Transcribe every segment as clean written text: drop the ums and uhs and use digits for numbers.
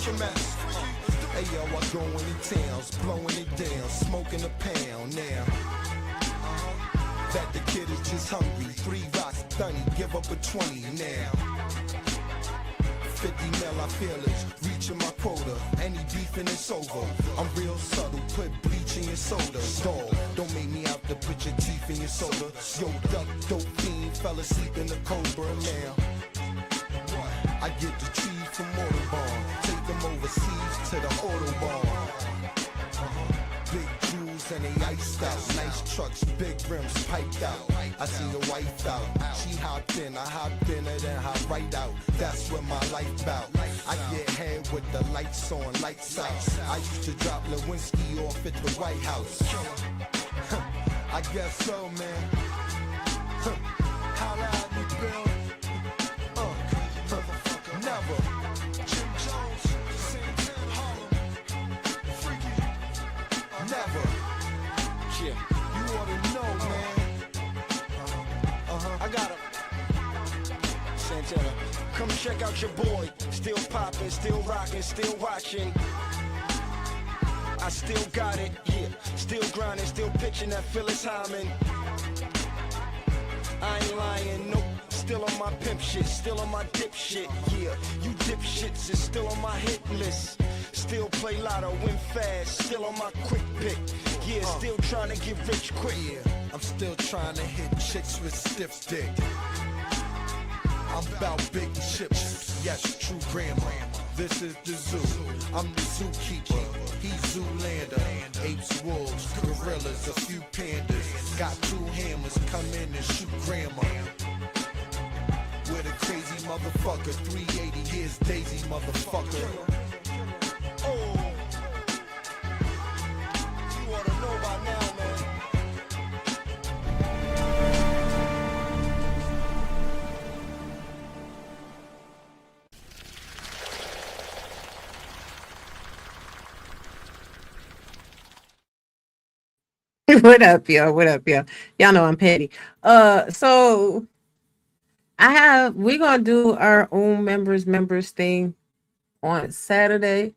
Hey yo, I go into towns, blowing it down, smoking a pound now. That the kid is just hungry, 3 rocks, dunny, give up a 20 now. 50 mil, I feel it, reaching my quota, any beef and it's over. I'm real subtle, put bleach in your soda. Dog, don't make me out to put your teeth in your soda. Yo, duck, dope fiend, fell asleep in the Cobra now. I get the trees from Autobahn, take them overseas to the Autobahn. Big jewels and they iced out, nice trucks, big rims piped out. I see the wife out, she hopped in, I hopped in her, then hop right out. That's what my life bout. I get head with the lights on, lights out. I used to drop Lewinsky off at the White House. I guess so, man. Holla at me, Bill. Never. Jim Jones, Santana, Harlem, Freaky. Never. Yeah, you ought to know, man. I got him. Santana, come check out your boy. Still popping, still rocking, still watching. I still got it, yeah. Still grinding, still pitching that Phyllis Hyman. I ain't lying, nope. Still on my pimp shit, still on my dip shit, yeah. You dipshits is still on my hit list. Still play lotto, win fast, still on my quick pick. Yeah, still trying to get rich quick. Yeah, I'm still trying to hit chicks with stiff dick. I'm about big chips, yes, true grandma. This is the zoo, I'm the zookeeper. He's Zoolander, apes, wolves, gorillas, a few pandas. Got 2 hammers, come in and shoot grandma. With a crazy motherfucker, 380 years Daisy motherfucker. Oh, you ought to know by now, man. What up, y'all? What up, y'all? Y'all know I'm petty. So we're gonna do our own members thing on Saturday.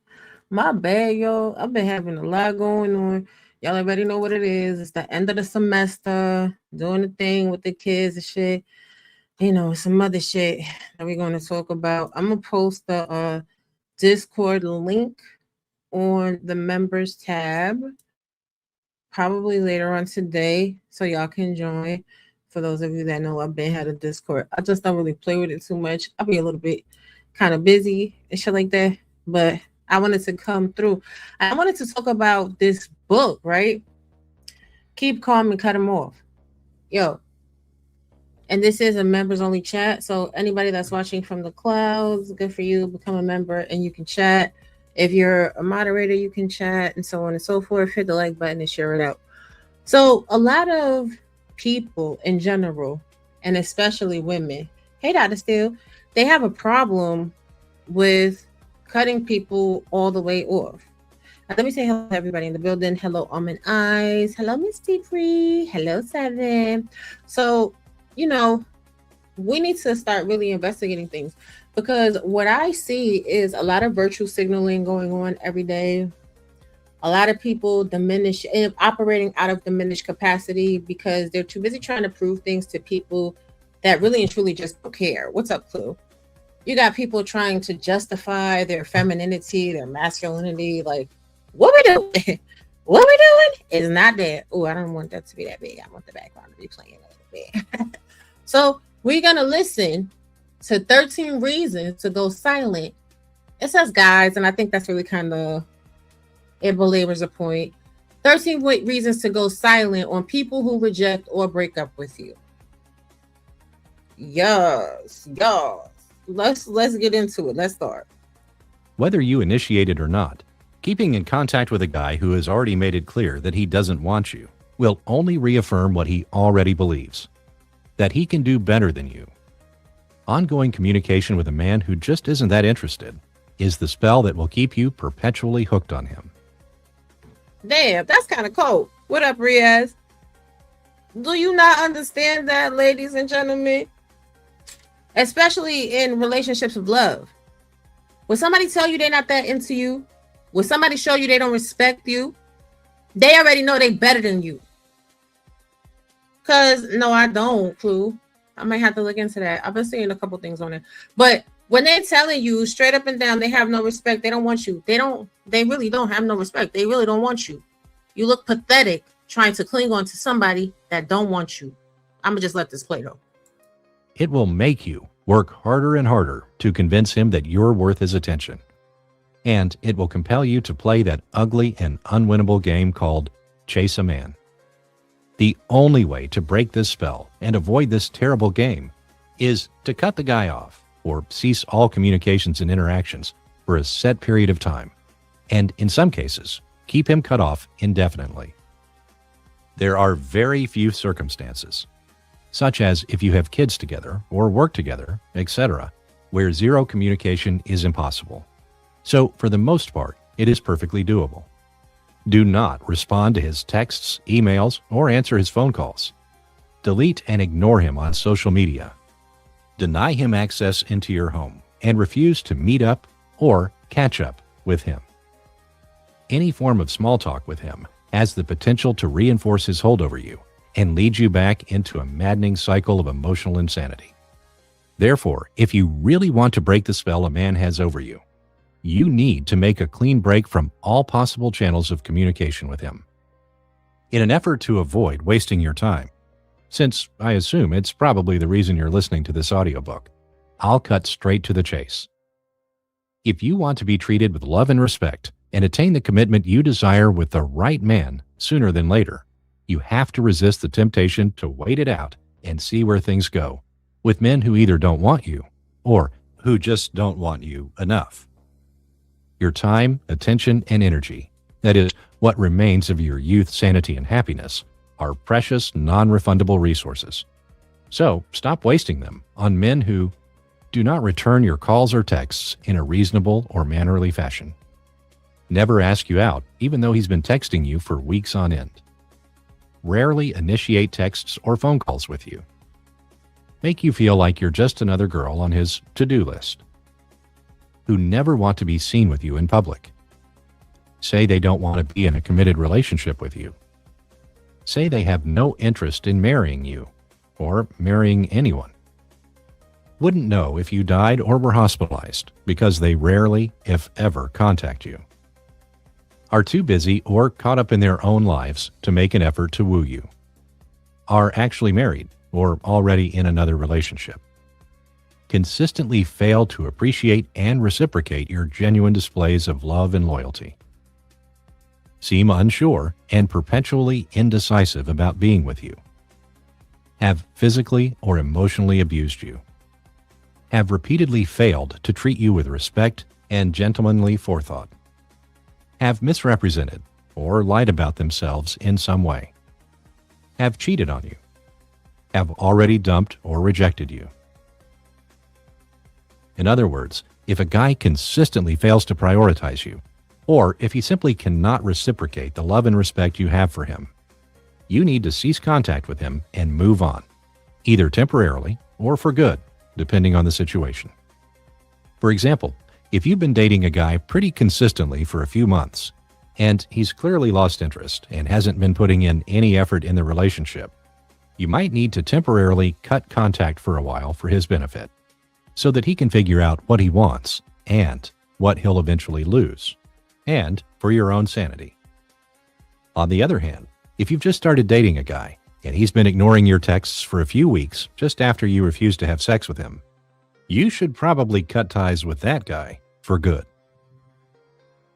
My bad, y'all. I've been having a lot going on. Y'all already know what it is. It's the end of the semester, doing the thing with the kids and shit. You know, some other shit that we're gonna talk about. I'm gonna post the Discord link on the members tab probably later on today, so y'all can join. For those of you that know, I've been had a Discord. I just don't really play with it too much. I'll be a little bit kind of busy and shit like that, but I wanted to come through. I wanted to talk about this book, right? Keep Calm and Cut Them Off. Yo, and this is a members only chat, so anybody that's watching from the clouds, good for you. Become a member and you can chat. If you're a moderator, you can chat and so on and so forth. Hit the like button and share it out. So a lot of people in general, and especially women, hey Dr. Steele, they have a problem with cutting people all the way off. Now, let me say hello to everybody in the building. Hello, Almond Eyes. Hello, Misty Free. Hello, Seven. So, you know, we need to start really investigating things, because what I see is a lot of virtue signaling going on every day. A lot of people operating out of diminished capacity because they're too busy trying to prove things to people that really and truly just don't care. What's up, Clue? You got people trying to justify their femininity, their masculinity. Like, what we doing? What we doing? It's not that. Oh, I don't want that to be that big. I want the background to be playing a little bit. So we're going to listen to 13 reasons to go silent. It says guys, and I think that's really kind of, it belabors a point. 13 reasons to go silent on people who reject or break up with you. Yes. Let's get into it. Let's start. Whether you initiate it or not, keeping in contact with a guy who has already made it clear that he doesn't want you will only reaffirm what he already believes, that he can do better than you. Ongoing communication with a man who just isn't that interested is the spell that will keep you perpetually hooked on him. Damn, that's kind of cold. What up, Riaz? Do you not understand that, ladies and gentlemen? Especially in relationships of love. When somebody tell you they're not that into you, when somebody show you they don't respect you, they already know they better than you. Cause no, I don't, Clue. I might have to look into that. I've been seeing a couple things on it. But when they're telling you straight up and down, they have no respect, they don't want you. They really don't have no respect. They really don't want you. You look pathetic trying to cling on to somebody that don't want you. I'm gonna just let this play though. It will make you work harder and harder to convince him that you're worth his attention. And it will compel you to play that ugly and unwinnable game called Chase a Man. The only way to break this spell and avoid this terrible game is to cut the guy off or cease all communications and interactions for a set period of time, and in some cases, keep him cut off indefinitely. There are very few circumstances, such as if you have kids together or work together, etc., where zero communication is impossible. So, for the most part, it is perfectly doable. Do not respond to his texts, emails, or answer his phone calls. Delete and ignore him on social media. Deny him access into your home and refuse to meet up or catch up with him. Any form of small talk with him has the potential to reinforce his hold over you and lead you back into a maddening cycle of emotional insanity. Therefore, if you really want to break the spell a man has over you, you need to make a clean break from all possible channels of communication with him. In an effort to avoid wasting your time, since I assume it's probably the reason you're listening to this audiobook, I'll cut straight to the chase. If you want to be treated with love and respect and attain the commitment you desire with the right man sooner than later, you have to resist the temptation to wait it out and see where things go with men who either don't want you or who just don't want you enough. Your time, attention, and energy, that is, what remains of your youth, sanity, and happiness, are precious, non-refundable resources. So stop wasting them on men who do not return your calls or texts in a reasonable or mannerly fashion. Never ask you out, even though he's been texting you for weeks on end. Rarely initiate texts or phone calls with you. Make you feel like you're just another girl on his to-do list. Who never want to be seen with you in public. Say they don't want to be in a committed relationship with you. Say they have no interest in marrying you or marrying anyone. Wouldn't know if you died or were hospitalized because they rarely, if ever, contact you. Are too busy or caught up in their own lives to make an effort to woo you. Are actually married or already in another relationship. Consistently fail to appreciate and reciprocate your genuine displays of love and loyalty. Seem unsure and perpetually indecisive about being with you. Have physically or emotionally abused you. Have repeatedly failed to treat you with respect and gentlemanly forethought. Have misrepresented or lied about themselves in some way. Have cheated on you. Have already dumped or rejected you. In other words, if a guy consistently fails to prioritize you, or if he simply cannot reciprocate the love and respect you have for him, you need to cease contact with him and move on, either temporarily or for good, depending on the situation. For example, if you've been dating a guy pretty consistently for a few months, and he's clearly lost interest and hasn't been putting in any effort in the relationship, you might need to temporarily cut contact for a while for his benefit, so that he can figure out what he wants and what he'll eventually lose, and for your own sanity. On the other hand, if you've just started dating a guy and he's been ignoring your texts for a few weeks just after you refused to have sex with him, you should probably cut ties with that guy for good.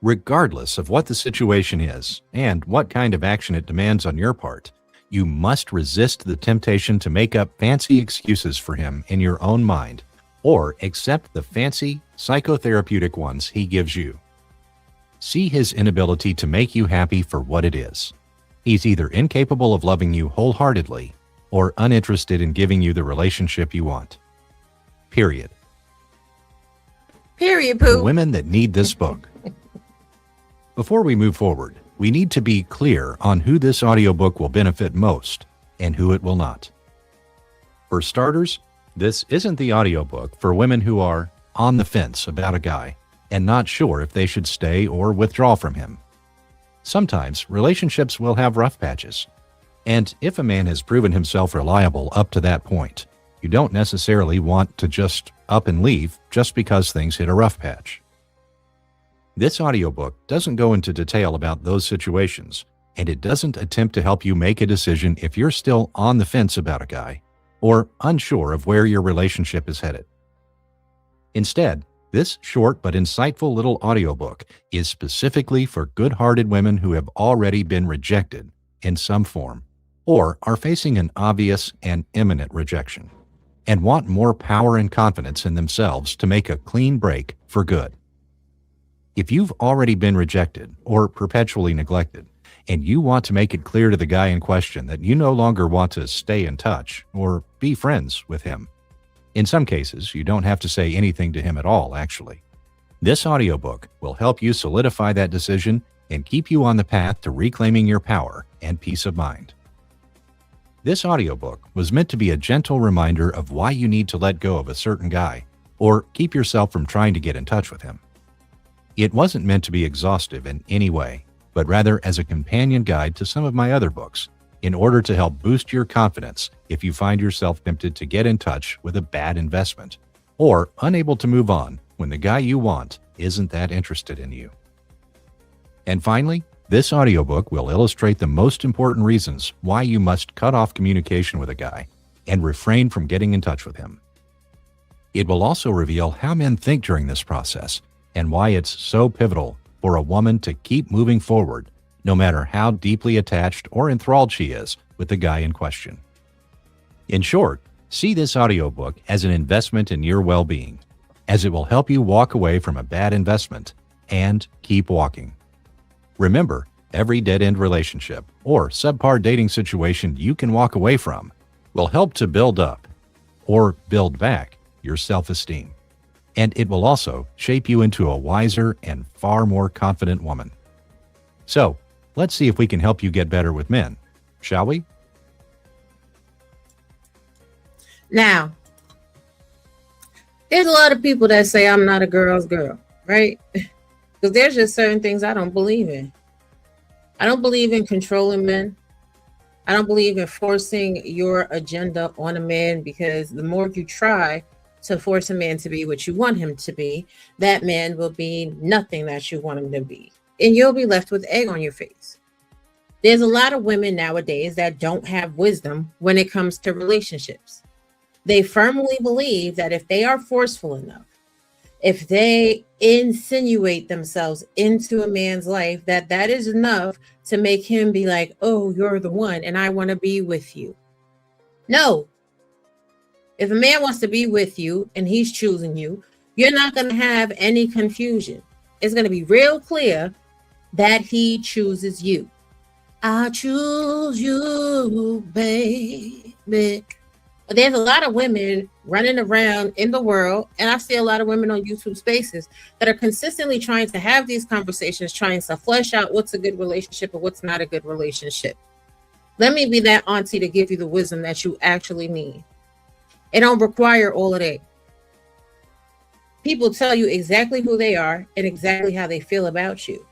Regardless of what the situation is and what kind of action it demands on your part, you must resist the temptation to make up fancy excuses for him in your own mind or accept the fancy psychotherapeutic ones he gives you. See his inability to make you happy for what it is. He's either incapable of loving you wholeheartedly or uninterested in giving you the relationship you want. Period. Period, The Pooh. women that need this book. Before we move forward, we need to be clear on who this audiobook will benefit most and who it will not. For starters, this isn't the audiobook for women who are on the fence about a guy and not sure if they should stay or withdraw from him. Sometimes relationships will have rough patches, and if a man has proven himself reliable up to that point, you don't necessarily want to just up and leave just because things hit a rough patch. This audiobook doesn't go into detail about those situations, and it doesn't attempt to help you make a decision if you're still on the fence about a guy or unsure of where your relationship is headed. Instead, this short but insightful little audiobook is specifically for good-hearted women who have already been rejected in some form or are facing an obvious and imminent rejection and want more power and confidence in themselves to make a clean break for good. If you've already been rejected or perpetually neglected, and you want to make it clear to the guy in question that you no longer want to stay in touch or be friends with him, in some cases, you don't have to say anything to him at all, actually. This audiobook will help you solidify that decision and keep you on the path to reclaiming your power and peace of mind. This audiobook was meant to be a gentle reminder of why you need to let go of a certain guy or keep yourself from trying to get in touch with him. It wasn't meant to be exhaustive in any way, but rather as a companion guide to some of my other books in order to help boost your confidence if you find yourself tempted to get in touch with a bad investment or unable to move on when the guy you want isn't that interested in you. And finally, this audiobook will illustrate the most important reasons why you must cut off communication with a guy and refrain from getting in touch with him. It will also reveal how men think during this process and why it's so pivotal for a woman to keep moving forward, no matter how deeply attached or enthralled she is with the guy in question. In short, see this audiobook as an investment in your well-being, as it will help you walk away from a bad investment and keep walking. Remember, every dead-end relationship or subpar dating situation you can walk away from will help to build up or build back your self-esteem. And it will also shape you into a wiser and far more confident woman. So, let's see if we can help you get better with men, shall we? Now, there's a lot of people that say I'm not a girl's girl, right? Because there's just certain things I don't believe in. I don't believe in controlling men. I don't believe in forcing your agenda on a man, because the more you try to force a man to be what you want him to be, that man will be nothing that you want him to be. And you'll be left with egg on your face. There's a lot of women nowadays that don't have wisdom when it comes to relationships. They firmly believe that if they are forceful enough, if they insinuate themselves into a man's life, that is enough to make him be like, oh, you're the one and I want to be with you. No. If a man wants to be with you and he's choosing you, you're not going to have any confusion. It's going to be real clear that he chooses you. I choose you, baby. But there's a lot of women running around in the world, and I see a lot of women on YouTube Spaces that are consistently trying to have these conversations, trying to flesh out what's a good relationship and what's not a good relationship. Let me be that auntie to give you the wisdom that you actually need. It don't require all of that. People tell you exactly who they are and exactly how they feel about you.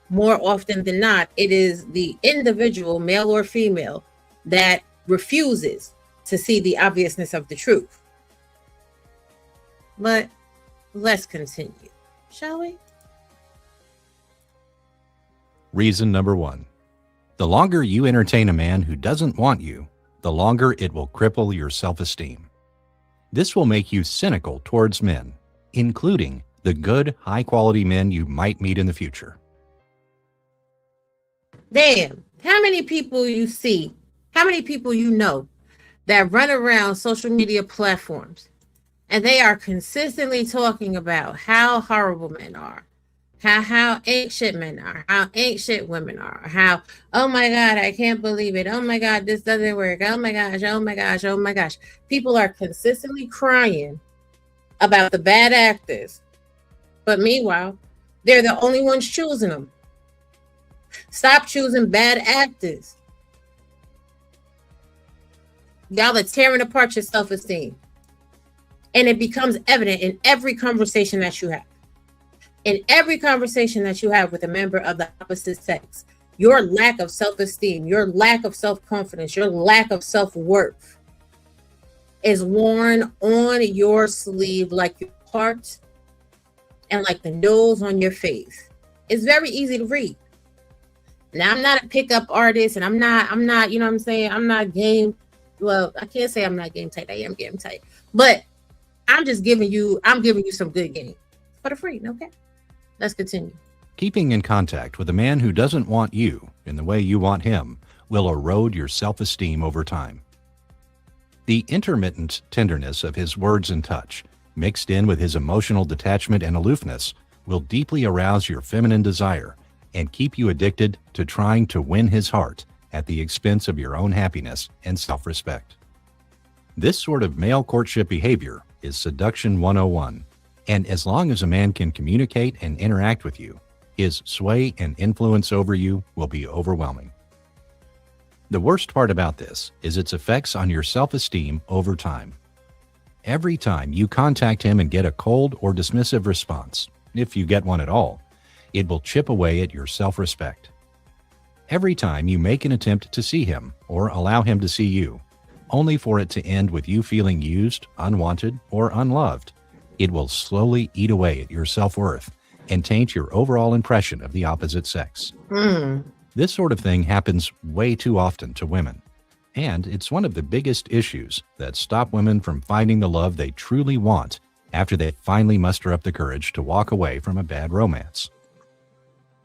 More often than not, it is the individual, male or female, that refuses to see the obviousness of the truth. But let's continue, shall we? Reason number 1. The longer you entertain a man who doesn't want you, the longer it will cripple your self-esteem. This will make you cynical towards men, including the good, high-quality men you might meet in the future. Damn, how many people you see, how many people you know that run around social media platforms and they are consistently talking about how horrible men are, how ain't shit men are, how ain't shit women are, how, oh my God, I can't believe it. Oh my God, this doesn't work. Oh my gosh, oh my gosh, oh my gosh. People are consistently crying about the bad actors. But meanwhile, they're the only ones choosing them. Stop choosing bad actors. Y'all are tearing apart your self-esteem. And it becomes evident in every conversation that you have. In every conversation that you have with a member of the opposite sex, your lack of self-esteem, your lack of self-confidence, your lack of self-worth is worn on your sleeve like your heart and like the nose on your face. It's very easy to read. Now, I'm not a pickup artist, and I'm not, you know what I'm saying? I'm not game. Well, I can't say I'm not game tight. I am game tight. But I'm giving you some good game for the free. Okay. Let's continue. Keeping in contact with a man who doesn't want you in the way you want him will erode your self-esteem over time. The intermittent tenderness of his words and touch, mixed in with his emotional detachment and aloofness, will deeply arouse your feminine desire and keep you addicted to trying to win his heart at the expense of your own happiness and self-respect. This sort of male courtship behavior is seduction 101, and as long as a man can communicate and interact with you, his sway and influence over you will be overwhelming. The worst part about this is its effects on your self-esteem over time. Every time you contact him and get a cold or dismissive response, if you get one at all, it will chip away at your self-respect. Every time you make an attempt to see him or allow him to see you, only for it to end with you feeling used, unwanted, or unloved, it will slowly eat away at your self-worth and taint your overall impression of the opposite sex. This sort of thing happens way too often to women, and it's one of the biggest issues that stop women from finding the love they truly want after they finally muster up the courage to walk away from a bad romance.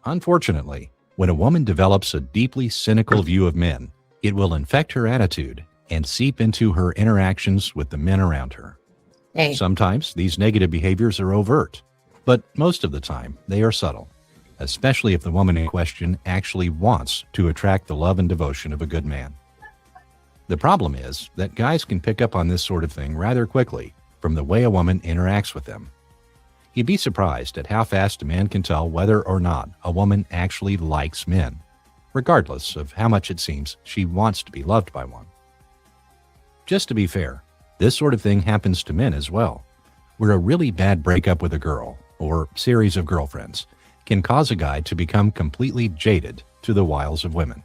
Unfortunately, when a woman develops a deeply cynical view of men, it will infect her attitude and seep into her interactions with the men around her. Hey. Sometimes these negative behaviors are overt, but most of the time they are subtle, especially if the woman in question actually wants to attract the love and devotion of a good man. The problem is that guys can pick up on this sort of thing rather quickly from the way a woman interacts with them. You'd be surprised at how fast a man can tell whether or not a woman actually likes men, regardless of how much it seems she wants to be loved by one. Just to be fair, this sort of thing happens to men as well, where a really bad breakup with a girl or series of girlfriends can cause a guy to become completely jaded to the wiles of women.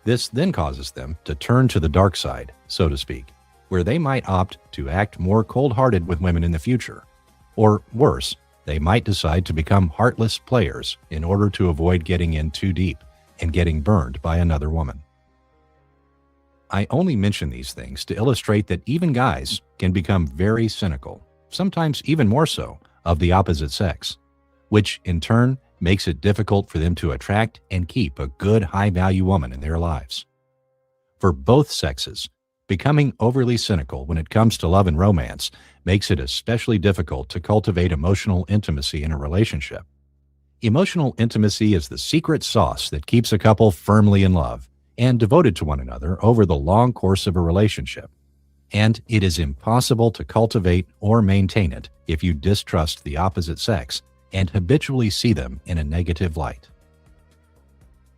This then causes them to turn to the dark side, so to speak, where they might opt to act more cold-hearted with women in the future. Or worse, they might decide to become heartless players in order to avoid getting in too deep and getting burned by another woman. I only mention these things to illustrate that even guys can become very cynical, sometimes even more so, of the opposite sex, which in turn makes it difficult for them to attract and keep a good high-value woman in their lives. For both sexes, becoming overly cynical when it comes to love and romance makes it especially difficult to cultivate emotional intimacy in a relationship. Emotional intimacy is the secret sauce that keeps a couple firmly in love and devoted to one another over the long course of a relationship. And it is impossible to cultivate or maintain it if you distrust the opposite sex and habitually see them in a negative light.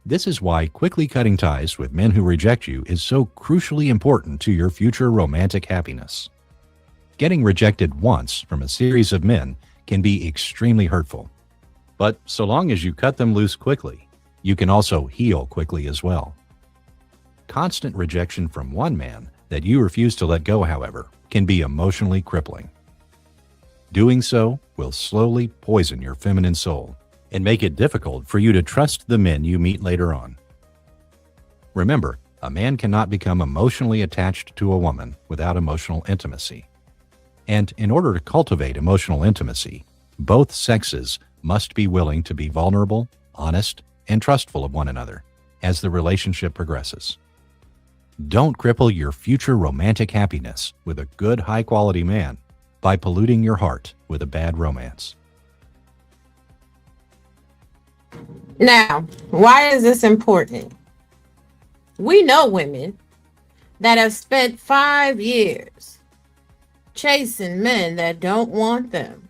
This is why quickly cutting ties with men who reject you is so crucially important to your future romantic happiness. Getting rejected once from a series of men can be extremely hurtful. But so long as you cut them loose quickly, you can also heal quickly as well. Constant rejection from one man that you refuse to let go, however, can be emotionally crippling. Doing so will slowly poison your feminine soul and make it difficult for you to trust the men you meet later on. Remember, a man cannot become emotionally attached to a woman without emotional intimacy. And in order to cultivate emotional intimacy, both sexes must be willing to be vulnerable, honest, and trustful of one another as the relationship progresses. Don't cripple your future romantic happiness with a good, high-quality man by polluting your heart with a bad romance. Now, why is this important? We know women that have spent 5 years chasing men that don't want them,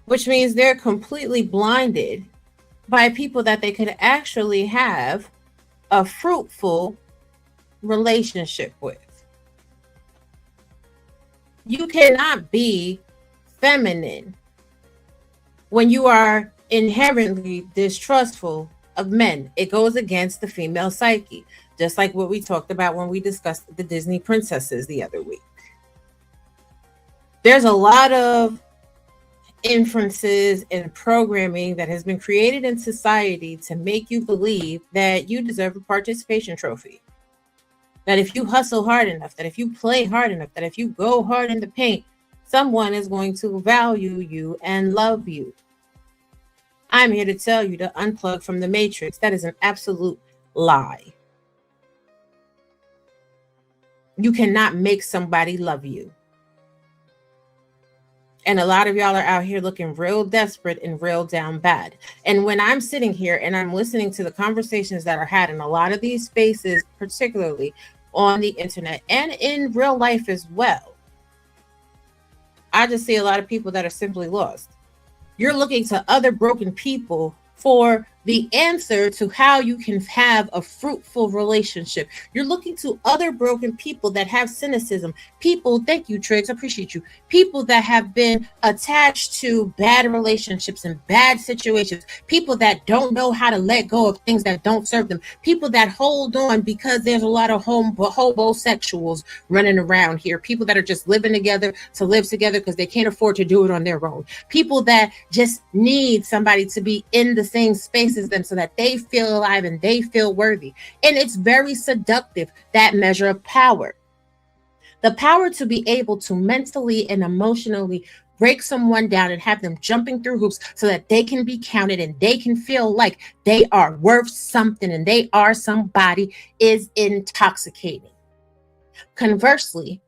which means they're completely blinded by people that they could actually have a fruitful relationship with. You cannot be feminine when you are inherently distrustful of men. It goes against the female psyche, just like what we talked about when we discussed the Disney princesses the other week. There's a lot of inferences and programming that has been created in society to make you believe that you deserve a participation trophy. That if you hustle hard enough, that if you play hard enough, that if you go hard in the paint, someone is going to value you and love you. I'm here to tell you to unplug from the matrix. That is an absolute lie. You cannot make somebody love you. And a lot of y'all are out here looking real desperate and real down bad. And when I'm sitting here and I'm listening to the conversations that are had in a lot of these spaces, particularly on the internet and in real life as well, I just see a lot of people that are simply lost. You're looking to other broken people for the answer to how you can have a fruitful relationship. You're looking to other broken people that have cynicism. People, thank you, Triggs, I appreciate you. People that have been attached to bad relationships and bad situations. People that don't know how to let go of things that don't serve them. People that hold on because there's a lot of homosexuals running around here. People that are just living together to live together because they can't afford to do it on their own. People that just need somebody to be in the same space as them so that they feel alive and they feel worthy. And it's very seductive, that measure of power. The power to be able to mentally and emotionally break someone down and have them jumping through hoops so that they can be counted and they can feel like they are worth something and they are somebody is intoxicating. Conversely,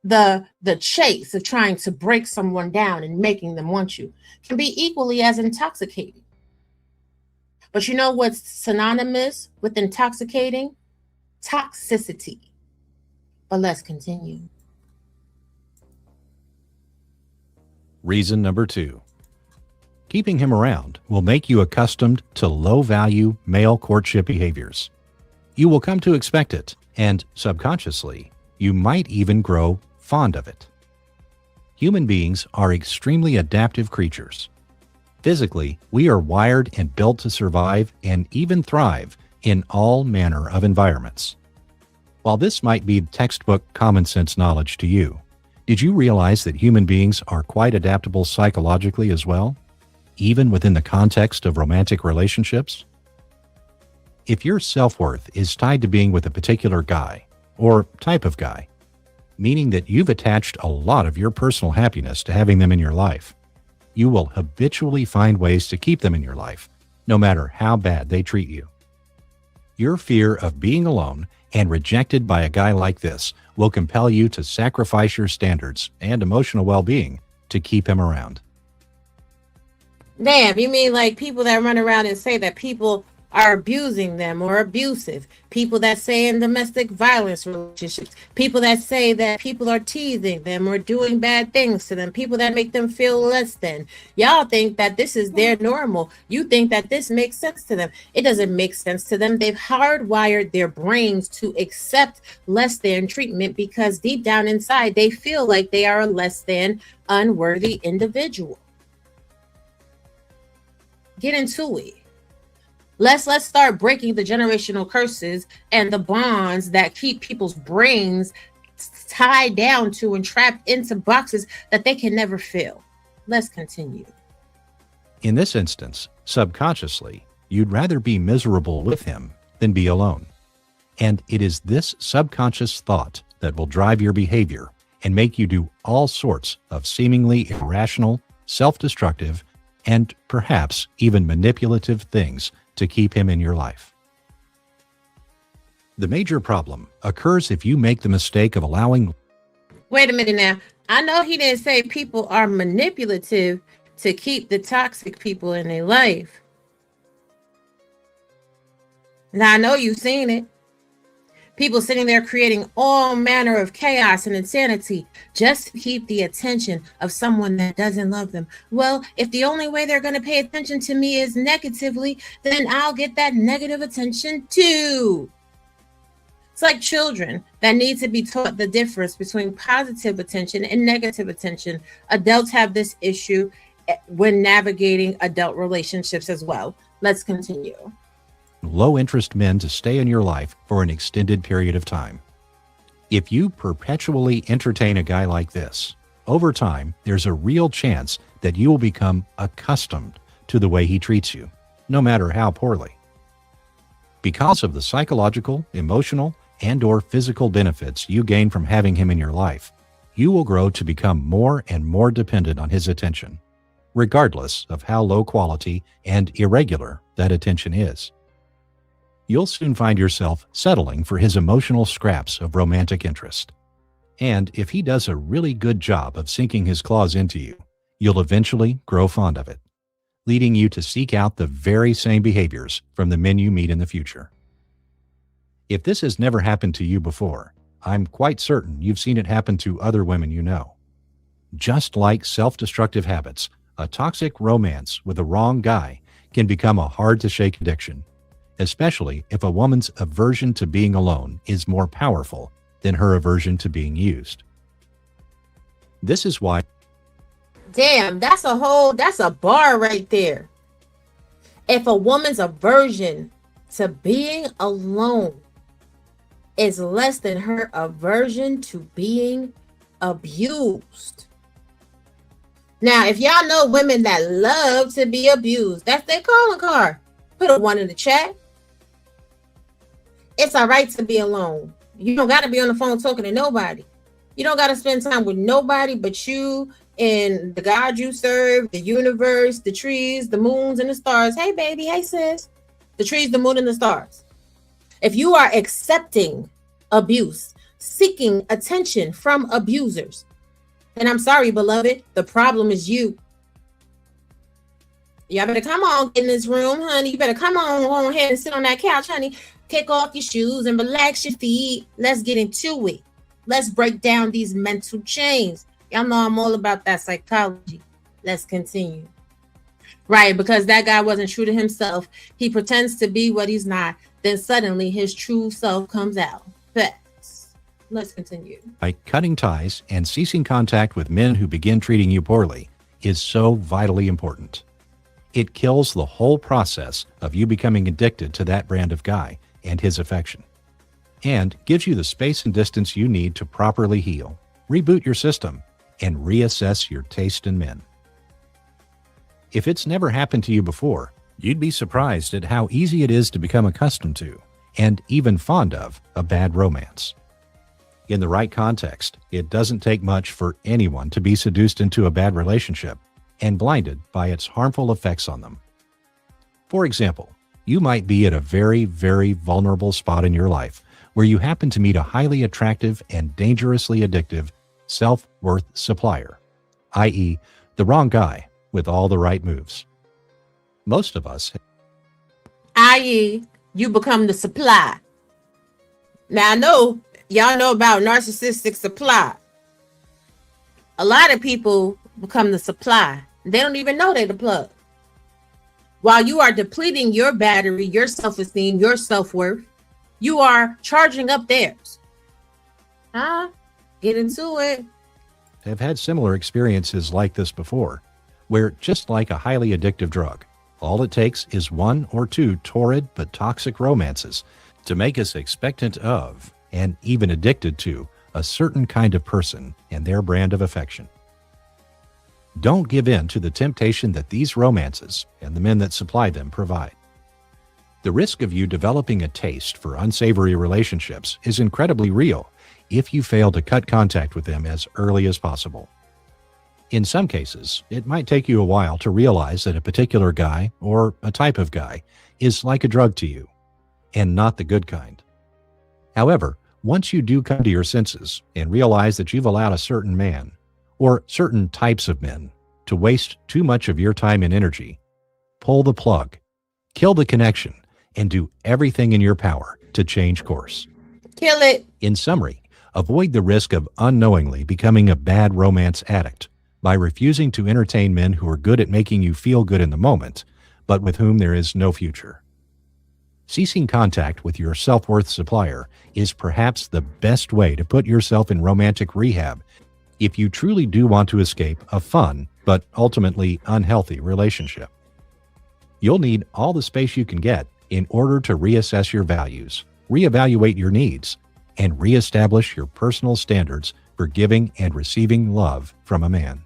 the chase of trying to break someone down and making them want you can be equally as intoxicating. But you know what's synonymous with intoxicating? Toxicity. But let's continue. Reason number 2. Keeping him around will make you accustomed to low-value male courtship behaviors. You will come to expect it, and subconsciously, you might even grow fond of it. Human beings are extremely adaptive creatures. Physically, we are wired and built to survive and even thrive in all manner of environments. While this might be textbook common sense knowledge to you, did you realize that human beings are quite adaptable psychologically as well, even within the context of romantic relationships? If your self-worth is tied to being with a particular guy or type of guy, meaning that you've attached a lot of your personal happiness to having them in your life, you will habitually find ways to keep them in your life, no matter how bad they treat you. Your fear of being alone and rejected by a guy like this will compel you to sacrifice your standards and emotional well-being to keep him around. Damn, you mean like people that run around and say that people are abusing them or abusive, people that say in domestic violence relationships, people that say that people are teasing them or doing bad things to them, people that make them feel less than. Y'all think that this is their normal. You think that this makes sense to them. It doesn't make sense to them. They've hardwired their brains to accept less than treatment because deep down inside, they feel like they are a less than unworthy individual. Get into it. Let's start breaking the generational curses and the bonds that keep people's brains tied down to and trapped into boxes that they can never fill. Let's continue. In this instance, subconsciously, you'd rather be miserable with him than be alone. And it is this subconscious thought that will drive your behavior and make you do all sorts of seemingly irrational, self-destructive, and perhaps even manipulative things to keep him in your life. The major problem occurs if you make the mistake of allowing... Wait a minute now. I know he didn't say people are manipulative to keep the toxic people in their life. Now, I know you've seen it. People sitting there creating all manner of chaos and insanity just to keep the attention of someone that doesn't love them. Well, if the only way they're going to pay attention to me is negatively, then I'll get that negative attention too. It's like children that need to be taught the difference between positive attention and negative attention. Adults have this issue when navigating adult relationships as well. Let's continue. Low interest men to stay in your life for an extended period of time. If you perpetually entertain a guy like this, over time, there's a real chance that you will become accustomed to the way he treats you, no matter how poorly. Because of the psychological, emotional, and/or physical benefits you gain from having him in your life, you will grow to become more and more dependent on his attention, regardless of how low quality and irregular that attention is. You'll soon find yourself settling for his emotional scraps of romantic interest. And if he does a really good job of sinking his claws into you, you'll eventually grow fond of it, leading you to seek out the very same behaviors from the men you meet in the future. If this has never happened to you before, I'm quite certain you've seen it happen to other women you know. Just like self-destructive habits, a toxic romance with the wrong guy can become a hard-to-shake addiction, especially if a woman's aversion to being alone is more powerful than her aversion to being used. This is why... Damn, that's a bar right there. If a woman's aversion to being alone is less than her aversion to being abused. Now, if y'all know women that love to be abused, that's their calling card. Put a 1 in the chat. It's all right to be alone. You don't got to be on the phone talking to nobody. You don't got to spend time with nobody but you and the God you serve, the universe, the trees, the moons, and the stars. Hey, baby. Hey, sis. The trees, the moon, and the stars. If you are accepting abuse, seeking attention from abusers, then I'm sorry, beloved, the problem is you. Y'all better come on, get in this room, honey. You better come on, go ahead and sit on that couch, honey. Kick off your shoes and relax your feet. Let's get into it. Let's break down these mental chains. Y'all know I'm all about that psychology. Let's continue. Right, because that guy wasn't true to himself. He pretends to be what he's not. Then suddenly his true self comes out. Facts. Let's continue. By cutting ties and ceasing contact with men who begin treating you poorly is so vitally important. It kills the whole process of you becoming addicted to that brand of guy and his affection, and gives you the space and distance you need to properly heal, reboot your system, and reassess your taste in men. If it's never happened to you before, you'd be surprised at how easy it is to become accustomed to, and even fond of, a bad romance. In the right context, it doesn't take much for anyone to be seduced into a bad relationship and blinded by its harmful effects on them. For example, you might be at a very, very vulnerable spot in your life where you happen to meet a highly attractive and dangerously addictive self-worth supplier, i.e., the wrong guy with all the right moves. Most of us, i.e., you become the supply. Now, I know y'all know about narcissistic supply. A lot of people become the supply. They don't even know they're the plug. While you are depleting your battery, your self-esteem, your self-worth, you are charging up theirs. Get into it. have had similar experiences like this before, where just like a highly addictive drug, all it takes is one or two torrid but toxic romances to make us expectant of, and even addicted to, a certain kind of person and their brand of affection. Don't give in to the temptation that these romances and the men that supply them provide. The risk of you developing a taste for unsavory relationships is incredibly real if you fail to cut contact with them as early as possible. In some cases, it might take you a while to realize that a particular guy or a type of guy is like a drug to you, and not the good kind. However, once you do come to your senses and realize that you've allowed a certain man, or certain types of men, to waste too much of your time and energy, pull the plug, kill the connection, and do everything in your power to change course. Kill it. In summary, avoid the risk of unknowingly becoming a bad romance addict by refusing to entertain men who are good at making you feel good in the moment, but with whom there is no future. Ceasing contact with your self-worth supplier is perhaps the best way to put yourself in romantic rehab if you truly do want to escape a fun but ultimately unhealthy relationship. You'll need all the space you can get in order to reassess your values, reevaluate your needs, and reestablish your personal standards for giving and receiving love from a man.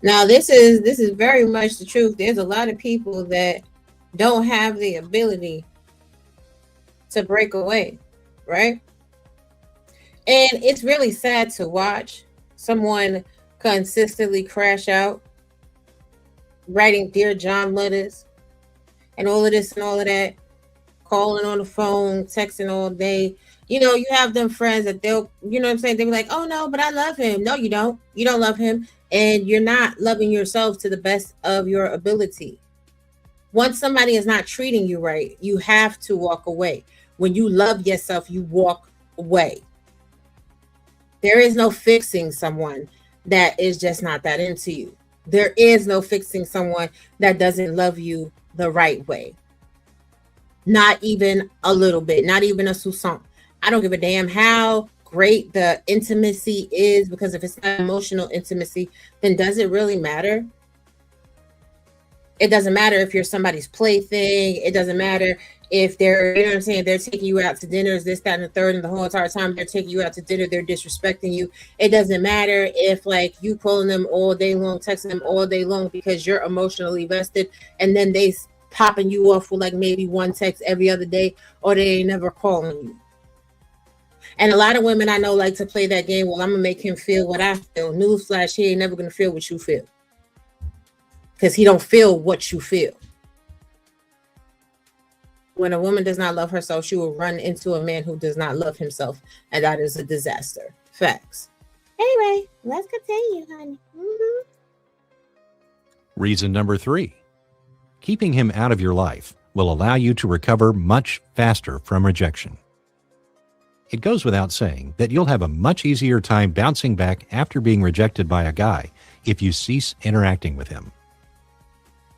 Now, this is very much the truth. There's a lot of people that don't have the ability to break away, right? And it's really sad to watch someone consistently crash out, writing Dear John letters and all of this and all of that, calling on the phone, texting all day. You know, you have them friends that they'll, you know what I'm saying? They'll be like, oh no, but I love him. No, you don't. You don't love him. And you're not loving yourself to the best of your ability. Once somebody is not treating you right, you have to walk away. When you love yourself, you walk away. There is no fixing someone that is just not that into you. There is no fixing someone that doesn't love you the right way. Not even a little bit, not even a soupçon. I don't give a damn how great the intimacy is, because if it's not emotional intimacy, then does it really matter? It doesn't matter if you're somebody's plaything. It doesn't matter if they're, you know what I'm saying, they're taking you out to dinners, this, that, and the third, and the whole entire time they're taking you out to dinner, they're disrespecting you. It doesn't matter if, like, you calling them all day long, texting them all day long because you're emotionally vested, and then they popping you off with like maybe one text every other day, or they ain't never calling you. And a lot of women I know like to play that game. Well, I'm gonna make him feel what I feel. Newsflash, he ain't never gonna feel what you feel, because he don't feel what you feel. When a woman does not love herself, she will run into a man who does not love himself, and that is a disaster. Facts. Anyway, let's continue, honey. Reason number 3. Keeping him out of your life will allow you to recover much faster from rejection. It goes without saying that you'll have a much easier time bouncing back after being rejected by a guy if you cease interacting with him.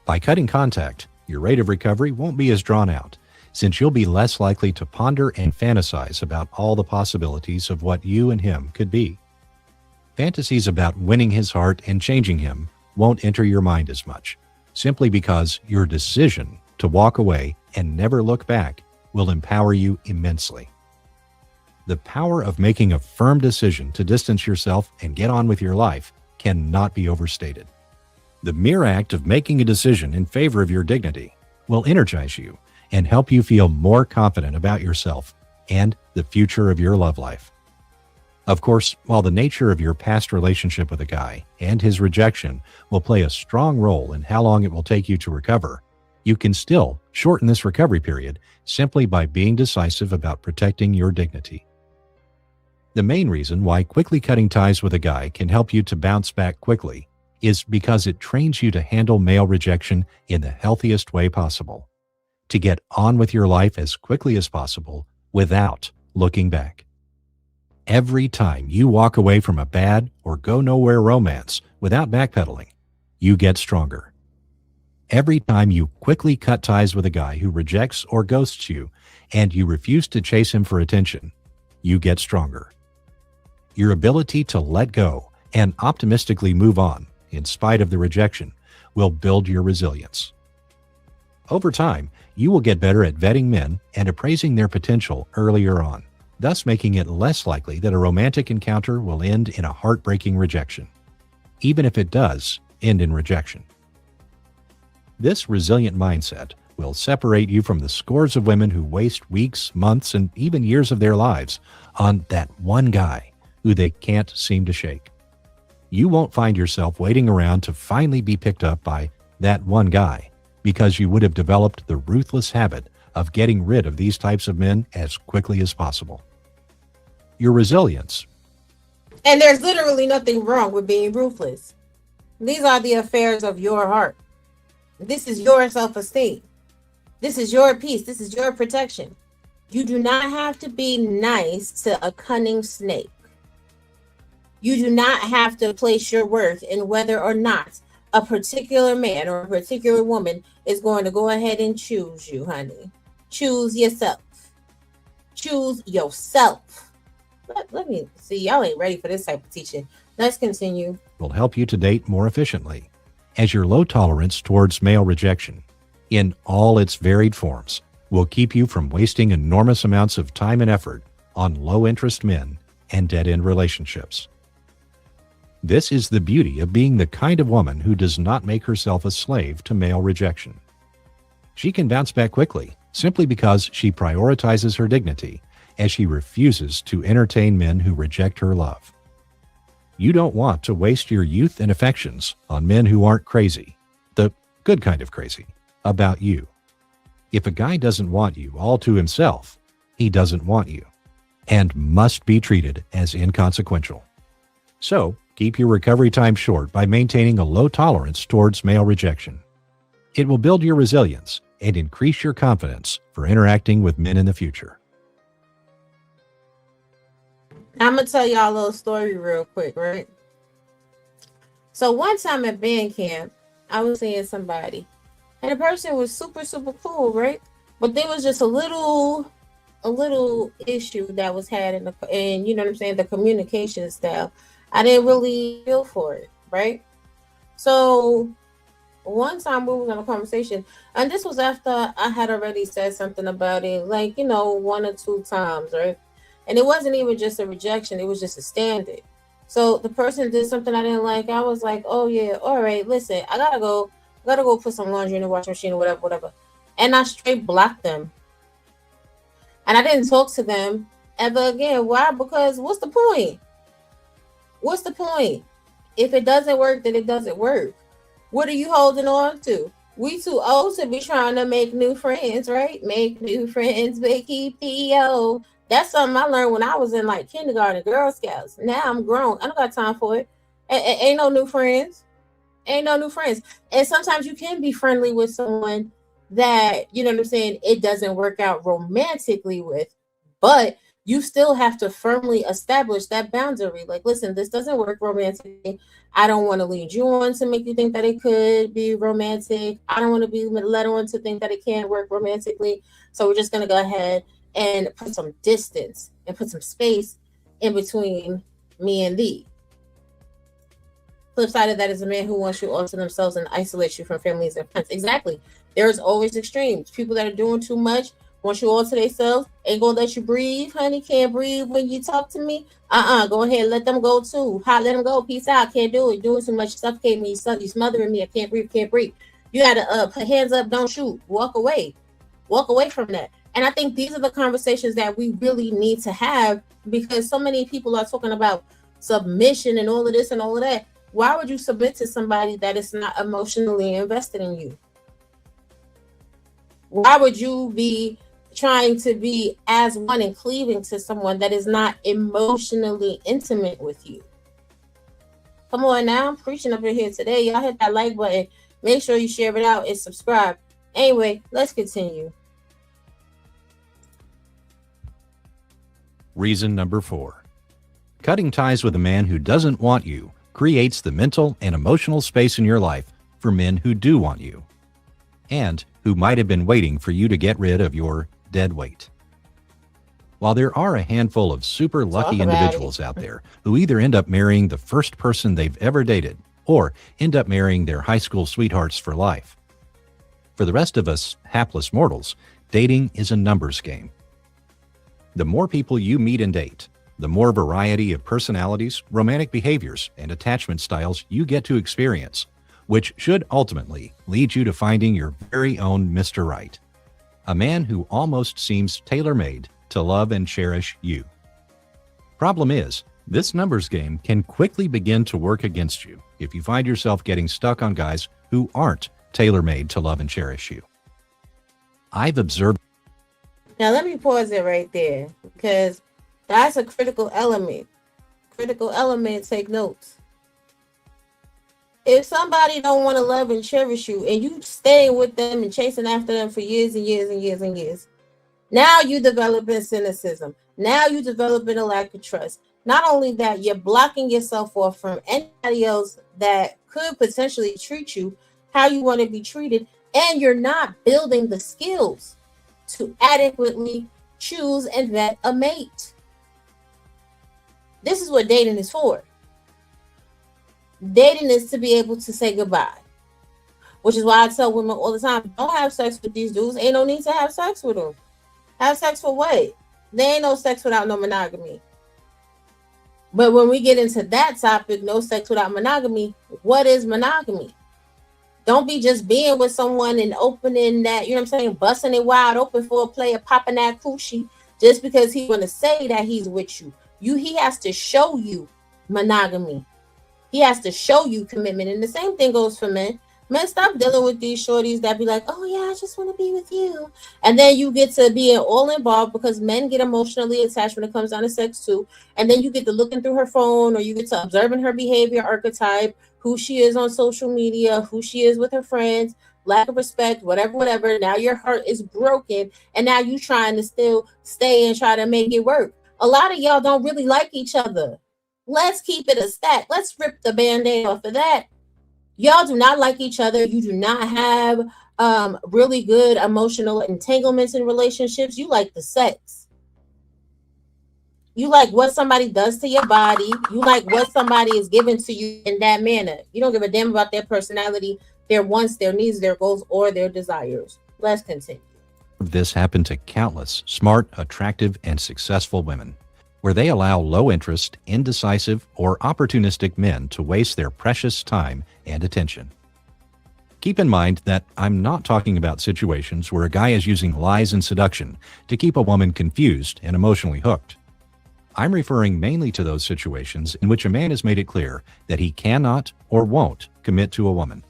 By cutting contact, your rate of recovery won't be as drawn out, since you'll be less likely to ponder and fantasize about all the possibilities of what you and him could be. Fantasies about winning his heart and changing him won't enter your mind as much, simply because your decision to walk away and never look back will empower you immensely. The power of making a firm decision to distance yourself and get on with your life cannot be overstated. The mere act of making a decision in favor of your dignity will energize you and help you feel more confident about yourself and the future of your love life. Of course, while the nature of your past relationship with a guy and his rejection will play a strong role in how long it will take you to recover, you can still shorten this recovery period simply by being decisive about protecting your dignity. The main reason why quickly cutting ties with a guy can help you to bounce back quickly is because it trains you to handle male rejection in the healthiest way possible, to get on with your life as quickly as possible without looking back. Every time you walk away from a bad or go nowhere romance without backpedaling, you get stronger. Every time you quickly cut ties with a guy who rejects or ghosts you and you refuse to chase him for attention, you get stronger. Your ability to let go and optimistically move on in spite of the rejection will build your resilience. Over time, you will get better at vetting men and appraising their potential earlier on, thus making it less likely that a romantic encounter will end in a heartbreaking rejection, even if it does end in rejection. This resilient mindset will separate you from the scores of women who waste weeks, months, and even years of their lives on that one guy who they can't seem to shake. You won't find yourself waiting around to finally be picked up by that one guy, because you would have developed the ruthless habit of getting rid of these types of men as quickly as possible. Your resilience. And there's literally nothing wrong with being ruthless. These are the affairs of your heart. This is your self-esteem. This is your peace. This is your protection. You do not have to be nice to a cunning snake. You do not have to place your worth in whether or not a particular man or a particular woman is going to go ahead and choose you, honey. Choose yourself. Choose yourself. Let me see. Y'all ain't ready for this type of teaching. Let's continue. Will help you to date more efficiently, as your low tolerance towards male rejection, in all its varied forms, will keep you from wasting enormous amounts of time and effort on low-interest men and dead-end relationships. This is the beauty of being the kind of woman who does not make herself a slave to male rejection. She can bounce back quickly simply because she prioritizes her dignity as she refuses to entertain men who reject her love. You don't want to waste your youth and affections on men who aren't crazy, the good kind of crazy, about you. If a guy doesn't want you all to himself, he doesn't want you, and must be treated as inconsequential. So, keep your recovery time short by maintaining a low tolerance towards male rejection. It will build your resilience and increase your confidence for interacting with men in the future. I'm going to tell y'all a little story real quick, right? So one time at band camp, I was seeing somebody, and the person was super, super cool, right? But there was just a little issue that was had in you know what I'm saying, the communication style. I didn't really feel for it, right? So one time we was in a conversation, and this was after I had already said something about it, like, you know, 1 or 2 times, right? And it wasn't even just a rejection, it was just a standard. So the person did something I didn't like. I was like, oh yeah, all right, listen, I gotta go put some laundry in the washing machine or whatever. And I straight blocked them. And I didn't talk to them ever again. Why? Because what's the point? What's the point? If it doesn't work, then it doesn't work. What are you holding on to? We too old to be trying to make new friends, right? Make new friends, Vicky P.O. That's something I learned when I was in like kindergarten, Girl Scouts. Now I'm grown. I don't got time for it. Ain't no new friends. Ain't no new friends. And sometimes you can be friendly with someone that, you know what I'm saying, it doesn't work out romantically with, but you still have to firmly establish that boundary. Like, listen, this doesn't work romantically. I don't want to lead you on to make you think that it could be romantic. I don't want to be led on to think that it can't work romantically. So we're just going to go ahead and put some distance and put some space in between me and thee. Flip side of that is a man who wants you all to themselves and isolates you from families and friends. Exactly. There's always extremes. People that are doing too much, want you all to themselves, ain't gonna let you breathe, honey. Can't breathe when you talk to me. Go ahead, let them go too. Let them go. Peace out. Can't do it. Doing too much, suffocate me. You smothering me. I can't breathe. You gotta put hands up. Don't shoot. Walk away from that. And I think these are the conversations that we really need to have, because so many people are talking about submission and all of this and all of that. Why would you submit to somebody that is not emotionally invested in you? Why would you be trying to be as one and cleaving to someone that is not emotionally intimate with you? Come on now, I'm preaching up in here today. Y'all hit that like button. Make sure you share it out and subscribe. Anyway, let's continue. Reason number 4. Cutting ties with a man who doesn't want you creates the mental and emotional space in your life for men who do want you, and who might have been waiting for you to get rid of your dead weight. While there are a handful of super lucky individuals out there who either end up marrying the first person they've ever dated or end up marrying their high school sweethearts for life, for the rest of us hapless mortals, dating is a numbers game. The more people you meet and date, the more variety of personalities, romantic behaviors, and attachment styles you get to experience, which should ultimately lead you to finding your very own Mr. Right, a man who almost seems tailor-made to love and cherish you. Problem is, this numbers game can quickly begin to work against you if you find yourself getting stuck on guys who aren't tailor-made to love and cherish you. I've observed. Now let me pause it right there, because that's a critical element. Take notes. If somebody don't want to love and cherish you, and you staying with them and chasing after them for years and years and years and years, now you developing cynicism. Now you developing a lack of trust. Not only that, you're blocking yourself off from anybody else that could potentially treat you how you want to be treated, and you're not building the skills to adequately choose and vet a mate. This is what dating is for. Dating is to be able to say goodbye, which is why I tell women all the time, don't have sex with these dudes. Ain't no need to have sex with them. Have sex for what? There ain't no sex without no monogamy. But when we get into that topic, no sex without monogamy, what is monogamy? Don't be just being with someone and opening that, you know what I'm saying, busting it wide open for a player, popping that coochie, just because he want to say that he's with you. He has to show you monogamy. He has to show you commitment. And the same thing goes for men. Men, stop dealing with these shorties that be like, oh yeah, I just want to be with you. And then you get to being all involved, because men get emotionally attached when it comes down to sex too. And then you get to looking through her phone, or you get to observing her behavior archetype, who she is on social media, who she is with her friends, lack of respect, whatever. Now your heart is broken, and now you trying to still stay and try to make it work. A lot of y'all don't really like each other. Let's keep it a stat. Let's rip the band-aid off of that. Y'all do not like each other. You do not have really good emotional entanglements in relationships. You like the sex. You like what somebody does to your body. You like what somebody is giving to you in that manner. You don't give a damn about their personality, their wants, their needs, their goals, or their desires. Let's continue. This happened to countless smart, attractive, and successful women, where they allow low-interest, indecisive, or opportunistic men to waste their precious time and attention. Keep in mind that I'm not talking about situations where a guy is using lies and seduction to keep a woman confused and emotionally hooked. I'm referring mainly to those situations in which a man has made it clear that he cannot or won't commit to a woman,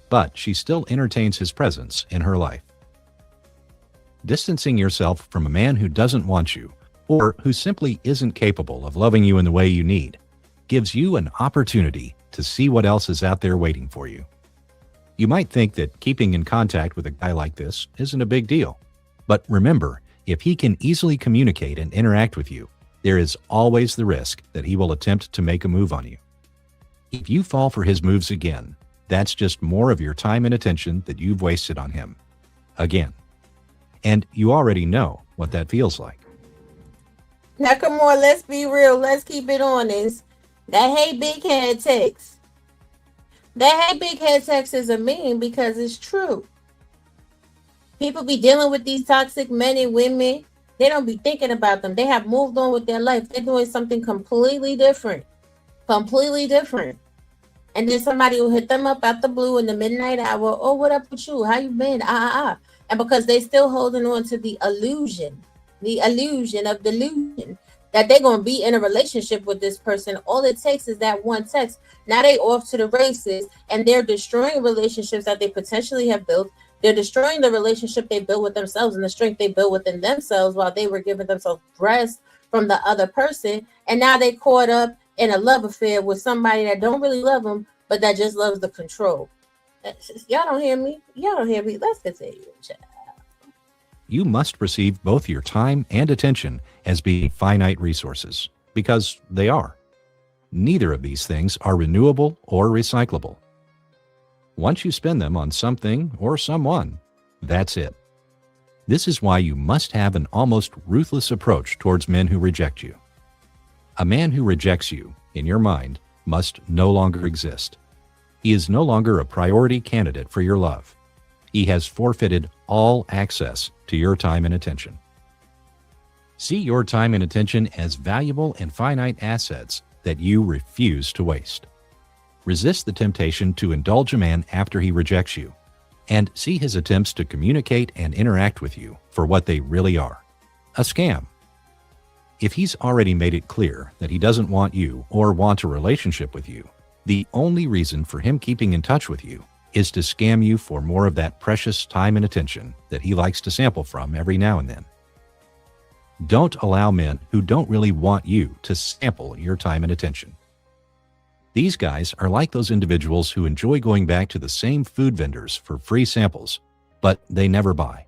but she still entertains his presence in her life. Distancing yourself from a man who doesn't want you, or who simply isn't capable of loving you in the way you need, gives you an opportunity to see what else is out there waiting for you. You might think that keeping in contact with a guy like this isn't a big deal, but remember, if he can easily communicate and interact with you, there is always the risk that he will attempt to make a move on you. If you fall for his moves again, that's just more of your time and attention that you've wasted on him. Again. And you already know what that feels like. Now, come on, let's be real. Let's keep it honest. That hey big head text. That hey big head text is a meme because it's true. People be dealing with these toxic men and women. They don't be thinking about them. They have moved on with their life. They're doing something completely different. Completely different. And then somebody will hit them up out the blue in the midnight hour. Oh, what up with you? How you been? And because they still holding on to the illusion of delusion that they're going to be in a relationship with this person. All it takes is that one text. Now they off to the races, and they're destroying relationships that they potentially have built. They're destroying the relationship they built with themselves and the strength they built within themselves while they were giving themselves breast from the other person. And now they caught up in a love affair with somebody that don't really love them, but that just loves the control. Y'all don't hear me? Y'all don't hear me? Let's continue, child. You must perceive both your time and attention as being finite resources, because they are. Neither of these things are renewable or recyclable. Once you spend them on something or someone, that's it. This is why you must have an almost ruthless approach towards men who reject you. A man who rejects you, in your mind, must no longer exist. He is no longer a priority candidate for your love. He has forfeited all access to your time and attention. See your time and attention as valuable and finite assets that you refuse to waste. Resist the temptation to indulge a man after he rejects you, and see his attempts to communicate and interact with you for what they really are: a scam. If he's already made it clear that he doesn't want you or want a relationship with you, the only reason for him keeping in touch with you is to scam you for more of that precious time and attention that he likes to sample from every now and then. Don't allow men who don't really want you to sample your time and attention. These guys are like those individuals who enjoy going back to the same food vendors for free samples, but they never buy.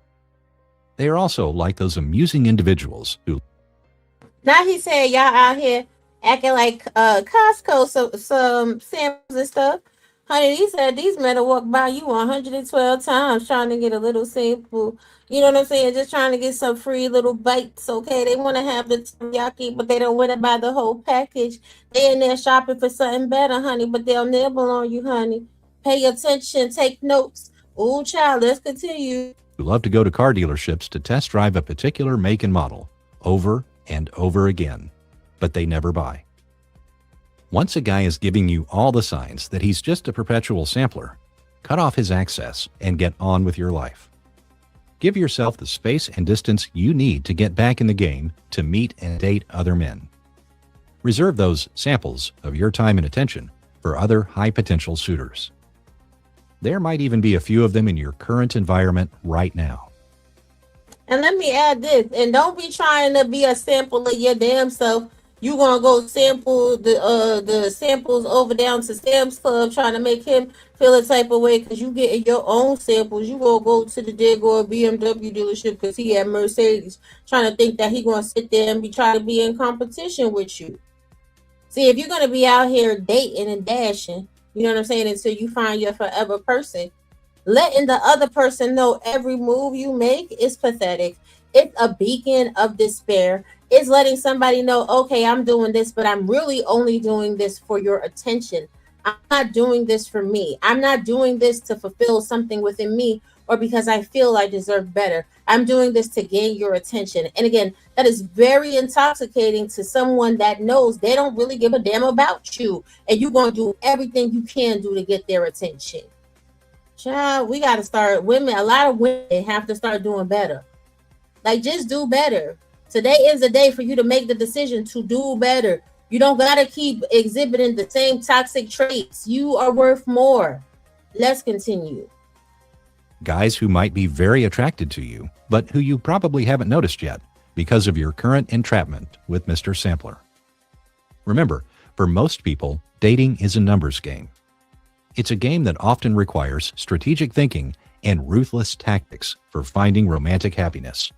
They are also like those amusing individuals who... Now he said y'all out here acting like Costco, some samples and stuff. Honey, he said these men will walk by you 112 times trying to get a little sample. You know what I'm saying? Just trying to get some free little bites, okay? They want to have the teriyaki, but they don't want to buy the whole package. They in there shopping for something better, honey, but they'll nibble on you, honey. Pay attention, take notes. Ooh, child, let's continue. Who love to go to car dealerships to test drive a particular make and model over and over again, but they never buy. Once a guy is giving you all the signs that he's just a perpetual sampler, cut off his access and get on with your life. Give yourself the space and distance you need to get back in the game to meet and date other men. Reserve those samples of your time and attention for other high-potential suitors. There might even be a few of them in your current environment right now. And let me add this, and don't be trying to be a sample of your damn self. You gonna go sample the samples over down to Sam's Club trying to make him feel a type of way because you getting your own samples. You gonna go to the Jaguar BMW dealership because he at Mercedes trying to think that he gonna sit there and be trying to be in competition with you. See, if you're gonna be out here dating and dashing, you know what I'm saying, until you find your forever person, letting the other person know every move you make is pathetic. It's a beacon of despair. It's letting somebody know, okay, I'm doing this, but I'm really only doing this for your attention. I'm not doing this for me. I'm not doing this to fulfill something within me or because I feel I deserve better. I'm doing this to gain your attention. And again, that is very intoxicating to someone that knows they don't really give a damn about you. And you're going to do everything you can do to get their attention. Child, we got to start, a lot of women have to start doing better. Like, just do better. Today is the day for you to make the decision to do better. You don't got to keep exhibiting the same toxic traits. You are worth more. Let's continue. Guys who might be very attracted to you, but who you probably haven't noticed yet because of your current entrapment with Mr. Sampler. Remember, for most people, dating is a numbers game. It's a game that often requires strategic thinking and ruthless tactics for finding romantic happiness,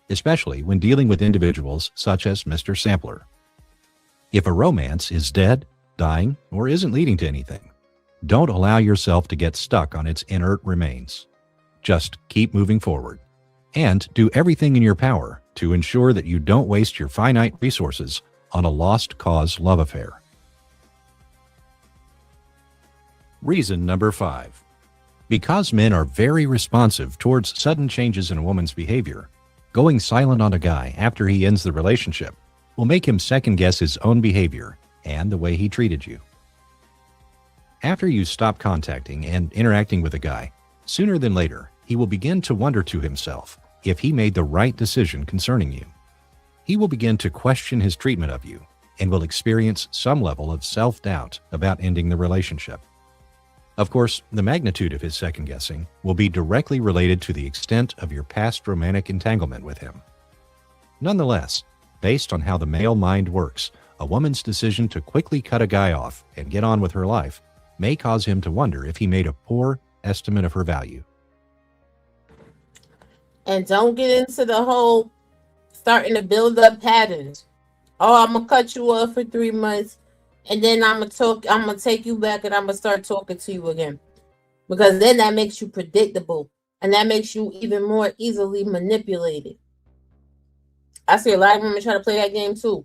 especially when dealing with individuals such as Mr. Sampler. If a romance is dead, dying, or isn't leading to anything, don't allow yourself to get stuck on its inert remains. Just keep moving forward and do everything in your power to ensure that you don't waste your finite resources on a lost cause love affair. Reason number 5. Because men are very responsive towards sudden changes in a woman's behavior, going silent on a guy after he ends the relationship will make him second-guess his own behavior and the way he treated you. After you stop contacting and interacting with a guy, sooner than later, he will begin to wonder to himself if he made the right decision concerning you. He will begin to question his treatment of you and will experience some level of self-doubt about ending the relationship. Of course, the magnitude of his second-guessing will be directly related to the extent of your past romantic entanglement with him. Nonetheless, based on how the male mind works, a woman's decision to quickly cut a guy off and get on with her life may cause him to wonder if he made a poor estimate of her value. And don't get into the whole starting to build up patterns. Oh, I'm gonna cut you off for 3 months, and then I'm gonna take you back, and I'm gonna start talking to you again. Because then that makes you predictable, and that makes you even more easily manipulated. I see a lot of women try to play that game too.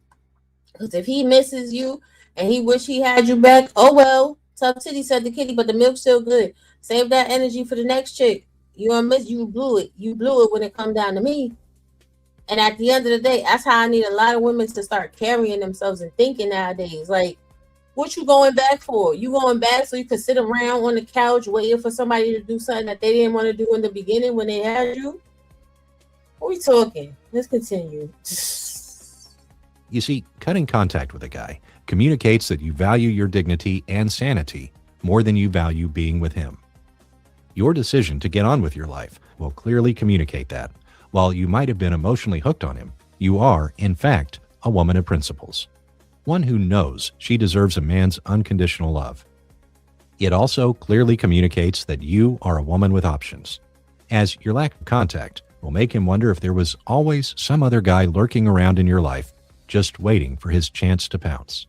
Because if he misses you and he wish he had you back, oh well, tough titty, said the kitty, but the milk's still good. Save that energy for the next chick. You blew it. You blew it when it come down to me. And at the end of the day, that's how I need a lot of women to start carrying themselves and thinking nowadays. Like, what you going back for? You going back so you can sit around on the couch waiting for somebody to do something that they didn't want to do in the beginning when they had you? What are we talking? Let's continue. You see, cutting contact with a guy communicates that you value your dignity and sanity more than you value being with him. Your decision to get on with your life will clearly communicate that. While you might have been emotionally hooked on him, you are, in fact, a woman of principles. One who knows she deserves a man's unconditional love. It also clearly communicates that you are a woman with options, as your lack of contact will make him wonder if there was always some other guy lurking around in your life just waiting for his chance to pounce.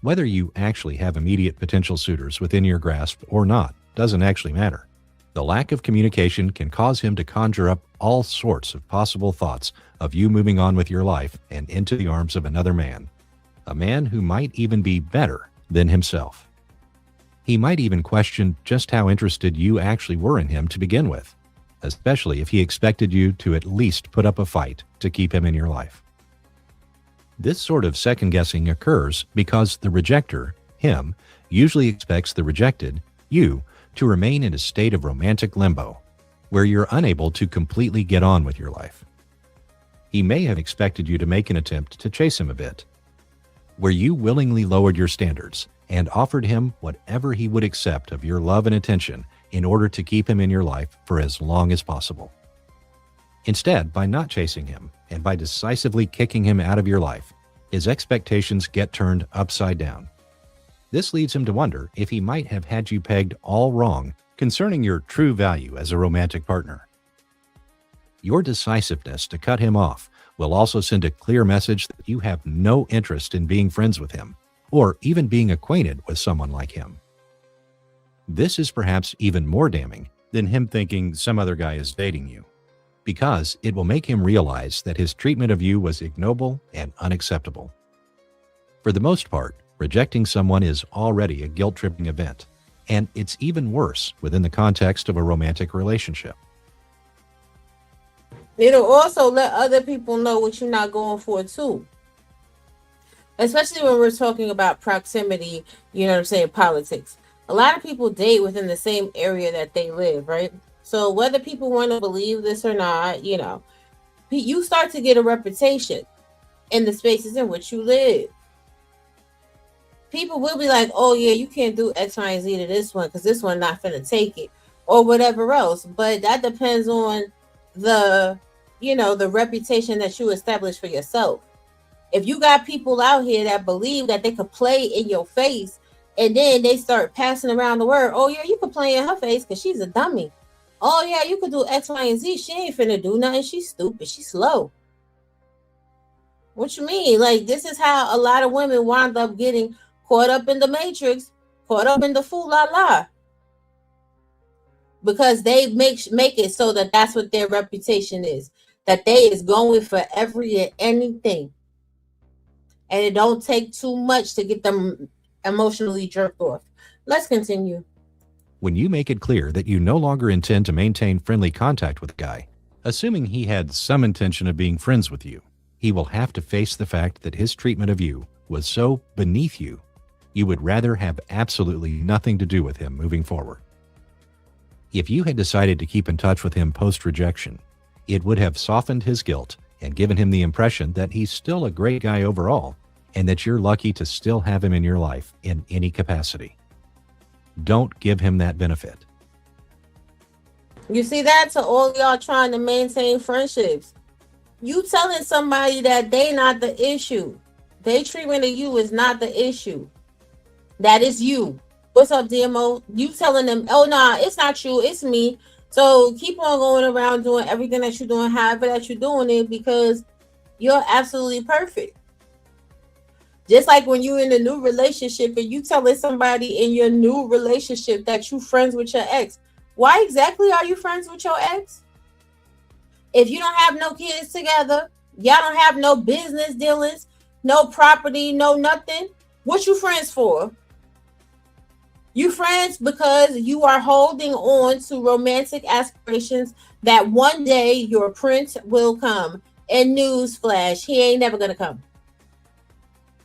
Whether you actually have immediate potential suitors within your grasp or not doesn't actually matter. The lack of communication can cause him to conjure up all sorts of possible thoughts of you moving on with your life and into the arms of another man, a man who might even be better than himself. He might even question just how interested you actually were in him to begin with, especially if he expected you to at least put up a fight to keep him in your life. This sort of second-guessing occurs because the rejecter, him, usually expects the rejected, you, to remain in a state of romantic limbo, where you're unable to completely get on with your life. He may have expected you to make an attempt to chase him a bit, where you willingly lowered your standards and offered him whatever he would accept of your love and attention in order to keep him in your life for as long as possible. Instead, by not chasing him and by decisively kicking him out of your life, his expectations get turned upside down. This leads him to wonder if he might have had you pegged all wrong concerning your true value as a romantic partner. Your decisiveness to cut him off will also send a clear message that you have no interest in being friends with him, or even being acquainted with someone like him. This is perhaps even more damning than him thinking some other guy is dating you, because it will make him realize that his treatment of you was ignoble and unacceptable. For the most part, rejecting someone is already a guilt-tripping event, and it's even worse within the context of a romantic relationship. It'll also let other people know what you're not going for too. Especially when we're talking about proximity, you know what I'm saying, politics. A lot of people date within the same area that they live, right? So whether people want to believe this or not, you know, you start to get a reputation in the spaces in which you live. People will be like, oh yeah, you can't do X, Y, and Z to this one because this one not finna take it, or whatever else. But that depends on the, you know, the reputation that you establish for yourself. If you got people out here that believe that they could play in your face, and then they start passing around the word, oh yeah, you could play in her face because she's a dummy. Oh yeah, you could do X, Y, and Z. She ain't finna do nothing. She's stupid. She's slow. What you mean? Like, this is how a lot of women wind up getting caught up in the matrix, caught up in the fool la la. Because they make it so that that's what their reputation is. That they is going for every and anything. And it don't take too much to get them emotionally jerked off. Let's continue. When you make it clear that you no longer intend to maintain friendly contact with a guy, assuming he had some intention of being friends with you, he will have to face the fact that his treatment of you was so beneath you, you would rather have absolutely nothing to do with him moving forward. If you had decided to keep in touch with him post-rejection, it would have softened his guilt and given him the impression that he's still a great guy overall, and that you're lucky to still have him in your life in any capacity. Don't give him that benefit. You see that, to all y'all trying to maintain friendships. You telling somebody that they not the issue. Their treatment of you is not the issue. That is you. What's up, DMO? You telling them, oh nah, it's not you, it's me. So keep on going around doing everything that you're doing, however that you're doing it, because you're absolutely perfect. Just like when you're in a new relationship and you telling somebody in your new relationship that you friends with your ex. Why exactly are you friends with your ex? If you don't have no kids together, y'all don't have no business dealings, no property, no nothing, what you friends for? You friends because you are holding on to romantic aspirations that one day your prince will come. And newsflash, he ain't never gonna come.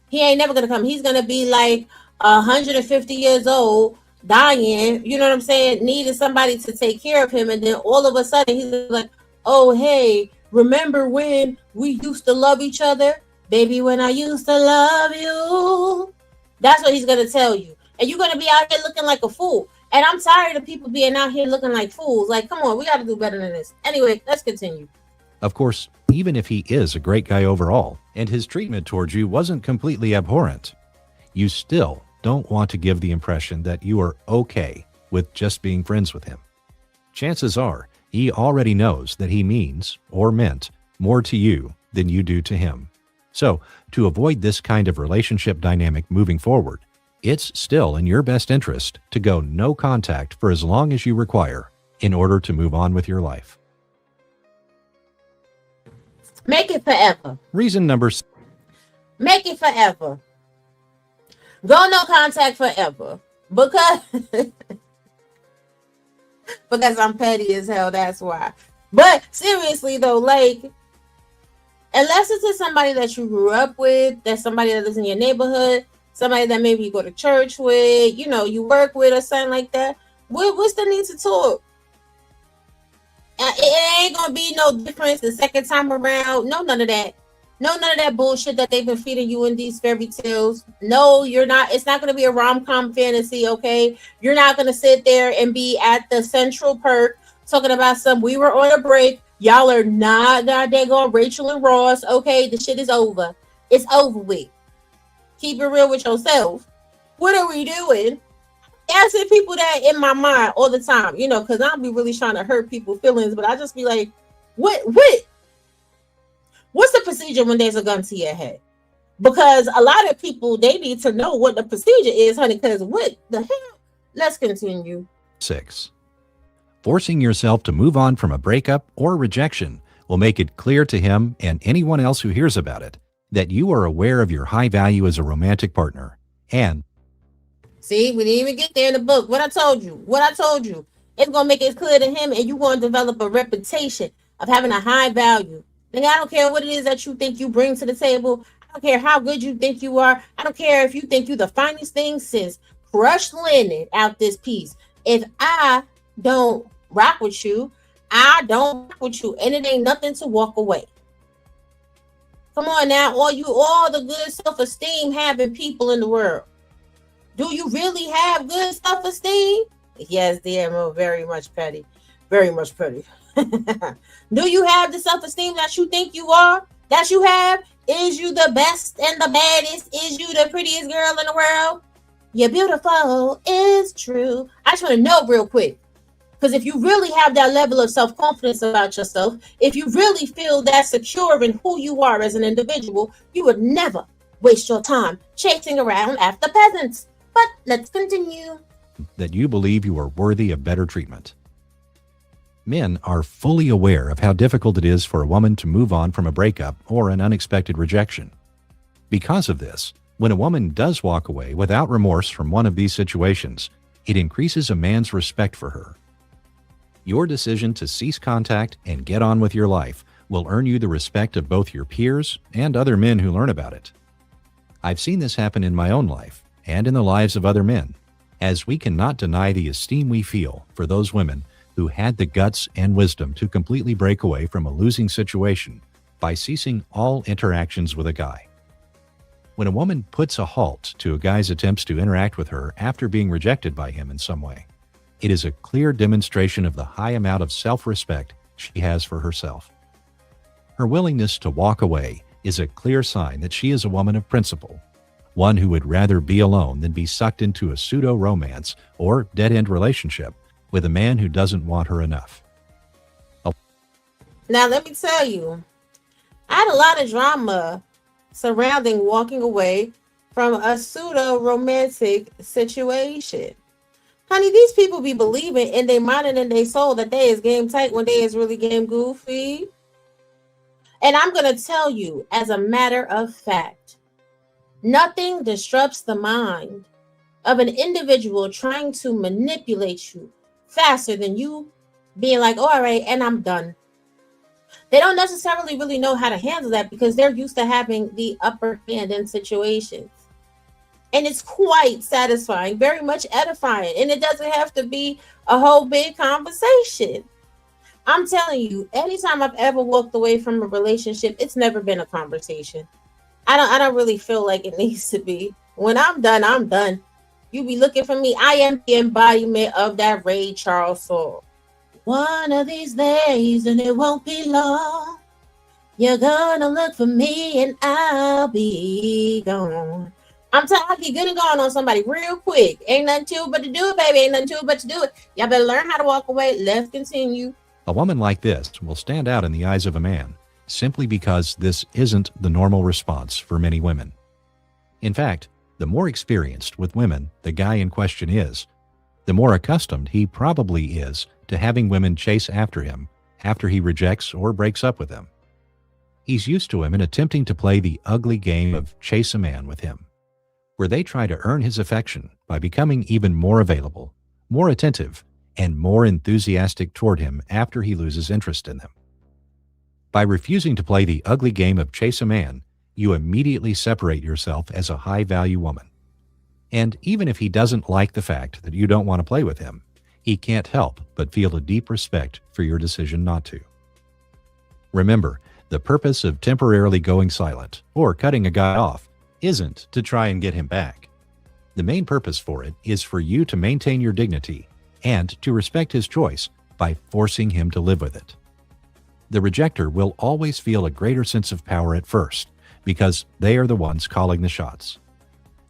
He ain't never gonna come. He's gonna be like 150 years old, dying, you know what I'm saying, needing somebody to take care of him, and then all of a sudden he's like, oh hey, remember when we used to love each other? Baby, when I used to love you. That's what he's gonna tell you. And you're gonna be out here looking like a fool. And I'm tired of people being out here looking like fools. Like, come on, we gotta do better than this. Anyway, let's continue. Of course, even if he is a great guy overall, and his treatment towards you wasn't completely abhorrent, you still don't want to give the impression that you are okay with just being friends with him. Chances are, he already knows that he means, or meant, more to you than you do to him. So, to avoid this kind of relationship dynamic moving forward, it's still in your best interest to go no contact for as long as you require in order to move on with your life. Make it forever. Reason number Make it forever. Go no contact forever. Because because I'm petty as hell, that's why. But seriously though, like, unless it's somebody that you grew up with, that's somebody that lives in your neighborhood, somebody that maybe you go to church with, you know, you work with or something like that, what's the need to talk? It ain't gonna be no difference the second time around. No, none of that. No, none of that bullshit that they've been feeding you in these fairy tales. No, you're not. It's not going to be a rom-com fantasy, okay? You're not going to sit there and be at the Central Perk talking about we were on a break. Y'all are not goddamn Rachel and Ross, okay? The shit is over. It's over with. Keep it real with yourself. What are we doing? Asking people that in my mind all the time, you know, because I'll be really trying to hurt people's feelings, but I just be like, what's the procedure when there's a gun to your head? Because a lot of people, they need to know what the procedure is, honey, because what the hell? Let's continue. 6. Forcing yourself to move on from a breakup or rejection will make it clear to him and anyone else who hears about it that you are aware of your high value as a romantic partner. And see, we didn't even get there in the book. What I told you, it's going to make it clear to him, and you're going to develop a reputation of having a high value. And I don't care what it is that you think you bring to the table. I don't care how good you think you are. I don't care if you think you're the finest thing since crushed linen out this piece. If I don't rock with you, I don't rock with you. And it ain't nothing to walk away. Come on now, all the good self-esteem having people in the world. Do you really have good self-esteem? Yes, dear, I'm very much petty. Very much petty. Do you have the self-esteem that you think you are? That you have? Is you the best and the baddest? Is you the prettiest girl in the world? You're beautiful. It's true. I just want to know real quick. Because if you really have that level of self-confidence about yourself, if you really feel that secure in who you are as an individual, you would never waste your time chasing around after peasants. But let's continue. That you believe you are worthy of better treatment. Men are fully aware of how difficult it is for a woman to move on from a breakup or an unexpected rejection. Because of this, when a woman does walk away without remorse from one of these situations, it increases a man's respect for her. Your decision to cease contact and get on with your life will earn you the respect of both your peers and other men who learn about it. I've seen this happen in my own life and in the lives of other men, as we cannot deny the esteem we feel for those women who had the guts and wisdom to completely break away from a losing situation by ceasing all interactions with a guy. When a woman puts a halt to a guy's attempts to interact with her after being rejected by him in some way, it is a clear demonstration of the high amount of self-respect she has for herself. Her willingness to walk away is a clear sign that she is a woman of principle, one who would rather be alone than be sucked into a pseudo-romance or dead-end relationship with a man who doesn't want her enough. Now, let me tell you, I had a lot of drama surrounding walking away from a pseudo-romantic situation. Honey, these people be believing in their mind and in their soul that they is game tight when they is really game goofy. And I'm going to tell you, as a matter of fact, nothing disrupts the mind of an individual trying to manipulate you faster than you being like, oh, all right, and I'm done. They don't necessarily really know how to handle that because they're used to having the upper hand in situations. And it's quite satisfying, very much edifying. And it doesn't have to be a whole big conversation. I'm telling you, anytime I've ever walked away from a relationship, it's never been a conversation. I don't really feel like it needs to be. When I'm done, I'm done. You be looking for me. I am the embodiment of that Ray Charles song. One of these days, and it won't be long, you're gonna look for me and I'll be gone. I'm telling you, get good and gone on somebody real quick. Ain't nothing to it but to do it, baby. Ain't nothing to it but to do it. Y'all better learn how to walk away. Let's continue. A woman like this will stand out in the eyes of a man simply because this isn't the normal response for many women. In fact, the more experienced with women the guy in question is, the more accustomed he probably is to having women chase after him after he rejects or breaks up with them. He's used to women attempting to play the ugly game of chase a man with him, where they try to earn his affection by becoming even more available, more attentive, and more enthusiastic toward him after he loses interest in them. By refusing to play the ugly game of chase a man, you immediately separate yourself as a high-value woman. And even if he doesn't like the fact that you don't want to play with him, he can't help but feel a deep respect for your decision not to. Remember, the purpose of temporarily going silent or cutting a guy off isn't to try and get him back. The main purpose for it is for you to maintain your dignity and to respect his choice by forcing him to live with it. The rejecter will always feel a greater sense of power at first because they are the ones calling the shots.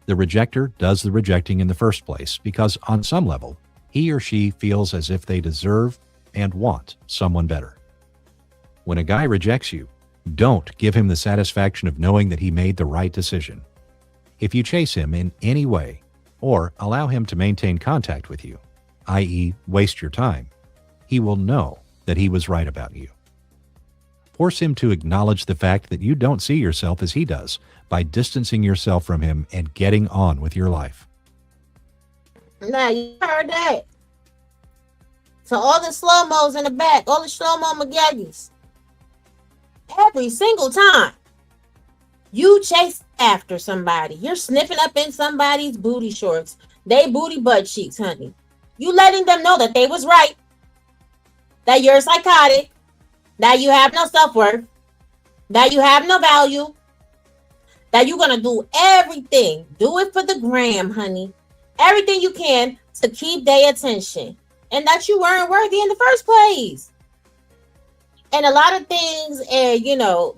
The rejecter does the rejecting in the first place because on some level, he or she feels as if they deserve and want someone better. When a guy rejects you, don't give him the satisfaction of knowing that he made the right decision. If you chase him in any way or allow him to maintain contact with you, i.e., waste your time, he will know that he was right about you. Force him to acknowledge the fact that you don't see yourself as he does by distancing yourself from him and getting on with your life. Now, you heard that. So all the slow-mos in the back, all the slow-mo McGaggies, every single time you chase after somebody, you're sniffing up in somebody's booty shorts, they booty butt cheeks, honey. You letting them know that they was right, that you're psychotic, that you have no self-worth, that you have no value, that you're going to do everything. Do it for the gram, honey. Everything you can to keep their attention. And that you weren't worthy in the first place. And a lot of things, and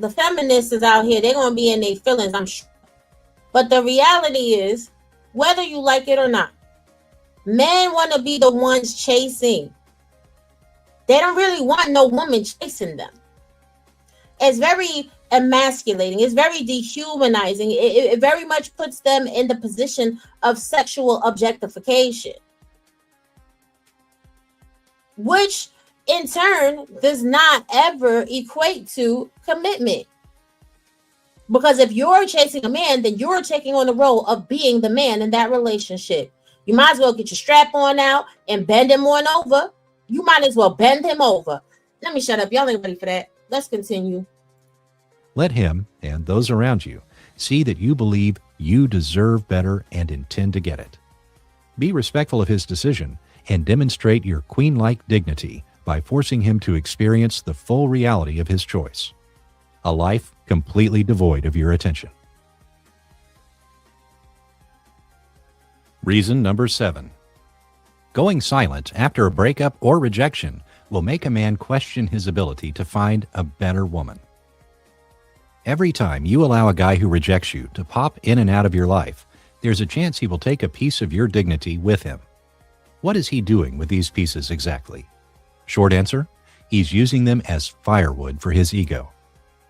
the feminists is out here, they're going to be in their feelings, I'm sure. But the reality is, whether you like it or not, men want to be the ones chasing. They don't really want no woman chasing them. It's very emasculating. It's very dehumanizing. It very much puts them in the position of sexual objectification, which in turn does not ever equate to commitment. Because if you're chasing a man, then you're taking on the role of being the man in that relationship. You might as well get your strap on out and bend him on over. You might as well bend him over. Let me shut up. Y'all ain't ready for that. Let's continue. Let him and those around you see that you believe you deserve better and intend to get it. Be respectful of his decision and demonstrate your queen-like dignity by forcing him to experience the full reality of his choice. A life completely devoid of your attention. Reason number 7. Going silent after a breakup or rejection will make a man question his ability to find a better woman. Every time you allow a guy who rejects you to pop in and out of your life, there's a chance he will take a piece of your dignity with him. What is he doing with these pieces exactly? Short answer, he's using them as firewood for his ego.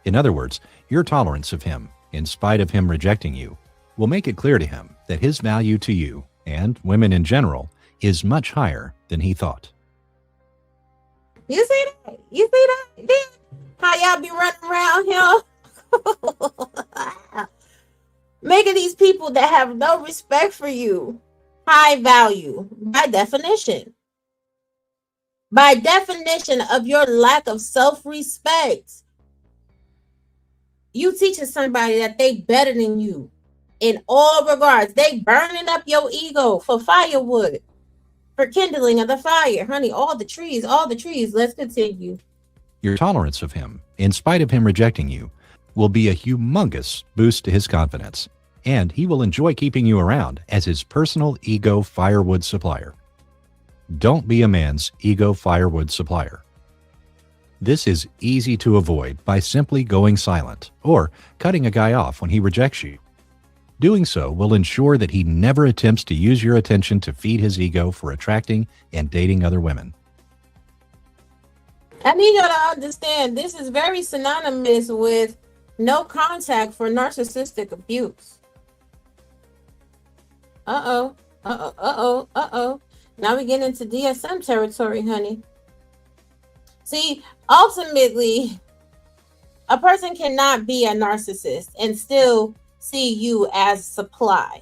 In other words, your tolerance of him, in spite of him rejecting you, will make it clear to him that his value to you, and women in general, is much higher than he thought. You see that? You see that? How y'all be running around here? Making these people that have no respect for you high value by definition. By definition of your lack of self-respect. You teaching somebody that they better than you in all regards. They burning up your ego for firewood, for kindling of the fire. Honey, all the trees. Let's continue. Your tolerance of him, in spite of him rejecting you, will be a humongous boost to his confidence, and he will enjoy keeping you around as his personal ego firewood supplier. Don't be a man's ego firewood supplier. This is easy to avoid by simply going silent or cutting a guy off when he rejects you. Doing so will ensure that he never attempts to use your attention to feed his ego for attracting and dating other women. I need y'all to understand this is very synonymous with no contact for narcissistic abuse. Uh-oh. Uh-oh. Uh-oh. Uh-oh. Now we get into DSM territory, honey. See, ultimately, a person cannot be a narcissist and still see you as supply.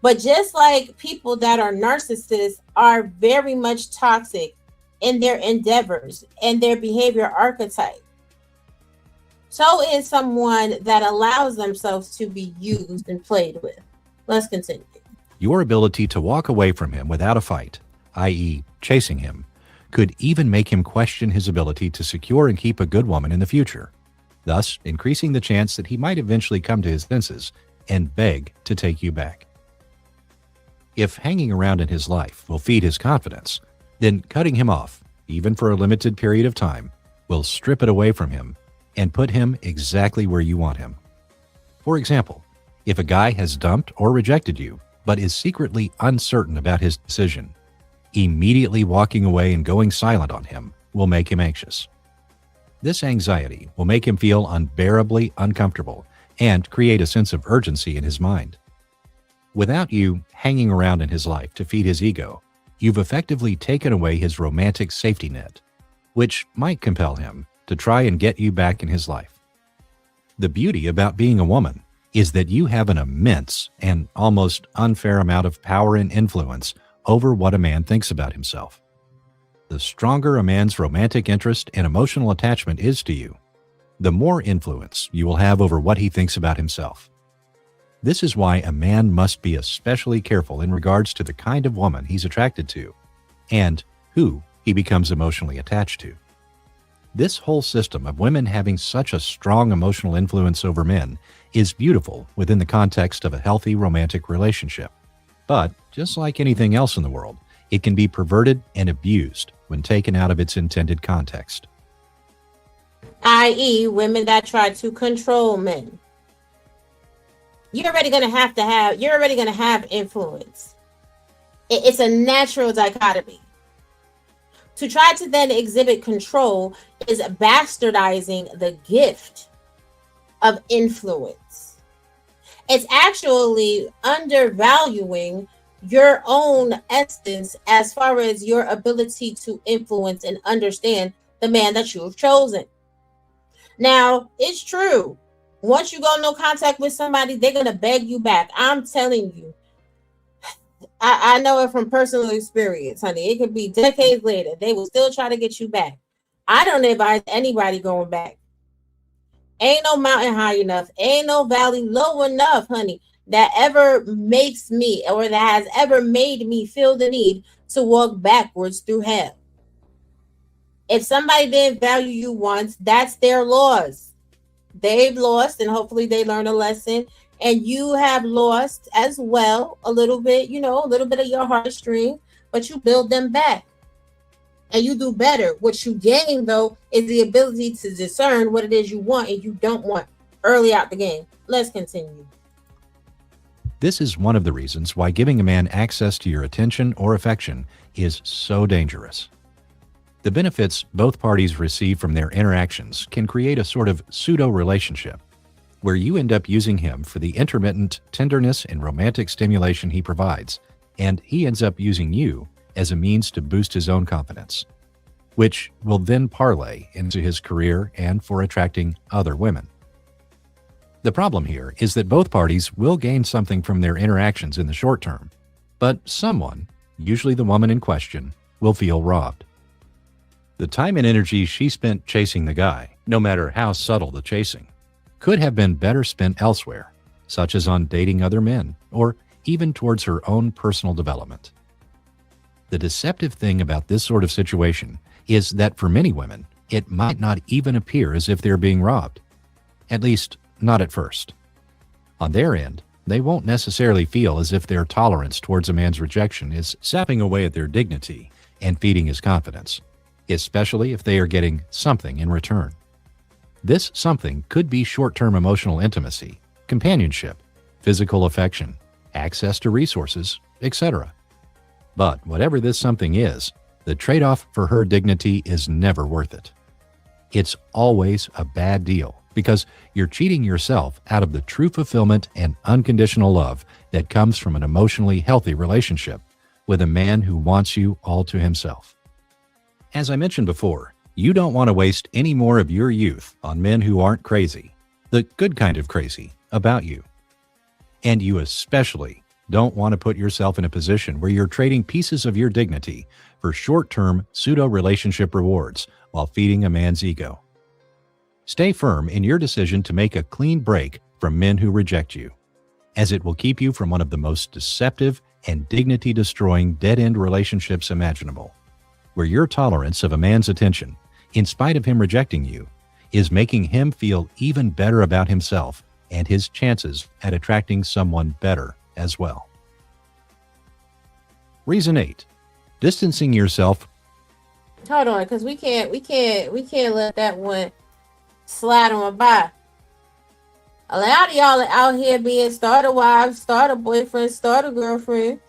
But just like people that are narcissists are very much toxic in their endeavors and their behavior archetype, so is someone that allows themselves to be used and played with. Let's continue. Your ability to walk away from him without a fight, i.e., chasing him, could even make him question his ability to secure and keep a good woman in the future, thus increasing the chance that he might eventually come to his senses and beg to take you back. If hanging around in his life will feed his confidence, then cutting him off, even for a limited period of time, will strip it away from him and put him exactly where you want him. For example, if a guy has dumped or rejected you, but is secretly uncertain about his decision, immediately walking away and going silent on him will make him anxious. This anxiety will make him feel unbearably uncomfortable and create a sense of urgency in his mind. Without you hanging around in his life to feed his ego, you've effectively taken away his romantic safety net, which might compel him to try and get you back in his life. The beauty about being a woman is that you have an immense and almost unfair amount of power and influence over what a man thinks about himself. The stronger a man's romantic interest and emotional attachment is to you, the more influence you will have over what he thinks about himself. This is why a man must be especially careful in regards to the kind of woman he's attracted to and who he becomes emotionally attached to. This whole system of women having such a strong emotional influence over men is beautiful within the context of a healthy romantic relationship. But, just like anything else in the world, it can be perverted and abused when taken out of its intended context. I.e., women that try to control men. You're already gonna have influence. It's a natural dichotomy. To try to then exhibit control is bastardizing the gift of influence. It's actually undervaluing your own essence as far as your ability to influence and understand the man that you've chosen. Now, it's true. Once you go no contact with somebody, they're going to beg you back. I'm telling you. I know it from personal experience, honey. It could be decades later. They will still try to get you back. I don't advise anybody going back. Ain't no mountain high enough. Ain't no valley low enough, honey, that ever makes me or that has ever made me feel the need to walk backwards through hell. If somebody didn't value you once, that's their loss. They've lost, and hopefully they learn a lesson. And you have lost as well a little bit, a little bit of your heartstring, but you build them back. And you do better. What you gain, though, is the ability to discern what it is you want and you don't want early out the game. Let's continue. This is one of the reasons why giving a man access to your attention or affection is so dangerous. The benefits both parties receive from their interactions can create a sort of pseudo-relationship, where you end up using him for the intermittent tenderness and romantic stimulation he provides, and he ends up using you as a means to boost his own confidence, which will then parlay into his career and for attracting other women. The problem here is that both parties will gain something from their interactions in the short term, but someone, usually the woman in question, will feel robbed. The time and energy she spent chasing the guy, no matter how subtle the chasing, could have been better spent elsewhere, such as on dating other men, or even towards her own personal development. The deceptive thing about this sort of situation is that for many women, it might not even appear as if they're being robbed. At least, not at first. On their end, they won't necessarily feel as if their tolerance towards a man's rejection is sapping away at their dignity and feeding his confidence, especially if they are getting something in return. This something could be short-term emotional intimacy, companionship, physical affection, access to resources, etc. But whatever this something is, the trade-off for her dignity is never worth it. It's always a bad deal because you're cheating yourself out of the true fulfillment and unconditional love that comes from an emotionally healthy relationship with a man who wants you all to himself. As I mentioned before, you don't want to waste any more of your youth on men who aren't crazy, the good kind of crazy, about you. And you especially don't want to put yourself in a position where you're trading pieces of your dignity for short-term pseudo-relationship rewards while feeding a man's ego. Stay firm in your decision to make a clean break from men who reject you, as it will keep you from one of the most deceptive and dignity-destroying dead-end relationships imaginable, where your tolerance of a man's attention, in spite of him rejecting you, is making him feel even better about himself and his chances at attracting someone better as well. Reason 8. Distancing yourself. Hold on, because we can't let that one slide on by. A lot of y'all are out here being starter wives, starter boyfriends, starter girlfriends.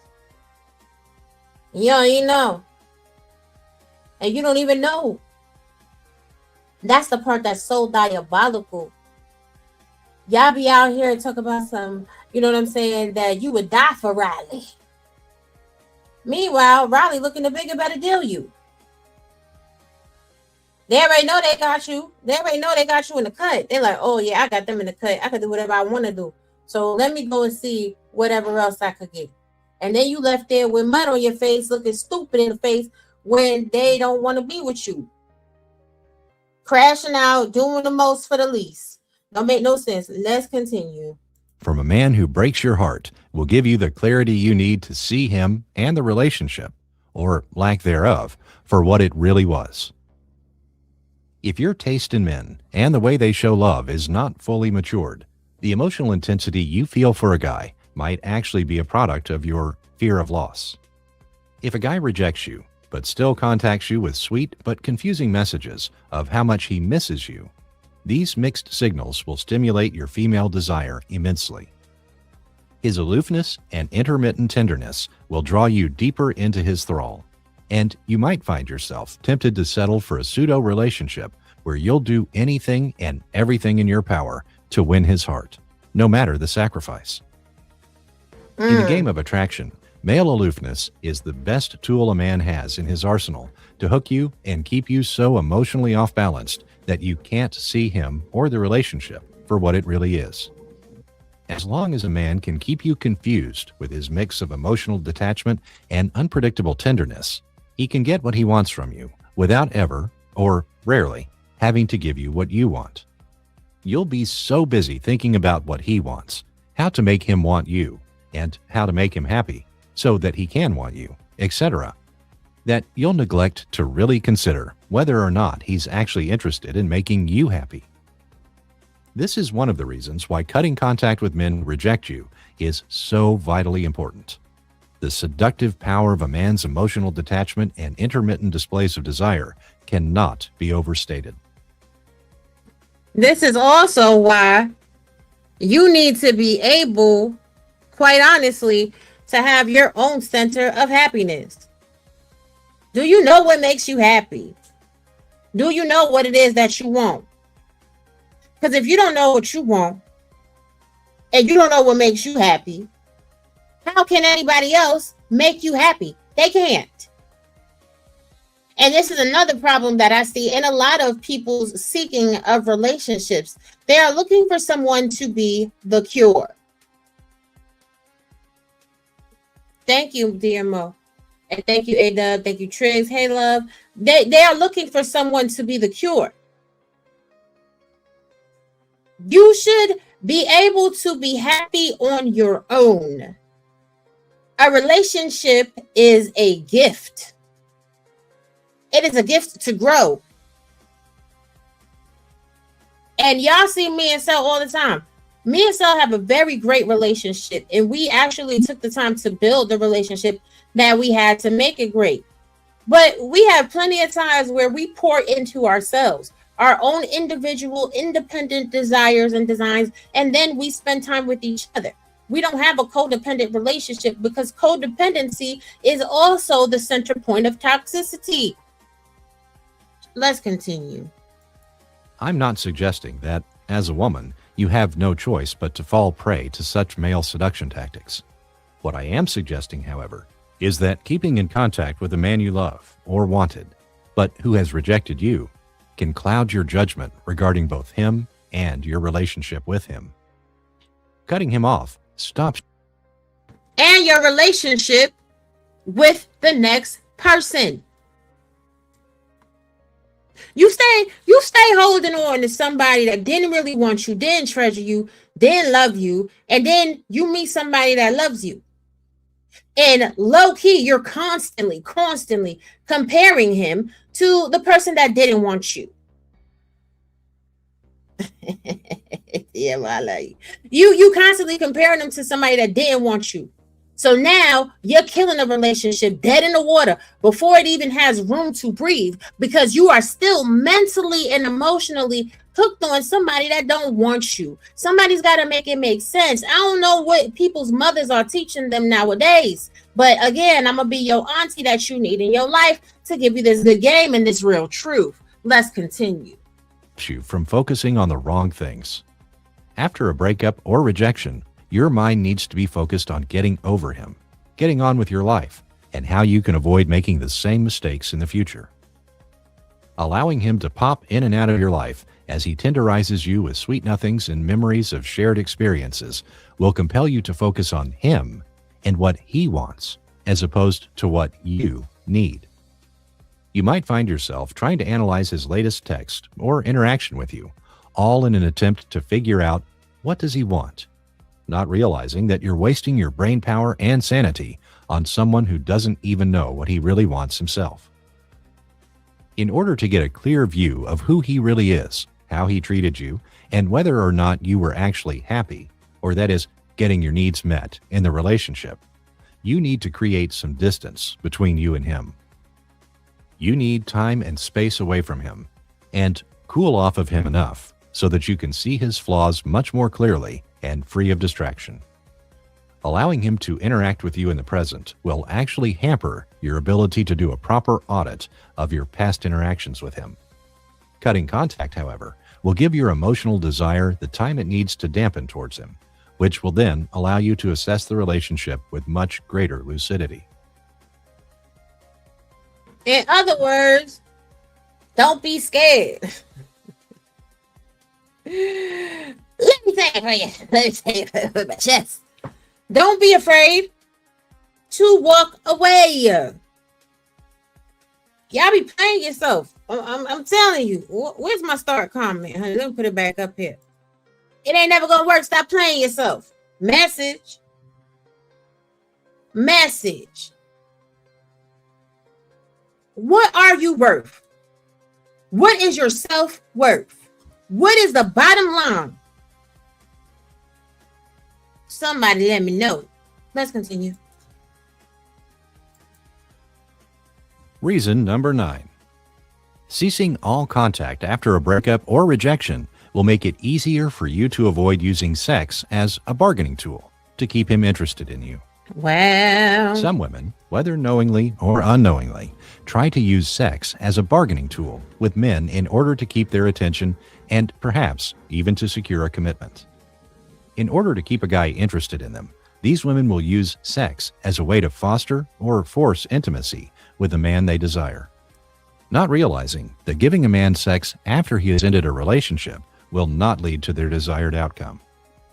You don't even know. And you don't even know. That's the part that's so diabolical. Y'all be out here and talk about some, you know what I'm saying, that you would die for Riley. Meanwhile, Riley looking to bigger, better deal you. They already know they got you. They already know they got you in the cut. They're like, oh yeah, I got them in the cut. I could do whatever I want to do. So let me go and see whatever else I could get. And then you left there with mud on your face, looking stupid in the face when they don't want to be with you. Crashing out, doing the most for the least. Don't make no sense. Let's continue. From a man who breaks your heart will give you the clarity you need to see him and the relationship, or lack thereof, for what it really was. If your taste in men and the way they show love is not fully matured, the emotional intensity you feel for a guy might actually be a product of your fear of loss. If a guy rejects you, but still contacts you with sweet but confusing messages of how much he misses you, these mixed signals will stimulate your female desire immensely. His aloofness and intermittent tenderness will draw you deeper into his thrall, and you might find yourself tempted to settle for a pseudo-relationship where you'll do anything and everything in your power to win his heart, no matter the sacrifice. In the game of attraction, male aloofness is the best tool a man has in his arsenal to hook you and keep you so emotionally off-balanced that you can't see him or the relationship for what it really is. As long as a man can keep you confused with his mix of emotional detachment and unpredictable tenderness, he can get what he wants from you without ever, or rarely, having to give you what you want. You'll be so busy thinking about what he wants, how to make him want you, and how to make him happy so that he can want you, etc., that you'll neglect to really consider whether or not he's actually interested in making you happy. This is one of the reasons why cutting contact with men who reject you is so vitally important. The seductive power of a man's emotional detachment and intermittent displays of desire cannot be overstated. This is also why you need to be able, quite honestly, to have your own center of happiness. Do you know what makes you happy? Do you know what it is that you want? Because if you don't know what you want, and you don't know what makes you happy, how can anybody else make you happy? They can't. And this is another problem that I see in a lot of people's seeking of relationships. They are looking for someone to be the cure. Thank you, dear Mo. And thank you, Ada. Thank you, Triggs. Hey, love. They are looking for someone to be the cure. You should be able to be happy on your own. A relationship is a gift. It is a gift to grow. And y'all see me and Sel all the time. Me and Sel have a very great relationship, and we actually took the time to build the relationship that we had to make it great. But we have plenty of times where we pour into ourselves, our own individual, independent desires and designs, and then we spend time with each other. We don't have a codependent relationship because codependency is also the center point of toxicity. Let's continue. I'm not suggesting that, as a woman, you have no choice but to fall prey to such male seduction tactics. What I am suggesting, however, is that keeping in contact with a man you love or wanted, but who has rejected you, can cloud your judgment regarding both him and your relationship with him. Cutting him off stops and your relationship with the next person. You stay holding on to somebody that didn't really want you, didn't treasure you, didn't love you, and then you meet somebody that loves you. And low key, you're constantly comparing him to the person that didn't want you. Yeah, well, I love you. You constantly comparing them to somebody that didn't want you. So now you're killing a relationship dead in the water before it even has room to breathe, because you are still mentally and emotionally hooked on somebody that don't want you. Somebody's got to make it make sense. I don't know what people's mothers are teaching them nowadays, but again, I'm gonna be your auntie that you need in your life to give you this good game and this real truth. Let's continue. you from focusing on the wrong things. After a breakup or rejection, your mind needs to be focused on getting over him, getting on with your life, and how you can avoid making the same mistakes in the future. Allowing him to pop in and out of your life as he tenderizes you with sweet nothings and memories of shared experiences will compel you to focus on him and what he wants, as opposed to what you need. You might find yourself trying to analyze his latest text or interaction with you, all in an attempt to figure out what does he want, not realizing that you're wasting your brain power and sanity on someone who doesn't even know what he really wants himself. In order to get a clear view of who he really is, how he treated you, and whether or not you were actually happy, or that is, getting your needs met in the relationship, you need to create some distance between you and him. You need time and space away from him, and cool off of him enough so that you can see his flaws much more clearly and free of distraction. Allowing him to interact with you in the present will actually hamper your ability to do a proper audit of your past interactions with him. Cutting contact, however, will give your emotional desire the time it needs to dampen towards him, which will then allow you to assess the relationship with much greater lucidity. In other words, don't be scared. Let me say it for you. Let me say it with my chest. Don't be afraid to walk away. Y'all be playing yourself. I'm telling you. Where's my start comment? Honey, let me put it back up here. It ain't never gonna work. Stop playing yourself. Message. What are you worth? What is your self-worth? What is the bottom line? Somebody let me know. Let's continue. Reason number 9. Ceasing all contact after a breakup or rejection will make it easier for you to avoid using sex as a bargaining tool to keep him interested in you. Well, Some women, whether knowingly or unknowingly, try to use sex as a bargaining tool with men in order to keep their attention and perhaps even to secure a commitment. In order to keep a guy interested in them, these women will use sex as a way to foster or force intimacy with the man they desire, not realizing that giving a man sex after he has ended a relationship will not lead to their desired outcome.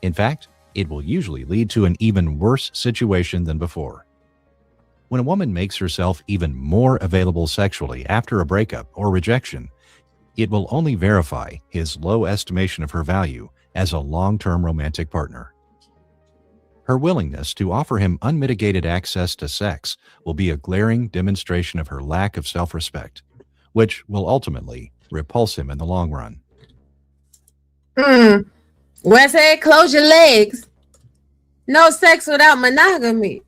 In fact, it will usually lead to an even worse situation than before. When a woman makes herself even more available sexually after a breakup or rejection, it will only verify his low estimation of her value as a long-term romantic partner. Her willingness to offer him unmitigated access to sex will be a glaring demonstration of her lack of self-respect, which will ultimately repulse him in the long run. Wes said, close your legs. No sex without monogamy.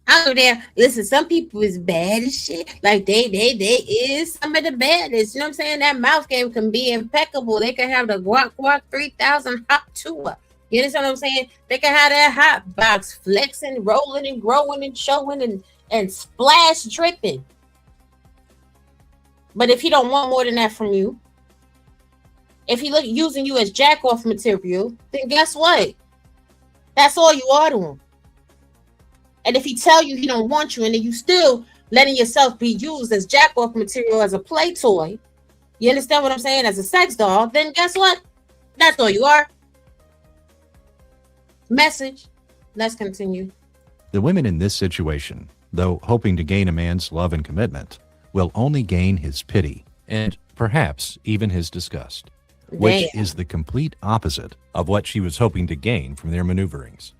Out there, listen, some people is bad as shit. Like they is some of the baddest. You know what I'm saying? That mouth game can be impeccable. They can have the guac 3000 hot tour. You understand what I'm saying? They can have that hot box flexing, rolling, and growing, and showing, and splash dripping. But if he don't want more than that from you, if he using you as jack off material, then guess what? That's all you are to him. And if he tell you he don't want you, and then you still letting yourself be used as jack off material, as a play toy, you understand what I'm saying? As a sex doll, then guess what? That's all you are. Message. Let's continue. The women in this situation, though hoping to gain a man's love and commitment, will only gain his pity and perhaps even his disgust, which is the complete opposite of what she was hoping to gain from their maneuverings.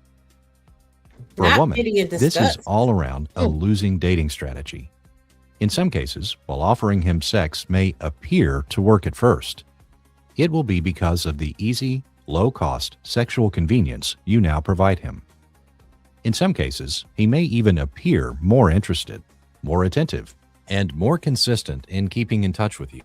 For a woman, this is all around a losing dating strategy. In some cases, while offering him sex may appear to work at first, it will be because of the easy, low-cost sexual convenience you now provide him. In some cases, he may even appear more interested, more attentive, and more consistent in keeping in touch with you.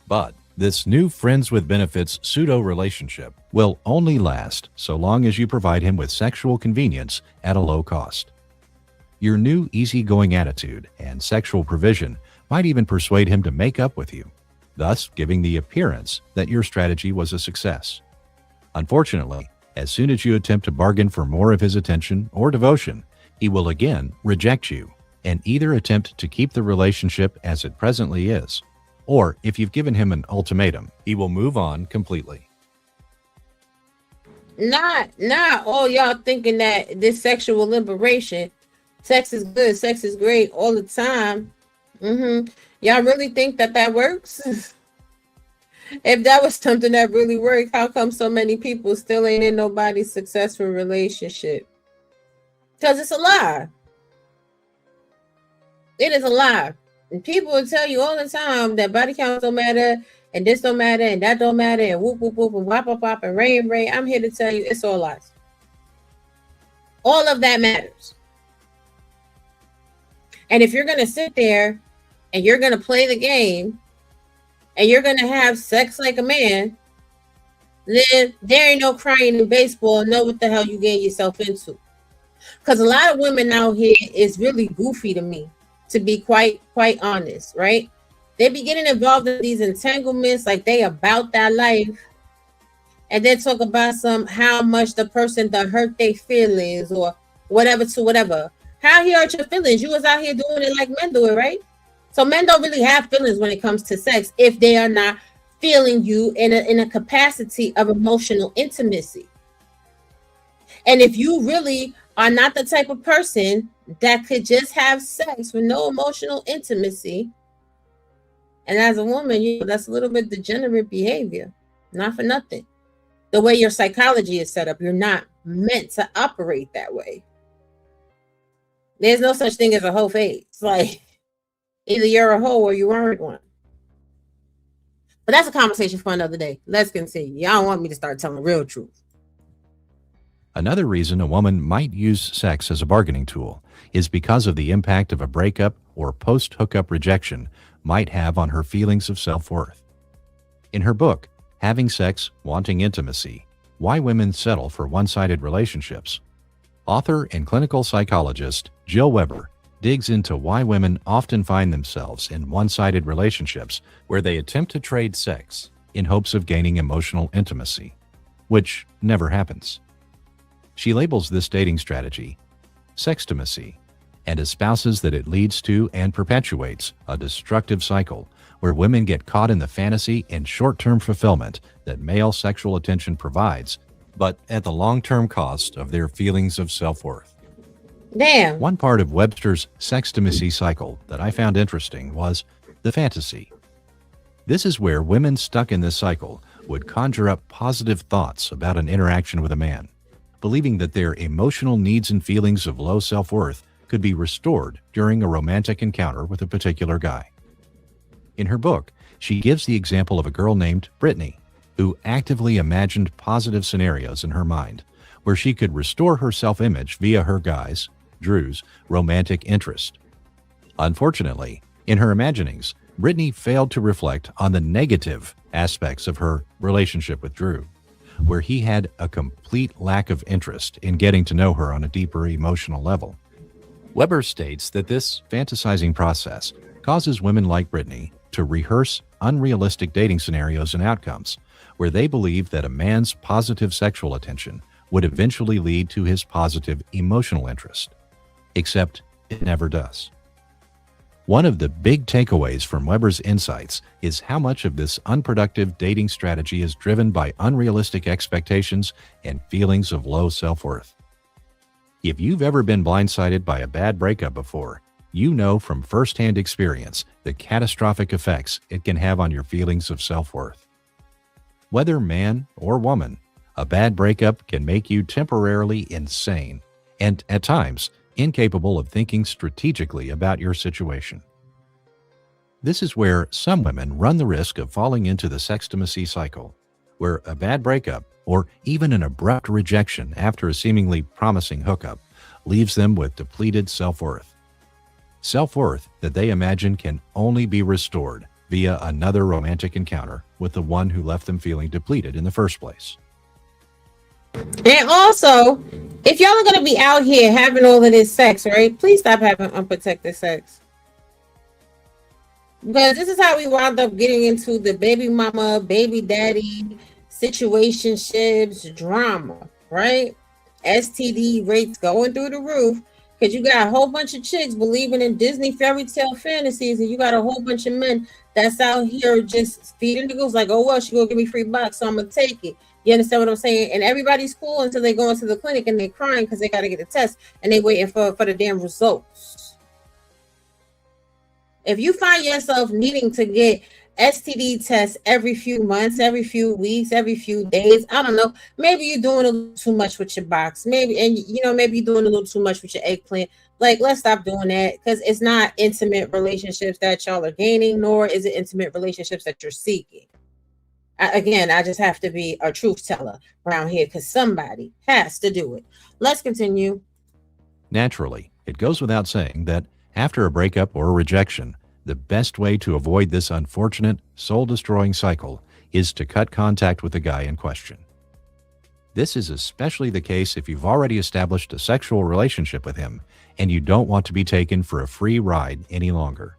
But this new friends with benefits pseudo-relationship will only last so long as you provide him with sexual convenience at a low cost. Your new easygoing attitude and sexual provision might even persuade him to make up with you, thus giving the appearance that your strategy was a success. Unfortunately, as soon as you attempt to bargain for more of his attention or devotion, he will again reject you and either attempt to keep the relationship as it presently is, or if you've given him an ultimatum, he will move on completely. Not all y'all thinking that this sexual liberation, sex is good, sex is great all the time. Y'all really think that works? If that was something that really worked, how come so many people still ain't in nobody's successful relationship? Because it's a lie. It is a lie. And people will tell you all the time that body counts don't matter, and this don't matter, and that don't matter, and whoop, whoop, whoop, and whop, whop, whop, and rain, rain. I'm here to tell you it's all lies. All of that matters. And if you're going to sit there and you're going to play the game and you're going to have sex like a man, then there ain't no crying in baseball. Know what the hell you getting yourself into. Because a lot of women out here is really goofy to me, to be quite honest, right? They be getting involved in these entanglements like they about that life, and then talk about how much the person that hurt their feelings or whatever to whatever. How he hurt your feelings? You was out here doing it like men do it, right? So men don't really have feelings when it comes to sex if they are not feeling you in a capacity of emotional intimacy. And if you really are not the type of person that could just have sex with no emotional intimacy, and as a woman, that's a little bit degenerate behavior. Not for nothing. The way your psychology is set up, you're not meant to operate that way. There's no such thing as a hoe phase. Like, either you're a hoe or you aren't one. But that's a conversation for another day. Let's continue. Y'all don't want me to start telling the real truth. Another reason a woman might use sex as a bargaining tool is because of the impact of a breakup or post-hookup rejection might have on her feelings of self-worth. In her book, Having Sex, Wanting Intimacy, Why Women Settle for One-Sided Relationships, author and clinical psychologist Jill Weber digs into why women often find themselves in one-sided relationships where they attempt to trade sex in hopes of gaining emotional intimacy, which never happens. She labels this dating strategy sextimacy and espouses that it leads to and perpetuates a destructive cycle where women get caught in the fantasy and short-term fulfillment that male sexual attention provides, but at the long-term cost of their feelings of self-worth. Damn. One part of Webster's sextimacy cycle that I found interesting was the fantasy. This is where women stuck in this cycle would conjure up positive thoughts about an interaction with a man, believing that their emotional needs and feelings of low self-worth could be restored during a romantic encounter with a particular guy. In her book, she gives the example of a girl named Brittany, who actively imagined positive scenarios in her mind, where she could restore her self-image via her guy's, Drew's, romantic interest. Unfortunately, in her imaginings, Brittany failed to reflect on the negative aspects of her relationship with Drew, where he had a complete lack of interest in getting to know her on a deeper emotional level. Weber states that this fantasizing process causes women like Brittany to rehearse unrealistic dating scenarios and outcomes, where they believe that a man's positive sexual attention would eventually lead to his positive emotional interest. Except it never does. One of the big takeaways from Weber's insights is how much of this unproductive dating strategy is driven by unrealistic expectations and feelings of low self-worth. If you've ever been blindsided by a bad breakup before, you know from firsthand experience the catastrophic effects it can have on your feelings of self-worth. Whether man or woman, a bad breakup can make you temporarily insane and, at times, incapable of thinking strategically about your situation. This is where some women run the risk of falling into the sextimacy cycle, where a bad breakup or even an abrupt rejection after a seemingly promising hookup leaves them with depleted self-worth. Self-worth that they imagine can only be restored via another romantic encounter with the one who left them feeling depleted in the first place. And also, if y'all are going to be out here having all of this sex, right, please stop having unprotected sex. Because this is how we wound up getting into the baby mama, baby daddy, situationships, drama, right? STD rates going through the roof because you got a whole bunch of chicks believing in Disney fairy tale fantasies, and you got a whole bunch of men that's out here just feeding niggas like, oh, well, she gonna give me free bucks, so I'm gonna take it. You understand what I'm saying? And everybody's cool until they go into the clinic and they're crying because they got to get a test and they waiting for the damn results. If you find yourself needing to get STD tests every few months, every few weeks, every few days, I don't know, maybe you're doing a little too much with your box. Maybe you're doing a little too much with your eggplant. Like, let's stop doing that, because it's not intimate relationships that y'all are gaining, nor is it intimate relationships that you're seeking. Again, I just have to be a truth teller around here because somebody has to do it. Let's continue. Naturally, it goes without saying that after a breakup or a rejection, the best way to avoid this unfortunate, soul-destroying cycle is to cut contact with the guy in question. This is especially the case if you've already established a sexual relationship with him and you don't want to be taken for a free ride any longer.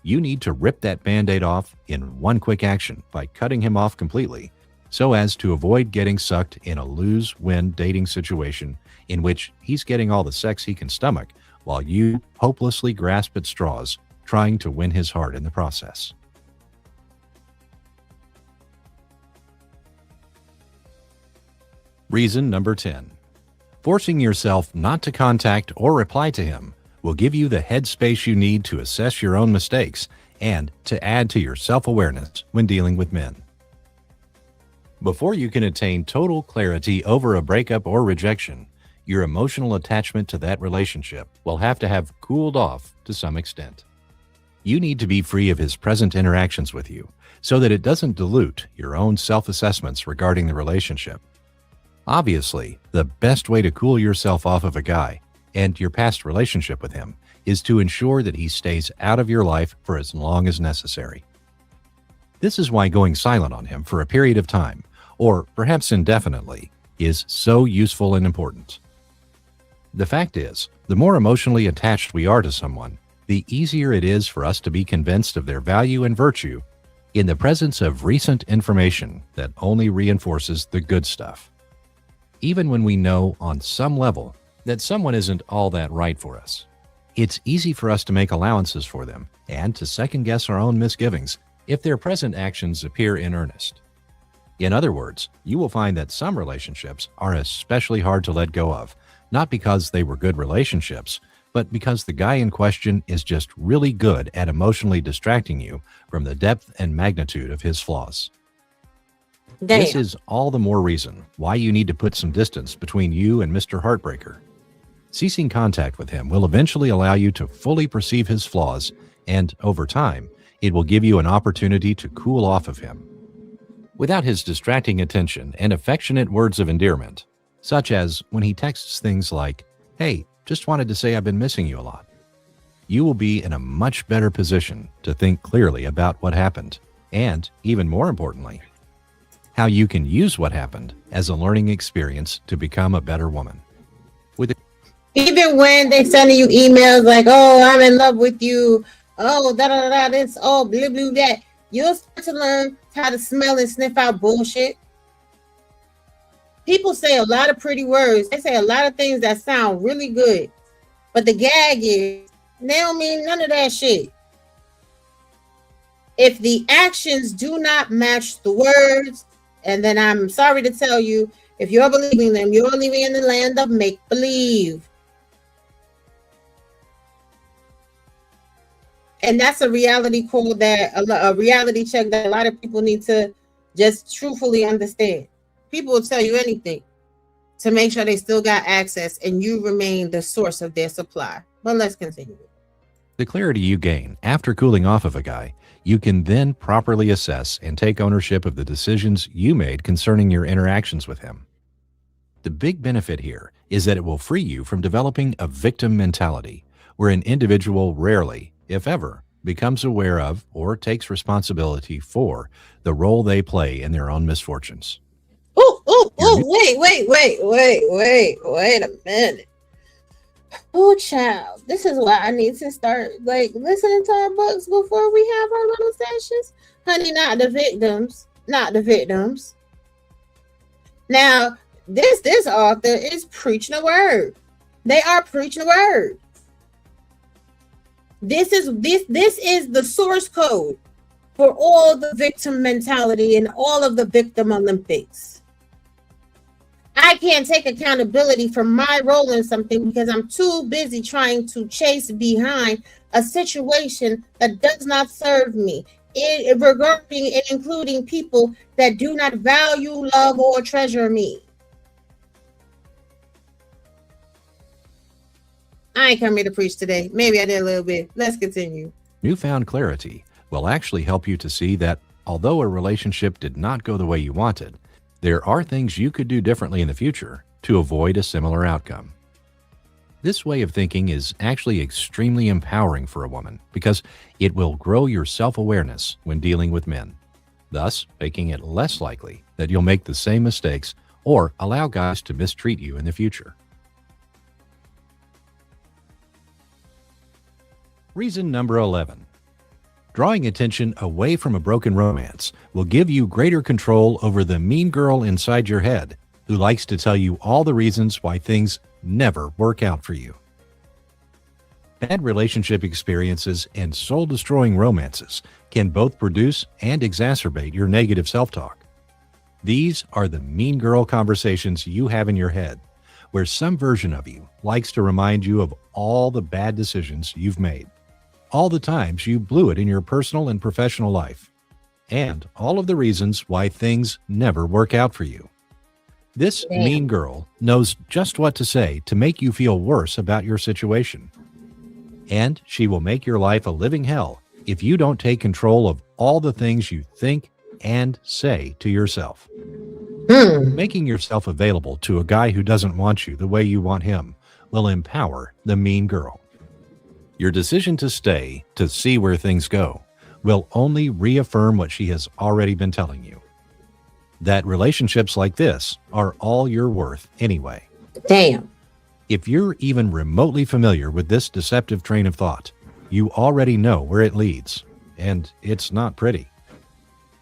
You need to rip that Band-Aid off in one quick action by cutting him off completely, so as to avoid getting sucked in a lose-win dating situation in which he's getting all the sex he can stomach while you hopelessly grasp at straws, trying to win his heart in the process. Reason number 10. Forcing yourself not to contact or reply to him will give you the headspace you need to assess your own mistakes and to add to your self-awareness when dealing with men. Before you can attain total clarity over a breakup or rejection, your emotional attachment to that relationship will have to have cooled off to some extent. You need to be free of his present interactions with you so that it doesn't dilute your own self-assessments regarding the relationship. Obviously, the best way to cool yourself off of a guy and your past relationship with him is to ensure that he stays out of your life for as long as necessary. This is why going silent on him for a period of time, or perhaps indefinitely, is so useful and important. The fact is, the more emotionally attached we are to someone, the easier it is for us to be convinced of their value and virtue in the presence of recent information that only reinforces the good stuff. Even when we know on some level that someone isn't all that right for us, it's easy for us to make allowances for them and to second-guess our own misgivings if their present actions appear in earnest. In other words, you will find that some relationships are especially hard to let go of, not because they were good relationships, but because the guy in question is just really good at emotionally distracting you from the depth and magnitude of his flaws. Damn. This is all the more reason why you need to put some distance between you and Mr. Heartbreaker. Ceasing contact with him will eventually allow you to fully perceive his flaws, and over time, it will give you an opportunity to cool off of him. Without his distracting attention and affectionate words of endearment, such as when he texts things like, "Hey, just wanted to say I've been missing you a lot," you will be in a much better position to think clearly about what happened, and, even more importantly, how you can use what happened as a learning experience to become a better woman. Even when they sending you emails like, "Oh, I'm in love with you," "Oh, da da da, this," "Oh, blah blah that," you'll start to learn how to smell and sniff out bullshit. People say a lot of pretty words. They say a lot of things that sound really good, but the gag is they don't mean none of that shit. If the actions do not match the words, and then I'm sorry to tell you, if you're believing them, you're living in the land of make-believe. And that's a reality call that a reality check that a lot of people need to just truthfully understand. People will tell you anything to make sure they still got access and you remain the source of their supply. But let's continue. The clarity you gain after cooling off of a guy, you can then properly assess and take ownership of the decisions you made concerning your interactions with him. The big benefit here is that it will free you from developing a victim mentality, where an individual rarely, if ever, becomes aware of or takes responsibility for the role they play in their own misfortunes. Wait a minute. Oh, child, this is why I need to start listening to our books before we have our little sessions. Honey, not the victims. Now, this author is preaching a word. They are preaching a word. This is the source code for all the victim mentality and all of the victim Olympics. I can't take accountability for my role in something because I'm too busy trying to chase behind a situation that does not serve me, regarding and including people that do not value, love, or treasure me. I ain't come here to preach today. Maybe I did a little bit. Let's continue. Newfound clarity will actually help you to see that although a relationship did not go the way you wanted, there are things you could do differently in the future to avoid a similar outcome. This way of thinking is actually extremely empowering for a woman because it will grow your self-awareness when dealing with men, thus making it less likely that you'll make the same mistakes or allow guys to mistreat you in the future. Reason number 11. Drawing attention away from a broken romance will give you greater control over the mean girl inside your head who likes to tell you all the reasons why things never work out for you. Bad relationship experiences and soul-destroying romances can both produce and exacerbate your negative self-talk. These are the mean girl conversations you have in your head, where some version of you likes to remind you of all the bad decisions you've made, all the times you blew it in your personal and professional life, and all of the reasons why things never work out for you. This mean girl knows just what to say to make you feel worse about your situation. And she will make your life a living hell if you don't take control of all the things you think and say to yourself. Making yourself available to a guy who doesn't want you the way you want him will empower the mean girl. Your decision to stay to see where things go will only reaffirm what she has already been telling you, that relationships like this are all you're worth anyway. Damn. If you're even remotely familiar with this deceptive train of thought, you already know where it leads, and it's not pretty.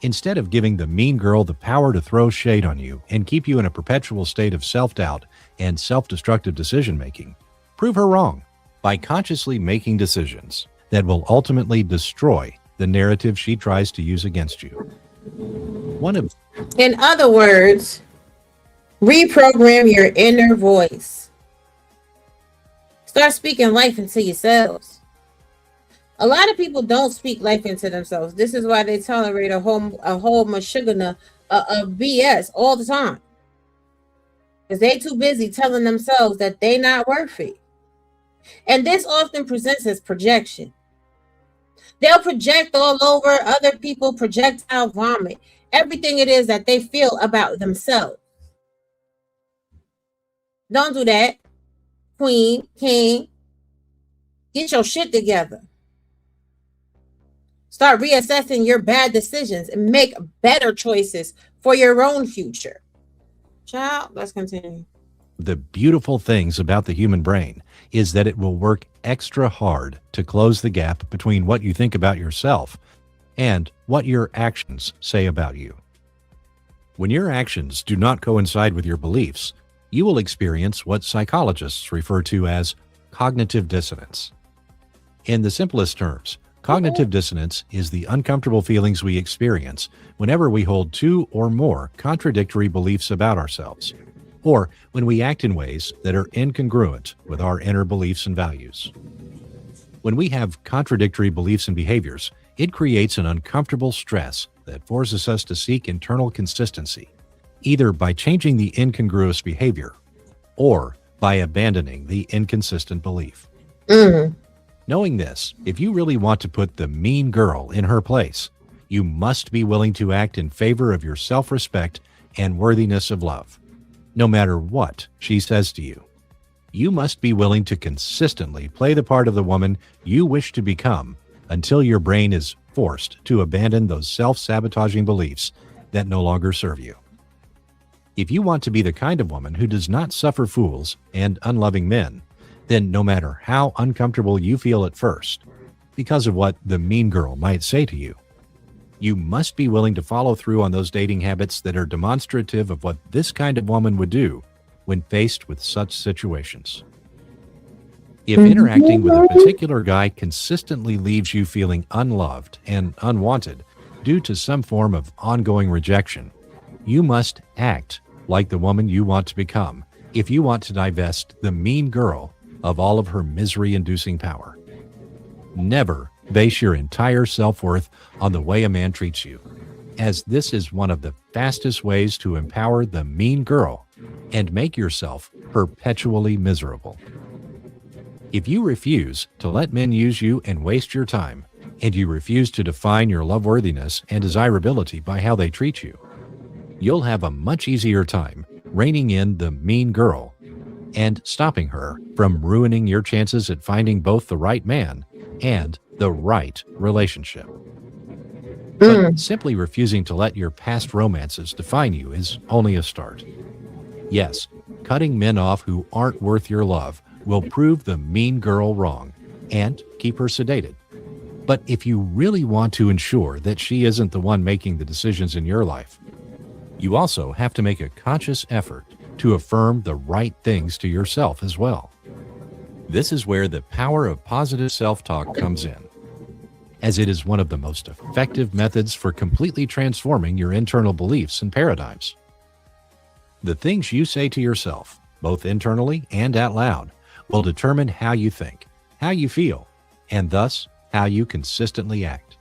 Instead of giving the mean girl the power to throw shade on you and keep you in a perpetual state of self-doubt and self-destructive decision-making, prove her wrong by consciously making decisions that will ultimately destroy the narrative she tries to use against you. In other words, reprogram your inner voice. Start speaking life into yourselves. A lot of people don't speak life into themselves. This is why they tolerate a whole mashugana of BS all the time. Because they too busy telling themselves that they not worth it. And this often presents as projection. They'll project all over other people, projectile vomit, everything it is that they feel about themselves. Don't do that. Queen, king, get your shit together. Start reassessing your bad decisions and make better choices for your own future. Child, let's continue. The beautiful things about the human brain is that it will work extra hard to close the gap between what you think about yourself and what your actions say about you. When your actions do not coincide with your beliefs, you will experience what psychologists refer to as cognitive dissonance. In the simplest terms, cognitive dissonance is the uncomfortable feelings we experience whenever we hold two or more contradictory beliefs about ourselves, or when we act in ways that are incongruent with our inner beliefs and values. When we have contradictory beliefs and behaviors, it creates an uncomfortable stress that forces us to seek internal consistency, either by changing the incongruous behavior or by abandoning the inconsistent belief. Knowing this, if you really want to put the mean girl in her place, you must be willing to act in favor of your self-respect and worthiness of love, no matter what she says to you. You must be willing to consistently play the part of the woman you wish to become until your brain is forced to abandon those self-sabotaging beliefs that no longer serve you. If you want to be the kind of woman who does not suffer fools and unloving men, then no matter how uncomfortable you feel at first, because of what the mean girl might say to you, you must be willing to follow through on those dating habits that are demonstrative of what this kind of woman would do when faced with such situations. If interacting with a particular guy consistently leaves you feeling unloved and unwanted due to some form of ongoing rejection, you must act like the woman you want to become if you want to divest the mean girl of all of her misery-inducing power. Never base your entire self-worth on the way a man treats you, as this is one of the fastest ways to empower the mean girl and make yourself perpetually miserable. If you refuse to let men use you and waste your time, and you refuse to define your love-worthiness and desirability by how they treat you, you'll have a much easier time reining in the mean girl and stopping her from ruining your chances at finding both the right man and the right relationship. But simply refusing to let your past romances define you is only a start. Yes, cutting men off who aren't worth your love will prove the mean girl wrong and keep her sedated. But if you really want to ensure that she isn't the one making the decisions in your life, you also have to make a conscious effort to affirm the right things to yourself as well. This is where the power of positive self-talk comes in, as it is one of the most effective methods for completely transforming your internal beliefs and paradigms. The things you say to yourself, both internally and out loud, will determine how you think, how you feel, and thus how you consistently act.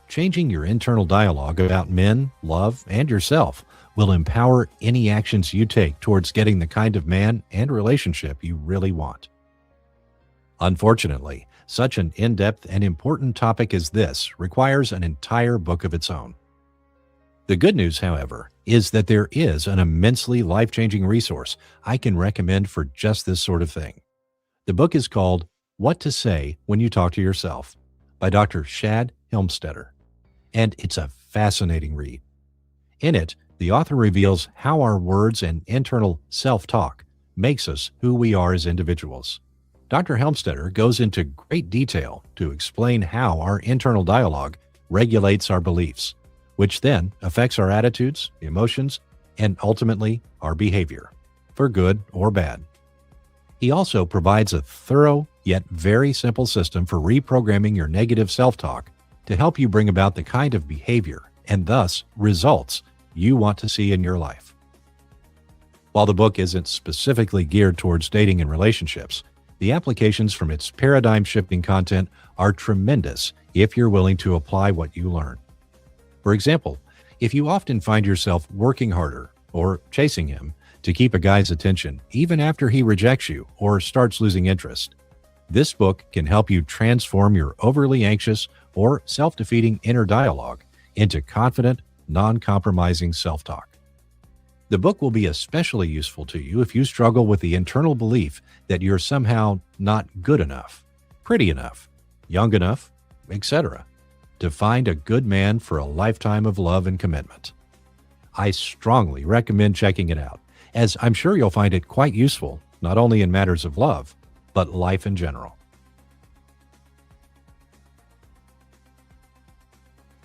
Changing your internal dialogue about men, love, and yourself will empower any actions you take towards getting the kind of man and relationship you really want. Unfortunately, such an in-depth and important topic as this requires an entire book of its own. The good news, however, is that there is an immensely life-changing resource I can recommend for just this sort of thing. The book is called What to Say When You Talk to Yourself by Dr. Shad Helmstetter, and it's a fascinating read. In it, the author reveals how our words and internal self-talk makes us who we are as individuals. Dr. Helmstetter goes into great detail to explain how our internal dialogue regulates our beliefs, which then affects our attitudes, emotions, and ultimately our behavior, for good or bad. He also provides a thorough yet very simple system for reprogramming your negative self-talk to help you bring about the kind of behavior and thus results you want to see in your life. While the book isn't specifically geared towards dating and relationships, the applications from its paradigm-shifting content are tremendous if you're willing to apply what you learn. For example, if you often find yourself working harder or chasing him to keep a guy's attention even after he rejects you or starts losing interest, this book can help you transform your overly anxious or self-defeating inner dialogue into confident, non-compromising self-talk. The book will be especially useful to you if you struggle with the internal belief that you're somehow not good enough, pretty enough, young enough, etc., to find a good man for a lifetime of love and commitment. I strongly recommend checking it out, as I'm sure you'll find it quite useful, not only in matters of love, but life in general.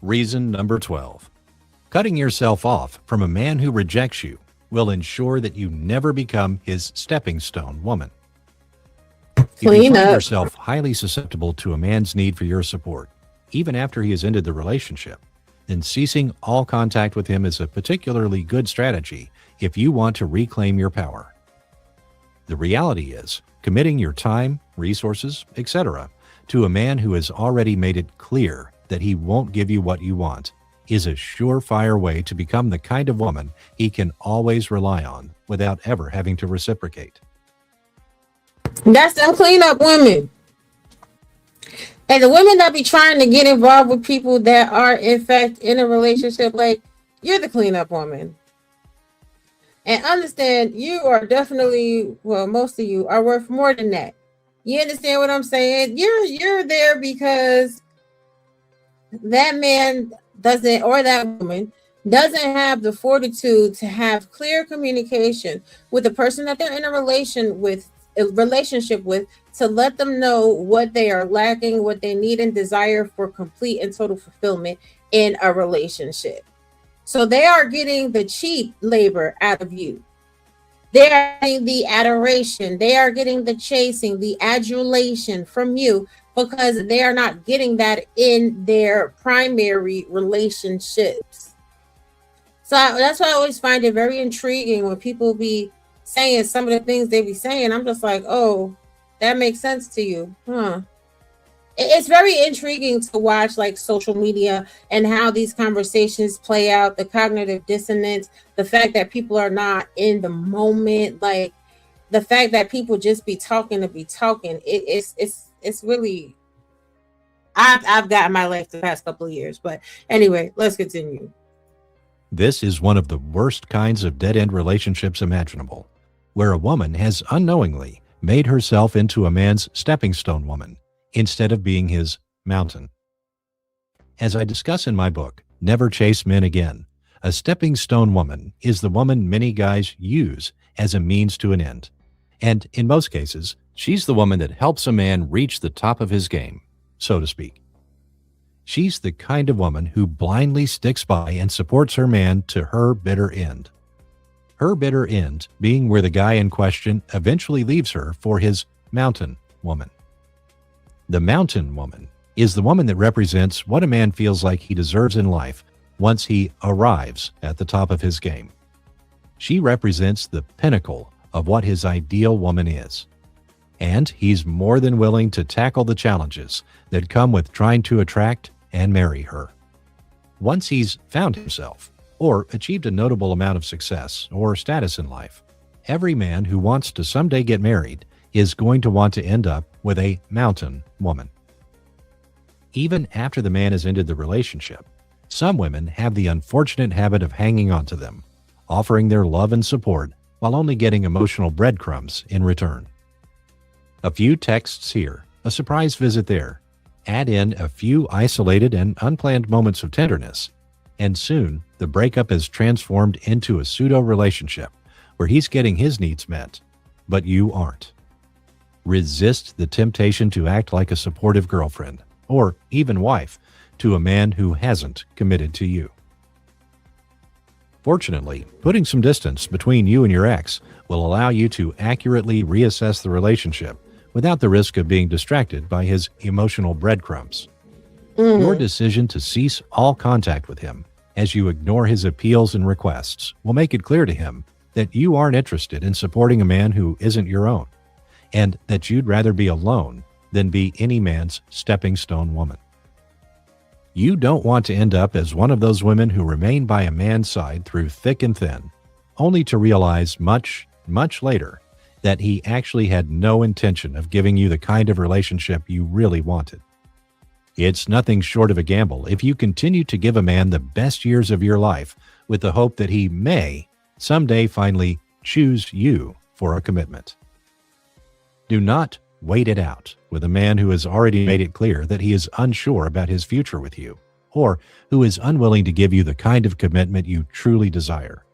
Reason number 12. Cutting yourself off from a man who rejects you will ensure that you never become his stepping stone woman. If you Clean find up. yourself highly susceptible to a man's need for your support, even after he has ended the relationship, then ceasing all contact with him is a particularly good strategy if you want to reclaim your power. The reality is, committing your time, resources, etc. to a man who has already made it clear that he won't give you what you want is a surefire way to become the kind of woman he can always rely on without ever having to reciprocate. That's them cleanup women. And the women that be trying to get involved with people that are in fact in a relationship, like, you're the cleanup woman. And understand, you are definitely, well, most of you are worth more than that. You understand what I'm saying? You're there because that man doesn't, or that woman doesn't have the fortitude to have clear communication with the person that they're in a relationship with, to let them know what they are lacking, what they need and desire for complete and total fulfillment in a relationship. So they are getting the cheap labor out of you. They are getting the adoration. They are getting the chasing, the adulation from you, because they are not getting that in their primary relationships. So that's why I always find it very intriguing when people be saying some of the things they be saying. I'm just like, oh, that makes sense to you, huh? It's very intriguing to watch, like, social media and how these conversations play out, the cognitive dissonance, the fact that people are not in the moment, like the fact that people just be talking to be talking. It's really, I've gotten my life the past couple of years, but anyway, let's continue. This is one of the worst kinds of dead-end relationships imaginable, where a woman has unknowingly made herself into a man's stepping stone woman instead of being his mountain. As I discuss in my book, Never Chase Men Again, a stepping stone woman is the woman many guys use as a means to an end. And in most cases, she's the woman that helps a man reach the top of his game, so to speak. She's the kind of woman who blindly sticks by and supports her man to her bitter end. Her bitter end being where the guy in question eventually leaves her for his mountain woman. The mountain woman is the woman that represents what a man feels like he deserves in life once he arrives at the top of his game. She represents the pinnacle of what his ideal woman is. And he's more than willing to tackle the challenges that come with trying to attract and marry her. Once he's found himself, or achieved a notable amount of success or status in life, every man who wants to someday get married is going to want to end up with a mountain woman. Even after the man has ended the relationship, some women have the unfortunate habit of hanging on to them, offering their love and support while only getting emotional breadcrumbs in return. A few texts here, a surprise visit there, add in a few isolated and unplanned moments of tenderness, and soon the breakup is transformed into a pseudo-relationship where he's getting his needs met, but you aren't. Resist the temptation to act like a supportive girlfriend, or even wife, to a man who hasn't committed to you. Fortunately, putting some distance between you and your ex will allow you to accurately reassess the relationship without the risk of being distracted by his emotional breadcrumbs. Your decision to cease all contact with him as you ignore his appeals and requests will make it clear to him that you aren't interested in supporting a man who isn't your own, and that you'd rather be alone than be any man's stepping stone woman. You don't want to end up as one of those women who remain by a man's side through thick and thin, only to realize much, much later that he actually had no intention of giving you the kind of relationship you really wanted. It's nothing short of a gamble if you continue to give a man the best years of your life with the hope that he may someday finally choose you for a commitment. Do not wait it out with a man who has already made it clear that he is unsure about his future with you, or who is unwilling to give you the kind of commitment you truly desire.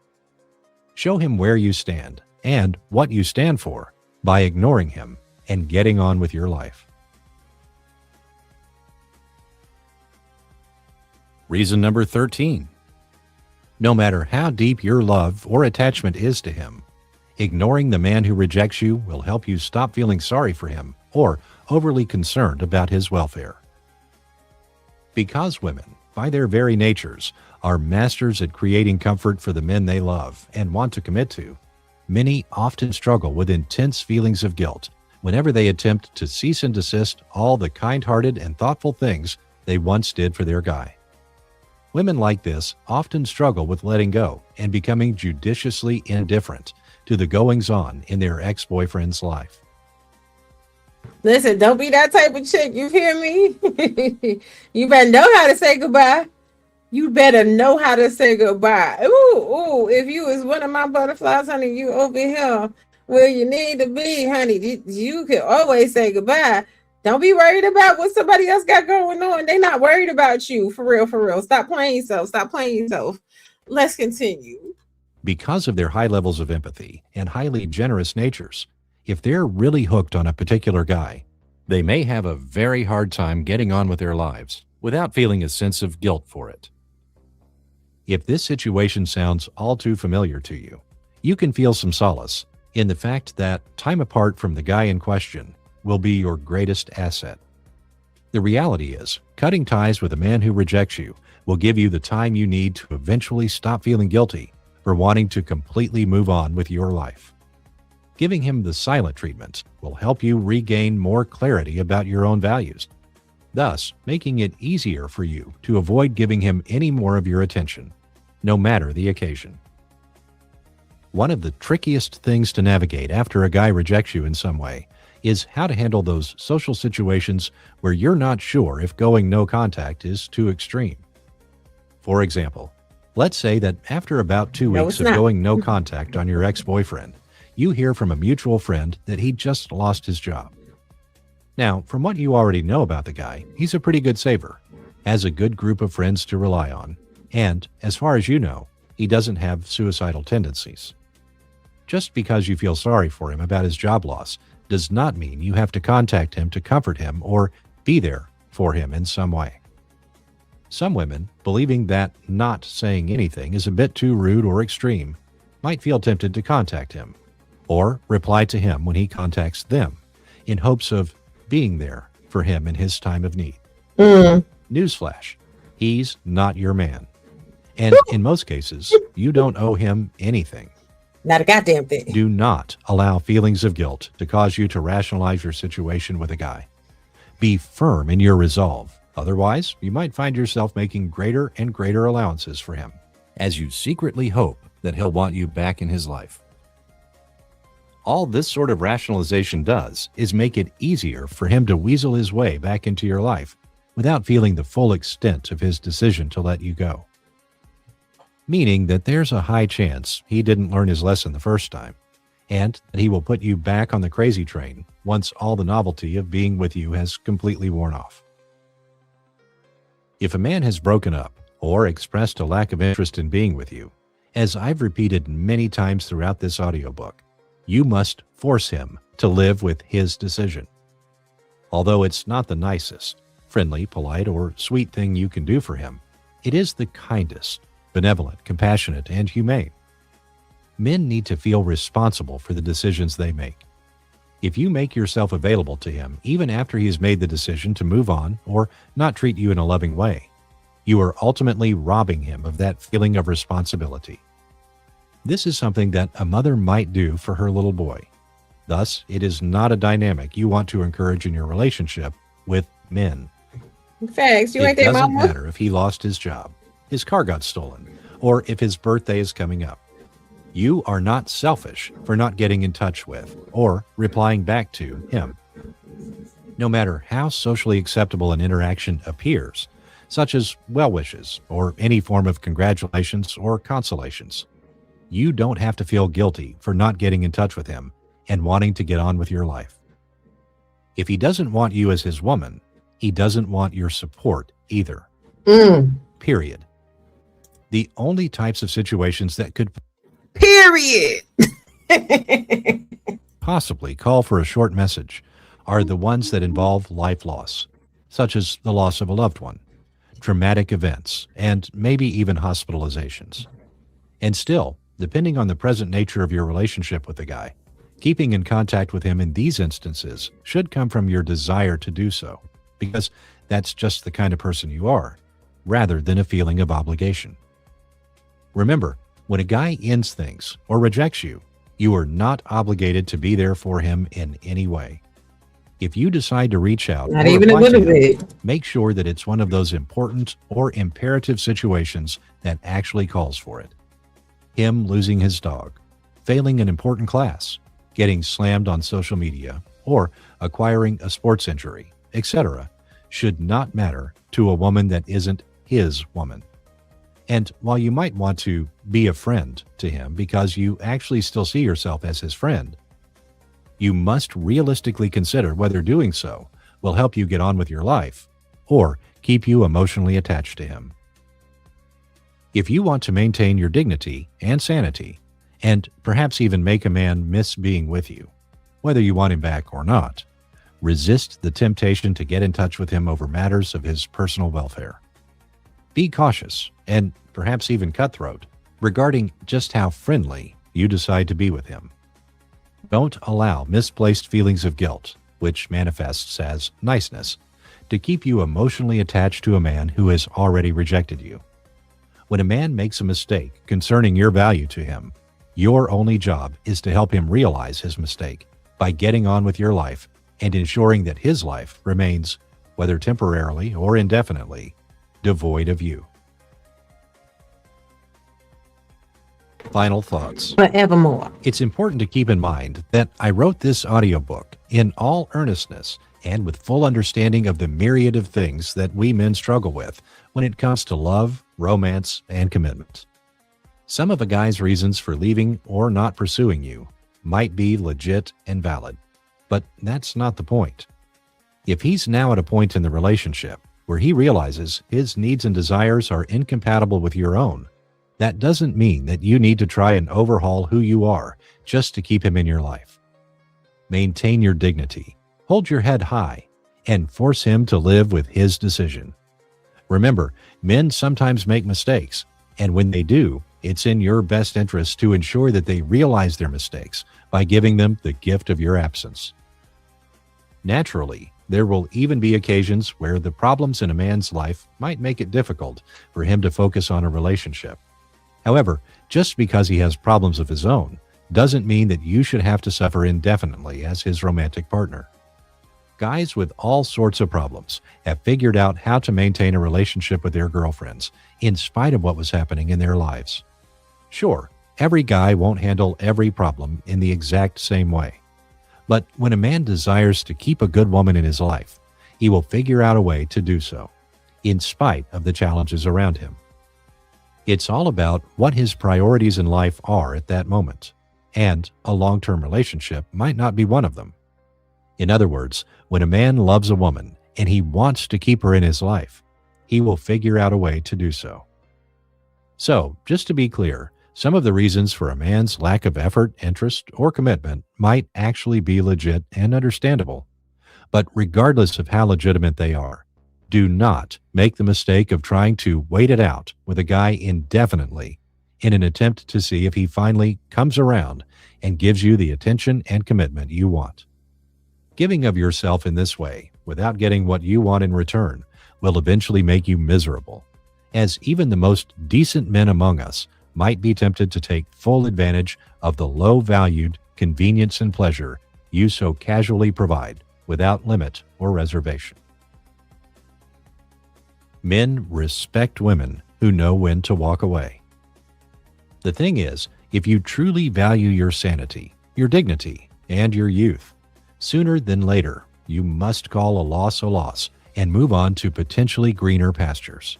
Show him where you stand and what you stand for by ignoring him and getting on with your life. Reason number 13. No matter how deep your love or attachment is to him, ignoring the man who rejects you will help you stop feeling sorry for him or overly concerned about his welfare. Because women, by their very natures, are masters at creating comfort for the men they love and want to commit to, many often struggle with intense feelings of guilt whenever they attempt to cease and desist all the kind-hearted and thoughtful things they once did for their guy. Women like this often struggle with letting go and becoming judiciously indifferent to the goings-on in their ex-boyfriend's life. Listen, don't be that type of chick. You hear me? You better know how to say goodbye. You better know how to say goodbye. Ooh, if you is one of my butterflies, honey, you over here where you need to be, honey. You can always say goodbye. Don't be worried about what somebody else got going on. They not worried about you. For real, for real. Stop playing yourself. Stop playing yourself. Let's continue. Because of their high levels of empathy and highly generous natures, if they're really hooked on a particular guy, they may have a very hard time getting on with their lives without feeling a sense of guilt for it. If this situation sounds all too familiar to you, you can feel some solace in the fact that time apart from the guy in question will be your greatest asset. The reality is, cutting ties with a man who rejects you will give you the time you need to eventually stop feeling guilty for wanting to completely move on with your life. Giving him the silent treatment will help you regain more clarity about your own values, thus making it easier for you to avoid giving him any more of your attention, no matter the occasion. One of the trickiest things to navigate after a guy rejects you in some way is how to handle those social situations where you're not sure if going no contact is too extreme. For example, let's say that after about 2 weeks of going no contact on your ex-boyfriend, you hear from a mutual friend that he just lost his job. Now, from what you already know about the guy, he's a pretty good saver, has a good group of friends to rely on, and, as far as you know, he doesn't have suicidal tendencies. Just because you feel sorry for him about his job loss does not mean you have to contact him to comfort him or be there for him in some way. Some women, believing that not saying anything is a bit too rude or extreme, might feel tempted to contact him or reply to him when he contacts them in hopes of being there for him in his time of need. Newsflash, he's not your man. And in most cases, you don't owe him anything. Not a goddamn thing. Do not allow feelings of guilt to cause you to rationalize your situation with a guy. Be firm in your resolve. Otherwise, you might find yourself making greater and greater allowances for him, as you secretly hope that he'll want you back in his life. All this sort of rationalization does is make it easier for him to weasel his way back into your life without feeling the full extent of his decision to let you go. Meaning that there's a high chance he didn't learn his lesson the first time, and that he will put you back on the crazy train once all the novelty of being with you has completely worn off. If a man has broken up or expressed a lack of interest in being with you, as I've repeated many times throughout this audiobook, you must force him to live with his decision. Although it's not the nicest, friendly, polite, or sweet thing you can do for him, it is the kindest, benevolent, compassionate, and humane. Men need to feel responsible for the decisions they make. If you make yourself available to him even after he has made the decision to move on or not treat you in a loving way, you are ultimately robbing him of that feeling of responsibility. This is something that a mother might do for her little boy. Thus, it is not a dynamic you want to encourage in your relationship with men. Facts, you ain't their mama. It doesn't matter if he lost his job, his car got stolen, or if his birthday is coming up. You are not selfish for not getting in touch with or replying back to him. No matter how socially acceptable an interaction appears, such as well wishes or any form of congratulations or consolations, you don't have to feel guilty for not getting in touch with him and wanting to get on with your life. If he doesn't want you as his woman, he doesn't want your support either. Period. The only types of situations that could Period. possibly call for a short message are the ones that involve life loss, such as the loss of a loved one, traumatic events, and maybe even hospitalizations. And still, depending on the present nature of your relationship with the guy, keeping in contact with him in these instances should come from your desire to do so, because that's just the kind of person you are, rather than a feeling of obligation. Remember, when a guy ends things or rejects you, you are not obligated to be there for him in any way. If you decide to reach out Not or even a reply to little him, bit. make sure that it's one of those important or imperative situations that actually calls for it. Him losing his dog, failing an important class, getting slammed on social media, or acquiring a sports injury, etc., should not matter to a woman that isn't his woman. And while you might want to be a friend to him because you actually still see yourself as his friend, you must realistically consider whether doing so will help you get on with your life or keep you emotionally attached to him. If you want to maintain your dignity and sanity, and perhaps even make a man miss being with you, whether you want him back or not, resist the temptation to get in touch with him over matters of his personal welfare. Be cautious, and perhaps even cutthroat, regarding just how friendly you decide to be with him. Don't allow misplaced feelings of guilt, which manifests as niceness, to keep you emotionally attached to a man who has already rejected you. When a man makes a mistake concerning your value to him, your only job is to help him realize his mistake by getting on with your life and ensuring that his life remains, whether temporarily or indefinitely, devoid of you. Final thoughts. Forevermore. It's important to keep in mind that I wrote this audiobook in all earnestness and with full understanding of the myriad of things that we men struggle with when it comes to love, romance, and commitment. Some of a guy's reasons for leaving or not pursuing you might be legit and valid, but that's not the point. If he's now at a point in the relationship where he realizes his needs and desires are incompatible with your own, that doesn't mean that you need to try and overhaul who you are just to keep him in your life. Maintain your dignity, hold your head high, and force him to live with his decision. Remember, men sometimes make mistakes, and when they do, it's in your best interest to ensure that they realize their mistakes by giving them the gift of your absence. Naturally, there will even be occasions where the problems in a man's life might make it difficult for him to focus on a relationship. However, just because he has problems of his own doesn't mean that you should have to suffer indefinitely as his romantic partner. Guys with all sorts of problems have figured out how to maintain a relationship with their girlfriends in spite of what was happening in their lives. Sure, every guy won't handle every problem in the exact same way. But when a man desires to keep a good woman in his life, he will figure out a way to do so, in spite of the challenges around him. It's all about what his priorities in life are at that moment, and a long-term relationship might not be one of them. In other words, when a man loves a woman and he wants to keep her in his life, he will figure out a way to do so. So, just to be clear, some of the reasons for a man's lack of effort, interest, or commitment might actually be legit and understandable. But regardless of how legitimate they are, do not make the mistake of trying to wait it out with a guy indefinitely in an attempt to see if he finally comes around and gives you the attention and commitment you want. Giving of yourself in this way, without getting what you want in return, will eventually make you miserable, as even the most decent men among us might be tempted to take full advantage of the low-valued convenience and pleasure you so casually provide without limit or reservation. Men respect women who know when to walk away. The thing is, if you truly value your sanity, your dignity, and your youth, sooner than later, you must call a loss and move on to potentially greener pastures.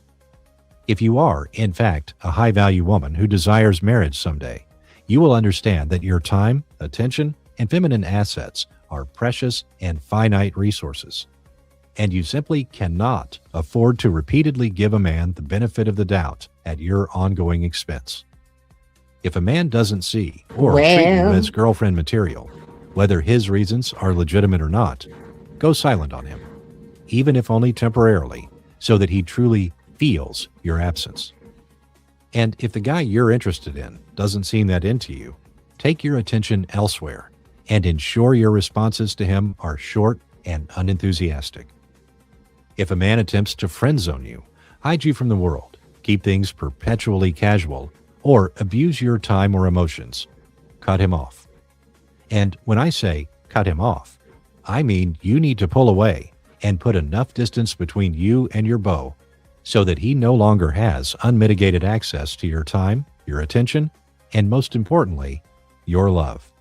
If you are, in fact, a high-value woman who desires marriage someday, you will understand that your time, attention, and feminine assets are precious and finite resources. and you simply cannot afford to repeatedly give a man the benefit of the doubt at your ongoing expense. If a man doesn't see or treat you as girlfriend material, whether his reasons are legitimate or not, go silent on him, even if only temporarily, so that he truly feels your absence. And if the guy you're interested in doesn't seem that into you, take your attention elsewhere and ensure your responses to him are short and unenthusiastic. If a man attempts to friend zone you, hide you from the world, keep things perpetually casual, or abuse your time or emotions, cut him off. And when I say cut him off, I mean you need to pull away and put enough distance between you and your beau so that he no longer has unmitigated access to your time, your attention, and most importantly, your love.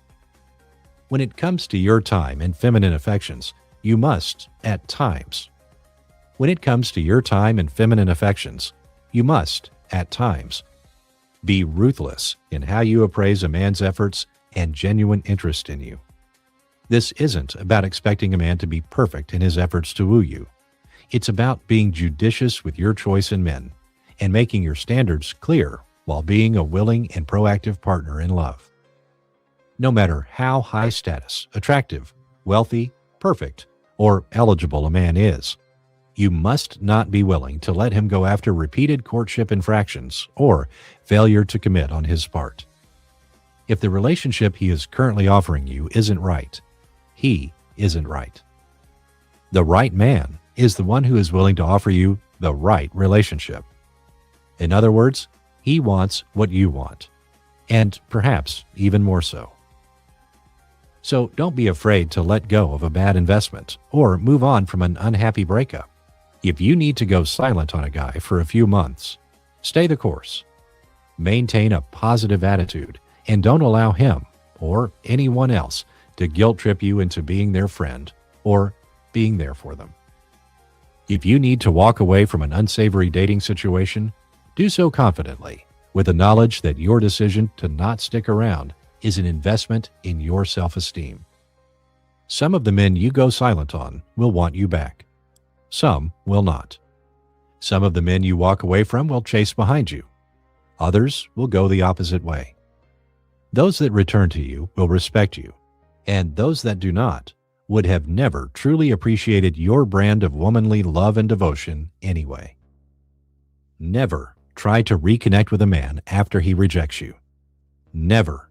When it comes to your time and feminine affections, you must, at times, be ruthless in how you appraise a man's efforts and genuine interest in you. This isn't about expecting a man to be perfect in his efforts to woo you. It's about being judicious with your choice in men and making your standards clear while being a willing and proactive partner in love. No matter how high status, attractive, wealthy, perfect, or eligible a man is, you must not be willing to let him go after repeated courtship infractions or failure to commit on his part. If the relationship he is currently offering you isn't right, he isn't right. The right man is the one who is willing to offer you the right relationship. In other words, he wants what you want, and perhaps even more so. So don't be afraid to let go of a bad investment or move on from an unhappy breakup. If you need to go silent on a guy for a few months, stay the course. Maintain a positive attitude and don't allow him or anyone else to guilt trip you into being their friend or being there for them. If you need to walk away from an unsavory dating situation, do so confidently, with the knowledge that your decision to not stick around is an investment in your self-esteem. Some of the men you go silent on will want you back. Some will not. Some of the men you walk away from will chase behind you. Others will go the opposite way. Those that return to you will respect you, and those that do not would have never truly appreciated your brand of womanly love and devotion anyway. Never try to reconnect with a man after he rejects you. Never.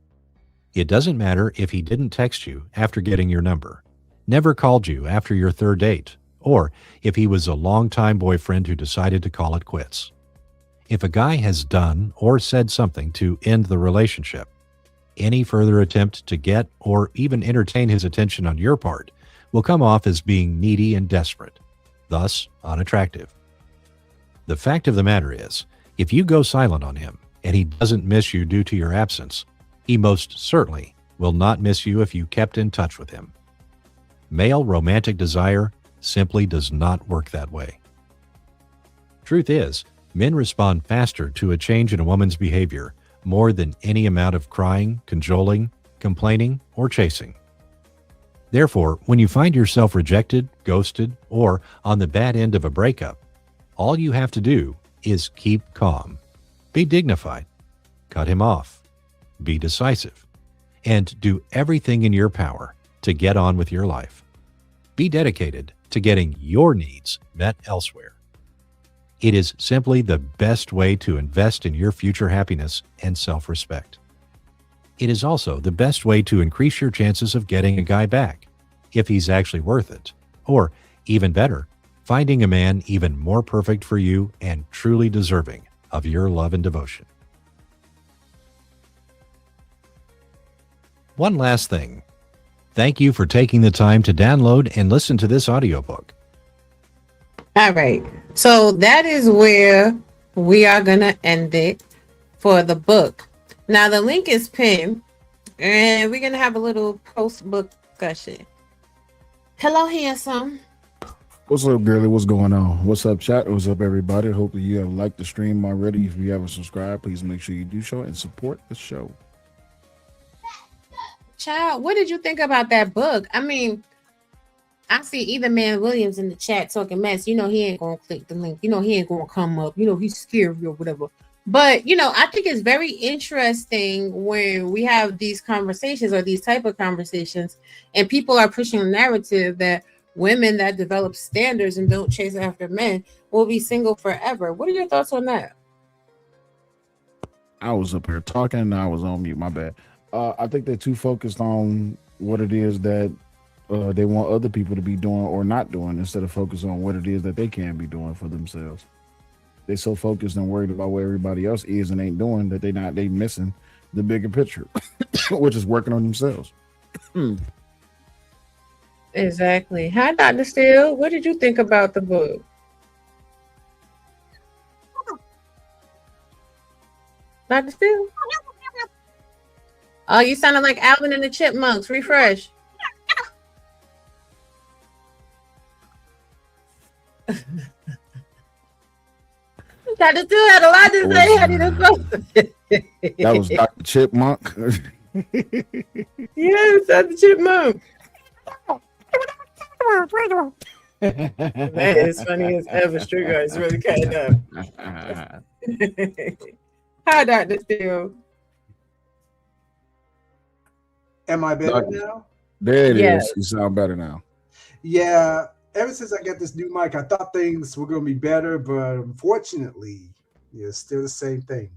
It doesn't matter if he didn't text you after getting your number, never called you after your third date, or if he was a longtime boyfriend who decided to call it quits. If a guy has done or said something to end the relationship, any further attempt to get or even entertain his attention on your part will come off as being needy and desperate, thus unattractive. The fact of the matter is, if you go silent on him and he doesn't miss you due to your absence, he most certainly will not miss you if you kept in touch with him. Male romantic desire simply does not work that way. Truth is, men respond faster to a change in a woman's behavior more than any amount of crying, cajoling, complaining, or chasing. Therefore, when you find yourself rejected, ghosted, or on the bad end of a breakup, all you have to do is keep calm, be dignified, cut him off, be decisive, and do everything in your power to get on with your life. Be dedicated to getting your needs met elsewhere. It is simply the best way to invest in your future happiness and self-respect. It is also the best way to increase your chances of getting a guy back, if he's actually worth it, or, even better, finding a man even more perfect for you and truly deserving of your love and devotion. One last thing. Thank you for taking the time to download and listen to this audiobook. All right. So that is where we are going to end it for the book. Now, the link is pinned, and we're going to have a little post-book discussion. Hello, handsome. What's up, girlie? What's going on? What's up, chat? What's up, everybody? Hopefully you have liked the stream already. If you haven't subscribed, please make sure you do so and support the show. Child, what did you think about that book? I mean, I see either man Williams in the chat talking mess. You know he ain't gonna click the link. You know he ain't gonna come up. You know he's scary or whatever. But you know, I think it's very interesting when we have these conversations or these type of conversations, and people are pushing a narrative that women that develop standards and don't chase after men will be single forever. What are your thoughts on that? I was up here talking and I was on mute. My bad. I think they're too focused on what it is that they want other people to be doing or not doing instead of focus on what it is that they can be doing for themselves. They're so focused and worried about what everybody else is and ain't doing that they missing the bigger picture, which is working on themselves. Exactly. Hi, Dr. Steele. What did you think about the book? Dr. Steele? Oh, you sounded like Alvin and the Chipmunks. Refresh. Dr. Steele had a lot to say. How did it go? That was Dr. Chipmunk. Yes, Dr. Chipmunk. That is funny as ever. Street guys really kind up. Hi, Dr. Steele. Am I better now? There it Yes. is. You sound better now. Yeah. Ever since I got this new mic, I thought things were going to be better, but unfortunately, it's still the same thing.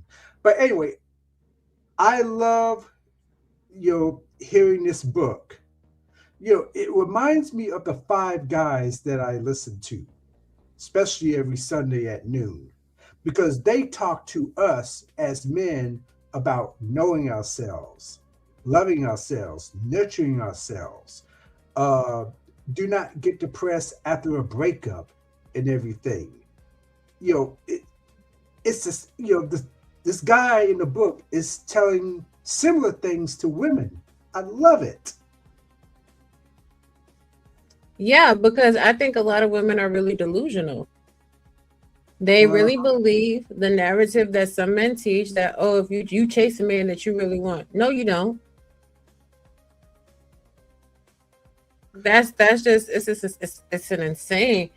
But anyway, I love hearing this book. It reminds me of the 5 guys that I listen to, especially every Sunday at noon, because they talk to us as men about knowing ourselves, loving ourselves, nurturing ourselves. Do not get depressed after a breakup and everything. It's just, this guy in the book is telling similar things to women. I love it. Yeah, because I think a lot of women are really delusional. They really believe the narrative that some men teach that, oh, if you chase a man that you really want. No, you don't. That's just it's an insane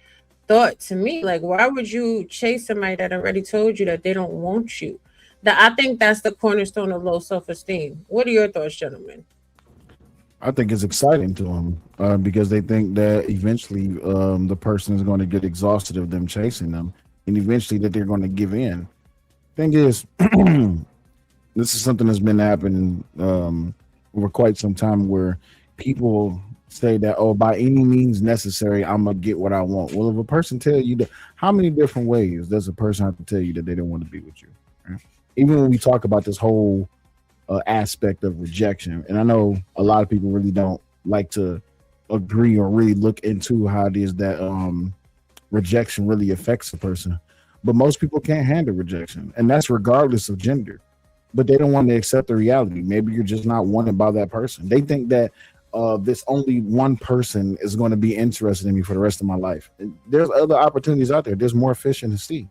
thought to me. Like, why would you chase somebody that already told you that they don't want you? I think that's the cornerstone of low self-esteem. What are your thoughts, gentlemen? I think it's exciting to them because they think that eventually the person is going to get exhausted of them chasing them, and eventually that they're going to give in. Thing is, this is something that's been happening over quite some time, where people say that, oh, by any means necessary, I'm gonna get what I want. Well, if a person tell you that, how many different ways does a person have to tell you that they don't want to be with you? Right? Even when we talk about this whole aspect of rejection, and I know a lot of people really don't like to agree or really look into how it is that rejection really affects a person, but most people can't handle rejection, and that's regardless of gender. But they don't want to accept the reality. Maybe you're just not wanted by that person. They think that this only one person is going to be interested in me for the rest of my life. There's other opportunities out there. There's more fish in the sea.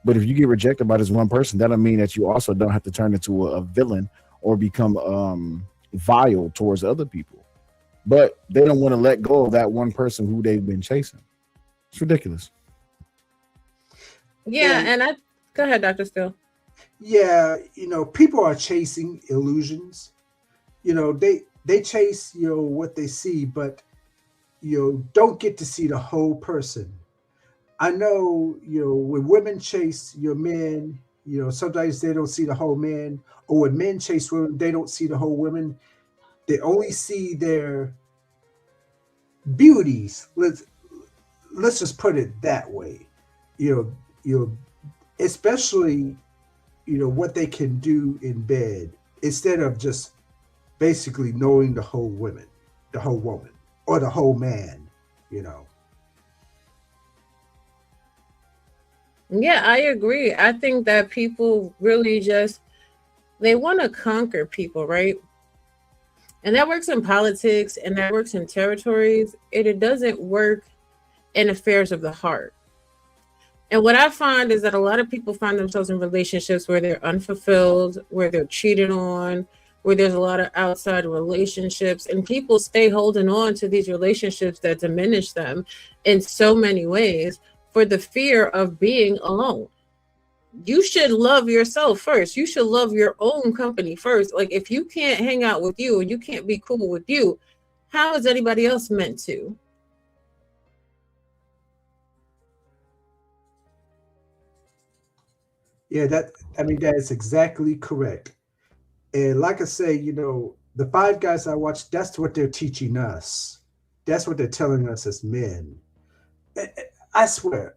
But if you get rejected by this one person, that'll mean that you also don't have to turn into a villain or become vile towards other people. But they don't want to let go of that one person who they've been chasing. It's ridiculous. Yeah, and go ahead, Dr. Steele. Yeah, people are chasing illusions. They chase what they see, but don't get to see the whole person. I know when women chase your men, sometimes they don't see the whole man, or when men chase women, they don't see the whole women. They only see their beauties. Let's just put it that way. Especially what they can do in bed, instead of just basically knowing the whole woman, or the whole man. Yeah, I agree. I think that people really they want to conquer people, right? And that works in politics and that works in territories. It doesn't work in affairs of the heart. And what I find is that a lot of people find themselves in relationships where they're unfulfilled, where they're cheated on, where there's a lot of outside relationships, and people stay holding on to these relationships that diminish them in so many ways for the fear of being alone. You should love yourself first. You should love your own company first. Like, if you can't hang out with you and you can't be cool with you, how is anybody else meant to? Yeah, that is exactly correct. And like I say, the Five Guys I watch, that's what they're teaching us. That's what they're telling us as men. I swear,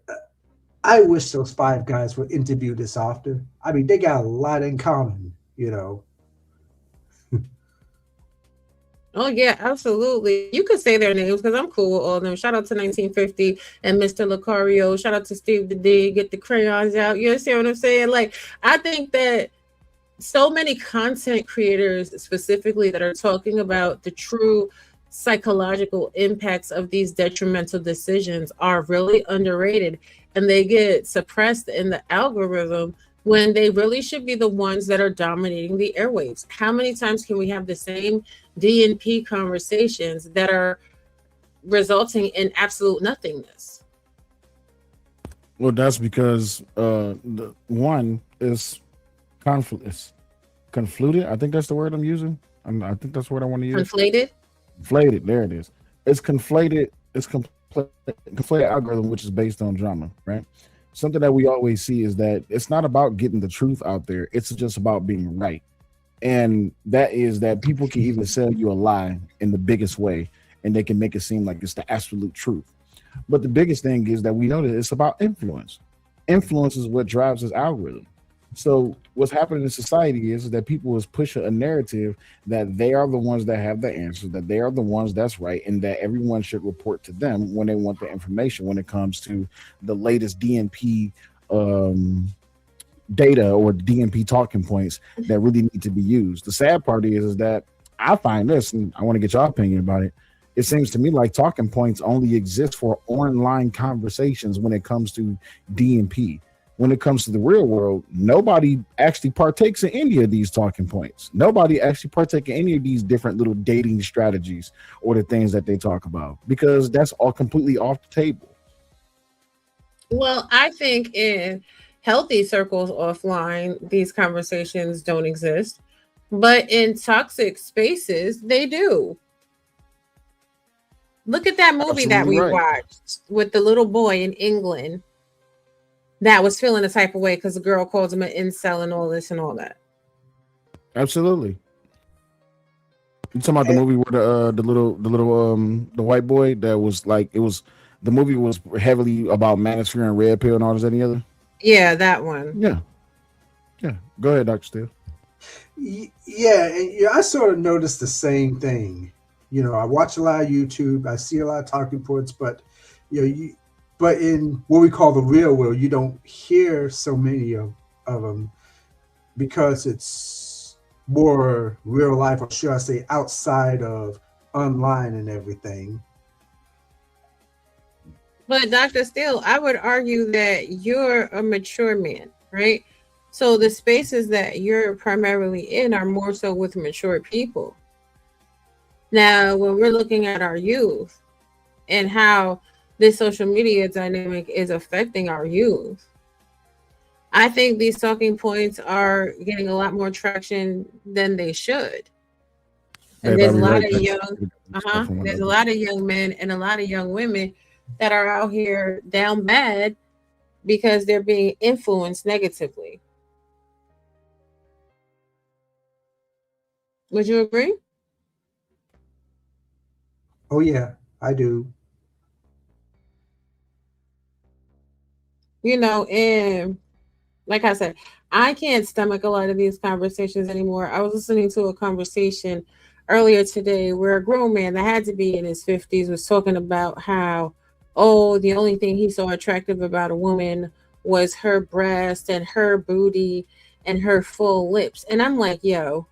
I wish those Five Guys would interview this often. I mean, they got a lot in common. Oh yeah, absolutely. You could say their names because I'm cool with all of them. Shout out to 1950 and Mr. Lucario. Shout out to Steve the D. Get the crayons out. You understand what I'm saying? Like, I think that so many content creators specifically that are talking about the true psychological impacts of these detrimental decisions are really underrated, and they get suppressed in the algorithm when they really should be the ones that are dominating the airwaves. How many times can we have the same D&P conversations that are resulting in absolute nothingness? Well, that's because the one is confluted. I think that's the word I'm using. I think that's the word I want to use. Conflated. Conflated. There it is. It's conflated. It's conflated algorithm, which is based on drama, right? Something that we always see is that it's not about getting the truth out there. It's just about being right. And that is that people can even sell you a lie in the biggest way, and they can make it seem like it's the absolute truth. But the biggest thing is that we know that it's about influence. Influence is what drives this algorithm. So what's happening in society is that people is pushing a narrative that they are the ones that have the answers, that they are the ones that's right, and that everyone should report to them when they want the information when it comes to the latest DNP data or DNP talking points that really need to be used. The sad part is that I find this, and I want to get your opinion about it. It seems to me like talking points only exist for online conversations when it comes to DNP. When it comes to the real world, nobody actually partakes in any of these talking points. Nobody actually partakes in any of these different little dating strategies or the things that they talk about, because that's all completely off the table. Well, I think in healthy circles offline, these conversations don't exist, but in toxic spaces, they do. Look at that movie that Absolutely we right. watched with the little boy in England that was feeling a type of way because the girl calls him an incel and all this and all that. Absolutely. You talking about the movie where the white boy that was like, it was, the movie was heavily about manosphere and red pill and all this and the other. Yeah, that one. Yeah. Go ahead, Dr. Steele. Yeah, and I sort of noticed the same thing. I watch a lot of YouTube. I see a lot of talking points, but but in what we call the real world, you don't hear so many of them because it's more real life, or should I say, outside of online and everything. But Dr. Steele, I would argue that you're a mature man, right? So the spaces that you're primarily in are more so with mature people. Now, when we're looking at our youth and how this social media dynamic is affecting our youth, I think these talking points are getting a lot more traction than they should. And there's a lot of there's a lot of young men and a lot of young women that are out here down bad because they're being influenced negatively. Would you agree? Oh yeah, I do. And like I said, I can't stomach a lot of these conversations anymore. I was listening to a conversation earlier today where a grown man that had to be in his 50s was talking about how, the only thing he saw attractive about a woman was her breast and her booty and her full lips. And I'm like, yo,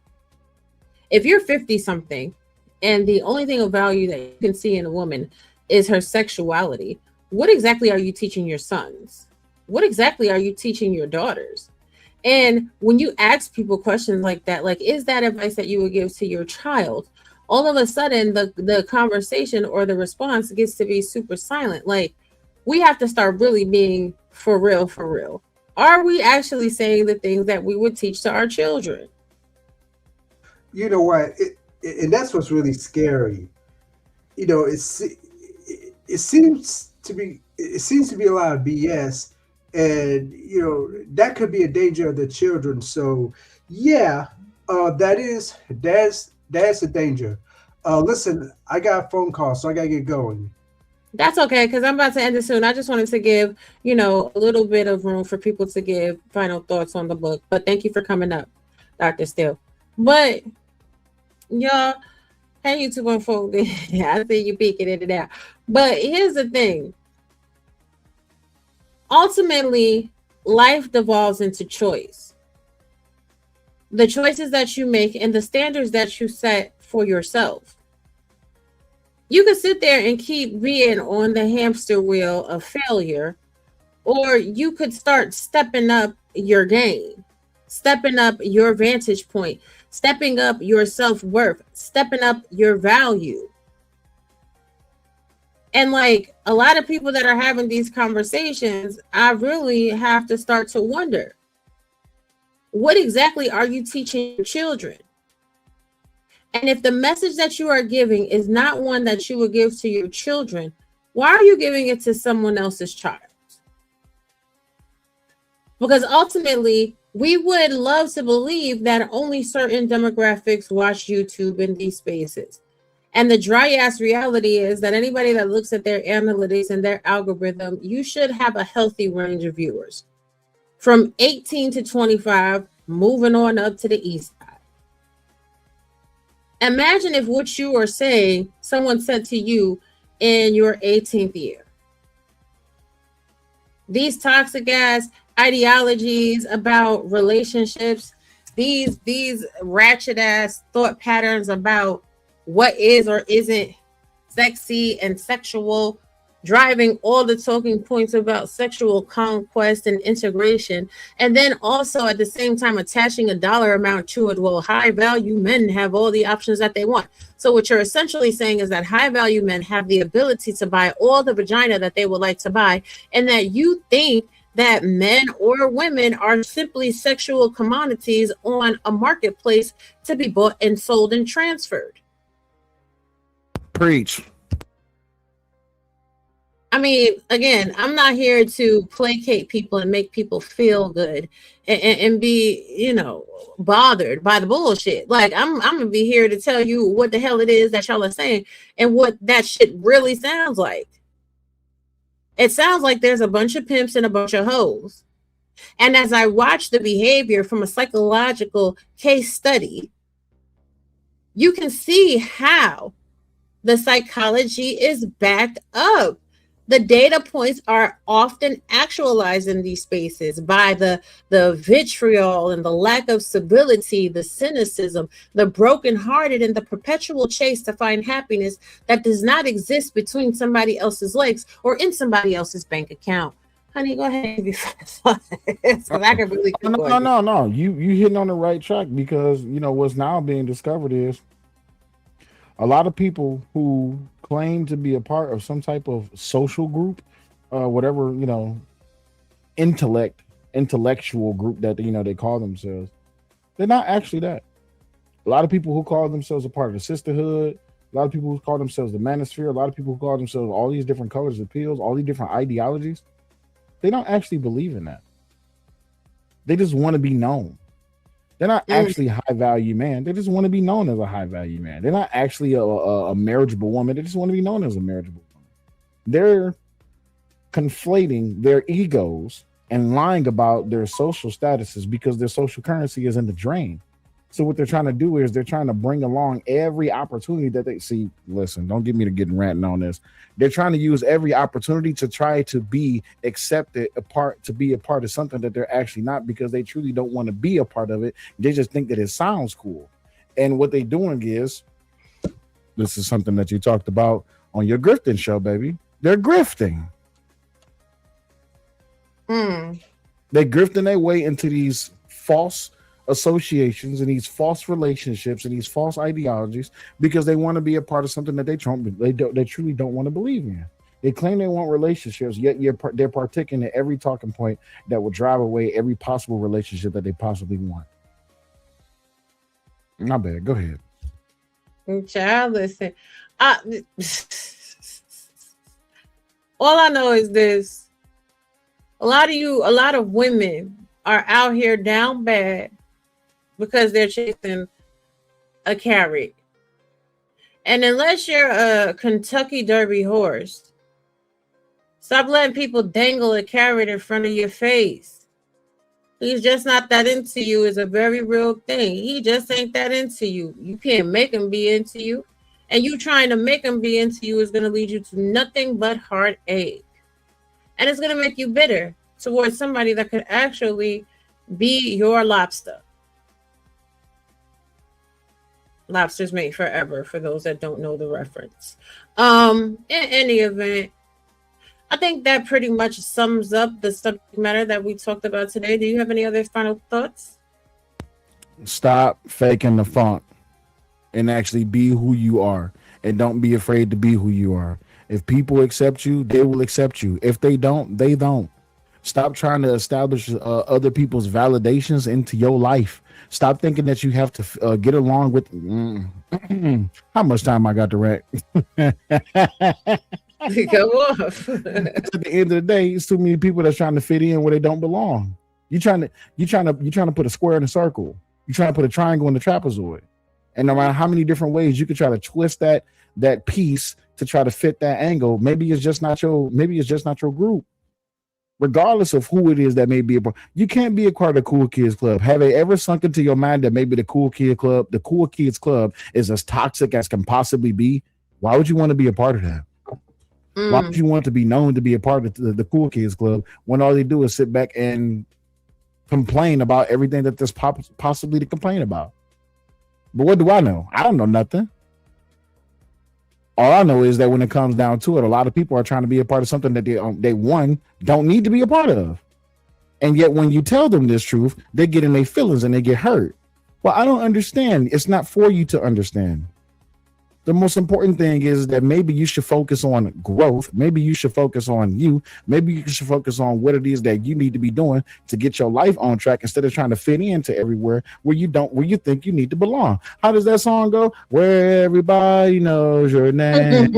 if you're 50 something and the only thing of value that you can see in a woman is her sexuality, what exactly are you teaching your sons? What exactly are you teaching your daughters? And when you ask people questions like that, like, is that advice that you would give to your child? All of a sudden, the conversation or the response gets to be super silent. Like, we have to start really being for real, for real. Are we actually saying the things that we would teach to our children? You know what? And that's what's really scary. You know, it seems to be a lot of BS, and you know that could be a danger of the children. So, yeah, that's a danger. Listen, I got a phone call, so I gotta get going. That's okay, because I'm about to end it soon. I just wanted to give, a little bit of room for people to give final thoughts on the book. But thank you for coming up, Dr. Steele. But y'all, hey, YouTube unfolded. I see you peeking in and out. But here's the thing. Ultimately, life devolves into choice. The choices that you make and the standards that you set for yourself. You can sit there and keep being on the hamster wheel of failure, or you could start stepping up your game, stepping up your vantage point, stepping up your self-worth, stepping up your value. And like a lot of people that are having these conversations, I really have to start to wonder, what exactly are you teaching your children? And if the message that you are giving is not one that you would give to your children, why are you giving it to someone else's child? Because ultimately, we would love to believe that only certain demographics watch YouTube in these spaces. And the dry ass reality is that anybody that looks at their analytics and their algorithm, you should have a healthy range of viewers from 18 to 25, moving on up to the east side. Imagine if what you are saying, someone said to you in your 18th year. These toxic ass ideologies about relationships, these ratchet ass thought patterns about what is or isn't sexy and sexual, driving all the talking points about sexual conquest and integration, and then also at the same time attaching a dollar amount to it. Well, high value men have all the options that they want. So what you're essentially saying is that high value men have the ability to buy all the vagina that they would like to buy, and that you think that men or women are simply sexual commodities on a marketplace to be bought and sold and transferred. Preach. I mean, again, I'm not here to placate people and make people feel good and be, bothered by the bullshit. Like, I'm gonna be here to tell you what the hell it is that y'all are saying and what that shit really sounds like. It sounds like there's a bunch of pimps and a bunch of hoes. And as I watch the behavior from a psychological case study, you can see how the psychology is backed up. The data points are often actualized in these spaces by the vitriol and the lack of stability, the cynicism, the brokenhearted, and the perpetual chase to find happiness that does not exist between somebody else's legs or in somebody else's bank account. Honey, go ahead so I can really no. You hitting on the right track, because what's now being discovered is a lot of people who claim to be a part of some type of social group, whatever, intellectual group that, they call themselves. They're not actually that. A lot of people who call themselves a part of the sisterhood, a lot of people who call themselves the manosphere, a lot of people who call themselves all these different colors of pills, all these different ideologies, they don't actually believe in that. They just want to be known. They're not actually a high value man. They just want to be known as a high value man. They're not actually a marriageable woman. They just want to be known as a marriageable woman. They're conflating their egos and lying about their social statuses because their social currency is in the drain. So what they're trying to do is they're trying to bring along every opportunity that they see. Listen, don't get me to getting ranting on this. They're trying to use every opportunity to try to be accepted to be a part of something that they're actually not, because they truly don't want to be a part of it. They just think that it sounds cool. And what they're doing is, this is something that you talked about on your grifting show, baby. They're grifting. They're grifting their way into these false associations and these false relationships and these false ideologies because they want to be a part of something that they truly don't want to believe in. They claim they want relationships, yet they're partaking in every talking point that will drive away every possible relationship that they possibly want. Not bad. Go ahead. Child, listen. All I know is this. A lot of women are out here down bad because they're chasing a carrot. And unless you're a Kentucky Derby horse, stop letting people dangle a carrot in front of your face. He's just not that into you is a very real thing. He just ain't that into you. You can't make him be into you. And you trying to make him be into you is going to lead you to nothing but heartache. And it's going to make you bitter towards somebody that could actually be your lobster. Lobsters made forever, for those that don't know the reference. In any event, I think that pretty much sums up the subject matter that we talked about today. Do you have any other final thoughts? Stop faking the funk and actually be who you are. And don't be afraid to be who you are. If people accept you, they will accept you. If they don't, they don't. Stop trying to establish other people's validations into your life. Stop thinking that you have to get along with. How much time I got to rack? Go off. At the end of the day, it's too many people that's trying to fit in where they don't belong. You're trying to put a square in a circle. You're trying to put a triangle in the trapezoid. And no matter how many different ways you could try to twist that piece to try to fit that angle, maybe it's just not your group. Regardless of who it is that may be a part, you can't be a part of the cool kids club. Have it ever sunk into your mind that maybe the cool kids club is as toxic as can possibly be? Why would you want to be a part of that? Why would you want to be known to be a part of the cool kids club when all they do is sit back and complain about everything that there's possibly to complain about? But what do I know? I don't know nothing. All I know is that when it comes down to it, a lot of people are trying to be a part of something that they don't need to be a part of. And yet when you tell them this truth, they get in their feelings and they get hurt. Well, I don't understand. It's not for you to understand. The most important thing is that maybe you should focus on growth. Maybe you should focus on you. Maybe you should focus on what it is that you need to be doing to get your life on track instead of trying to fit into everywhere where you think you need to belong. How does that song go? Where everybody knows your name.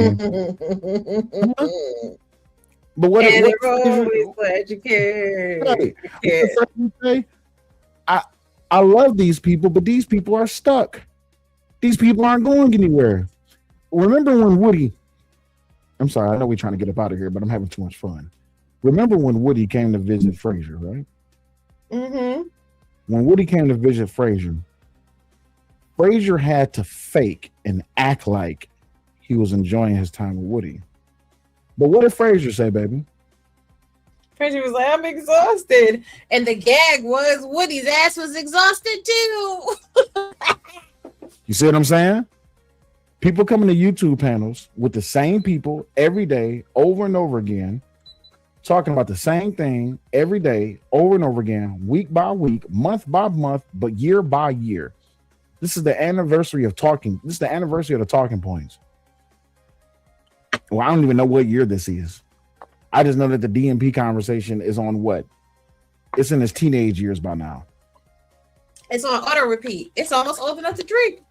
But what always glad you care. Right. I love these people, but these people are stuck. These people aren't going anywhere. Remember when Woody, I'm sorry, I know we're trying to get up out of here, but I'm having too much fun. Remember when Woody came to visit Frasier, right? Mm-hmm. When Woody came to visit Frasier had to fake and act like he was enjoying his time with Woody. But what did Frasier say, baby? Frasier was like, I'm exhausted. And the gag was Woody's ass was exhausted too. You see what I'm saying? People coming to YouTube panels with the same people every day, over and over again, talking about the same thing every day, over and over again, week by week, month by month, but year by year. This is the anniversary of talking. This is the anniversary of the talking points. Well, I don't even know what year this is. I just know that the DMP conversation is on what? It's in its teenage years by now. It's on auto repeat. It's almost old enough to drink.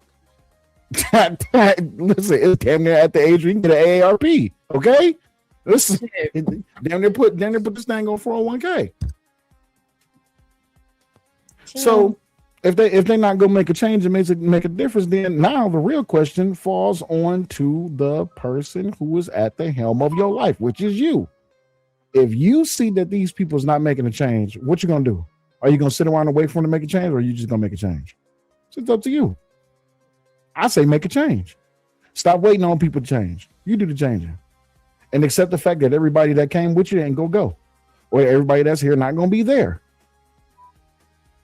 Listen, it's damn near at the age where you can get an AARP. Okay, listen, damn near put this thing on 401k. So if they're not gonna make a change and make a difference, then now the real question falls on to the person who is at the helm of your life, which is you. If you see that these people's not making a change, what you gonna do? Are you gonna sit around and wait for them to make a change, or are you just gonna make a change? So it's up to you. I say make a change. Stop waiting on people to change. You do the changing. And accept the fact that everybody that came with you ain't gonna go. Or everybody that's here not gonna be there.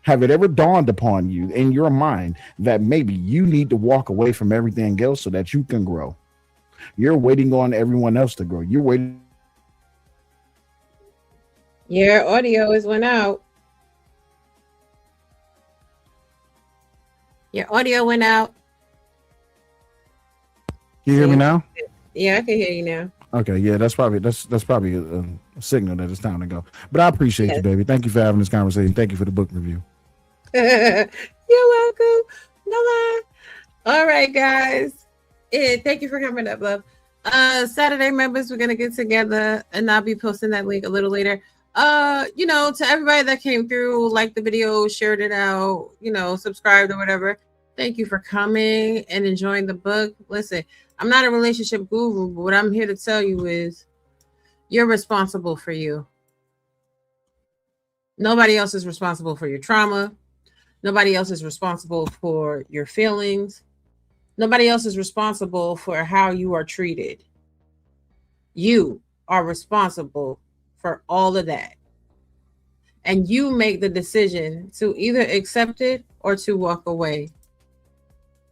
Have it ever dawned upon you in your mind that maybe you need to walk away from everything else so that you can grow? You're waiting on everyone else to grow. You're waiting. Your audio is went out. Your audio went out. Can you hear me now? Yeah, I can hear you now. Okay, yeah, that's probably a signal that it's time to go. But I appreciate you, baby. Thank you for having this conversation. Thank you for the book review. You're welcome. Bye-bye. All right, guys. Thank you for coming up, love. Saturday members, we're gonna get together, and I'll be posting that link a little later. To everybody that came through, liked the video, shared it out, subscribed or whatever. Thank you for coming and enjoying the book. Listen, I'm not a relationship guru, but what I'm here to tell you is you're responsible for you. Nobody else is responsible for your trauma. Nobody else is responsible for your feelings. Nobody else is responsible for how you are treated. You are responsible for all of that. And you make the decision to either accept it or to walk away.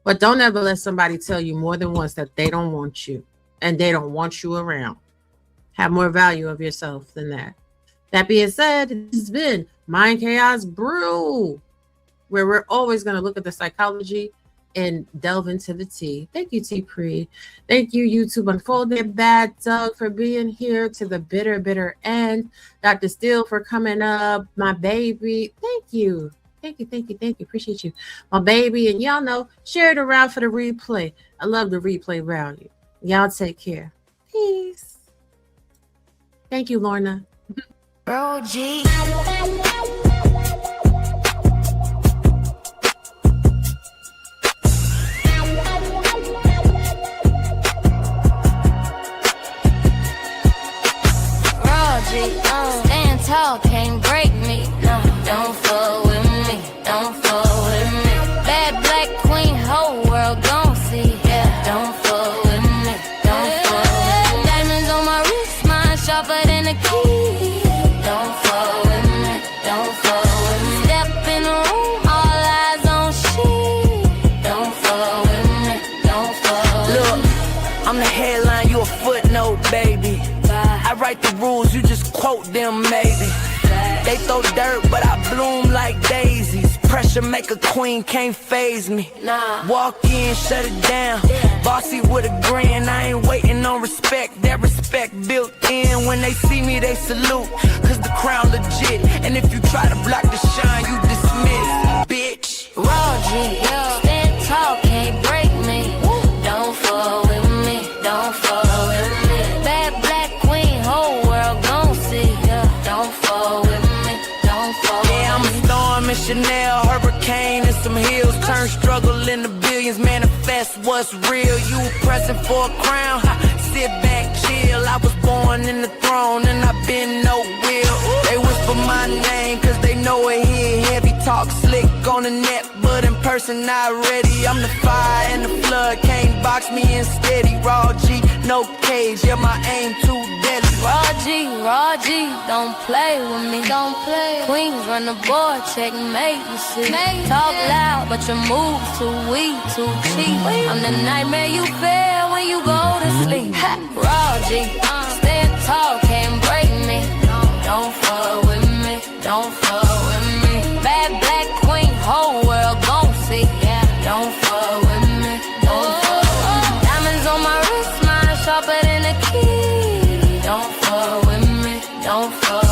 But don't ever let somebody tell you more than once that they don't want you and they don't want you around. Have more value of yourself than that. That being said, this has been Mind Chaos Brew, where we're always going to look at the psychology and delve into the tea. Thank you, T Pre. Thank you, YouTube Unfolded, Bad Doug, for being here to the bitter end. Dr. Steele for coming up. My baby. Thank you. Thank you. Appreciate you. My baby. And y'all know, share it around for the replay. I love the replay value. Y'all take care. Peace. Thank you, Lorna. Bro, G. Stand tall, can't break me. No, don't fuck with me. Don't fuck with me. Bad black queen, whole world gon' see. Yeah, don't fuck with me. Don't fuck with me. Diamonds on my wrist, mine sharper than a key. Don't fuck with me. Don't fuck with me. Step in the room, all eyes on she. Don't fuck with me. Don't fuck with me. Look, I'm the headline, you a footnote, baby. I write the rules, you just quote them maybe. They throw dirt, but I bloom like daisies. Pressure make a queen, can't faze me. Walk in, shut it down. Bossy with a grin, I ain't waiting on respect. That respect built in. When they see me, they salute. Cause the crown legit. And if you try to block the shine, you dismiss, bitch. Raw G, stand tall, can't break me. Don't fuck with me, don't fuck with me. Bad black queen, whole world gon' see. Don't fuck with me, don't fuck with me. Yeah, I'm a storm in Chanel, hurricane and some hills. Turn struggle into billions, manifest what's real. You pressing for a crown, sit back, chill. I was born in the throne and I've been no will. They whisper my name cause they know it here. Heavy talk slick on the net, but in person not ready. I'm the fire and the flood, can't box me in steady. Raw G, no cage, yeah my aim too deadly. Raw G, don't play with me, don't play. Queens run the board, checkmate, you see. Talk loud, but your moves too weak, too cheap. I'm the nightmare you fear when you go to sleep. Raw G, stand tall, can't break me. Don't fuck with me, don't fuck with me. Bad black queen, whole world gon' see. Don't fuck with me, don't fuck with me. Diamonds on my wrist, mine sharper than a key. Don't fuck with me, don't fuck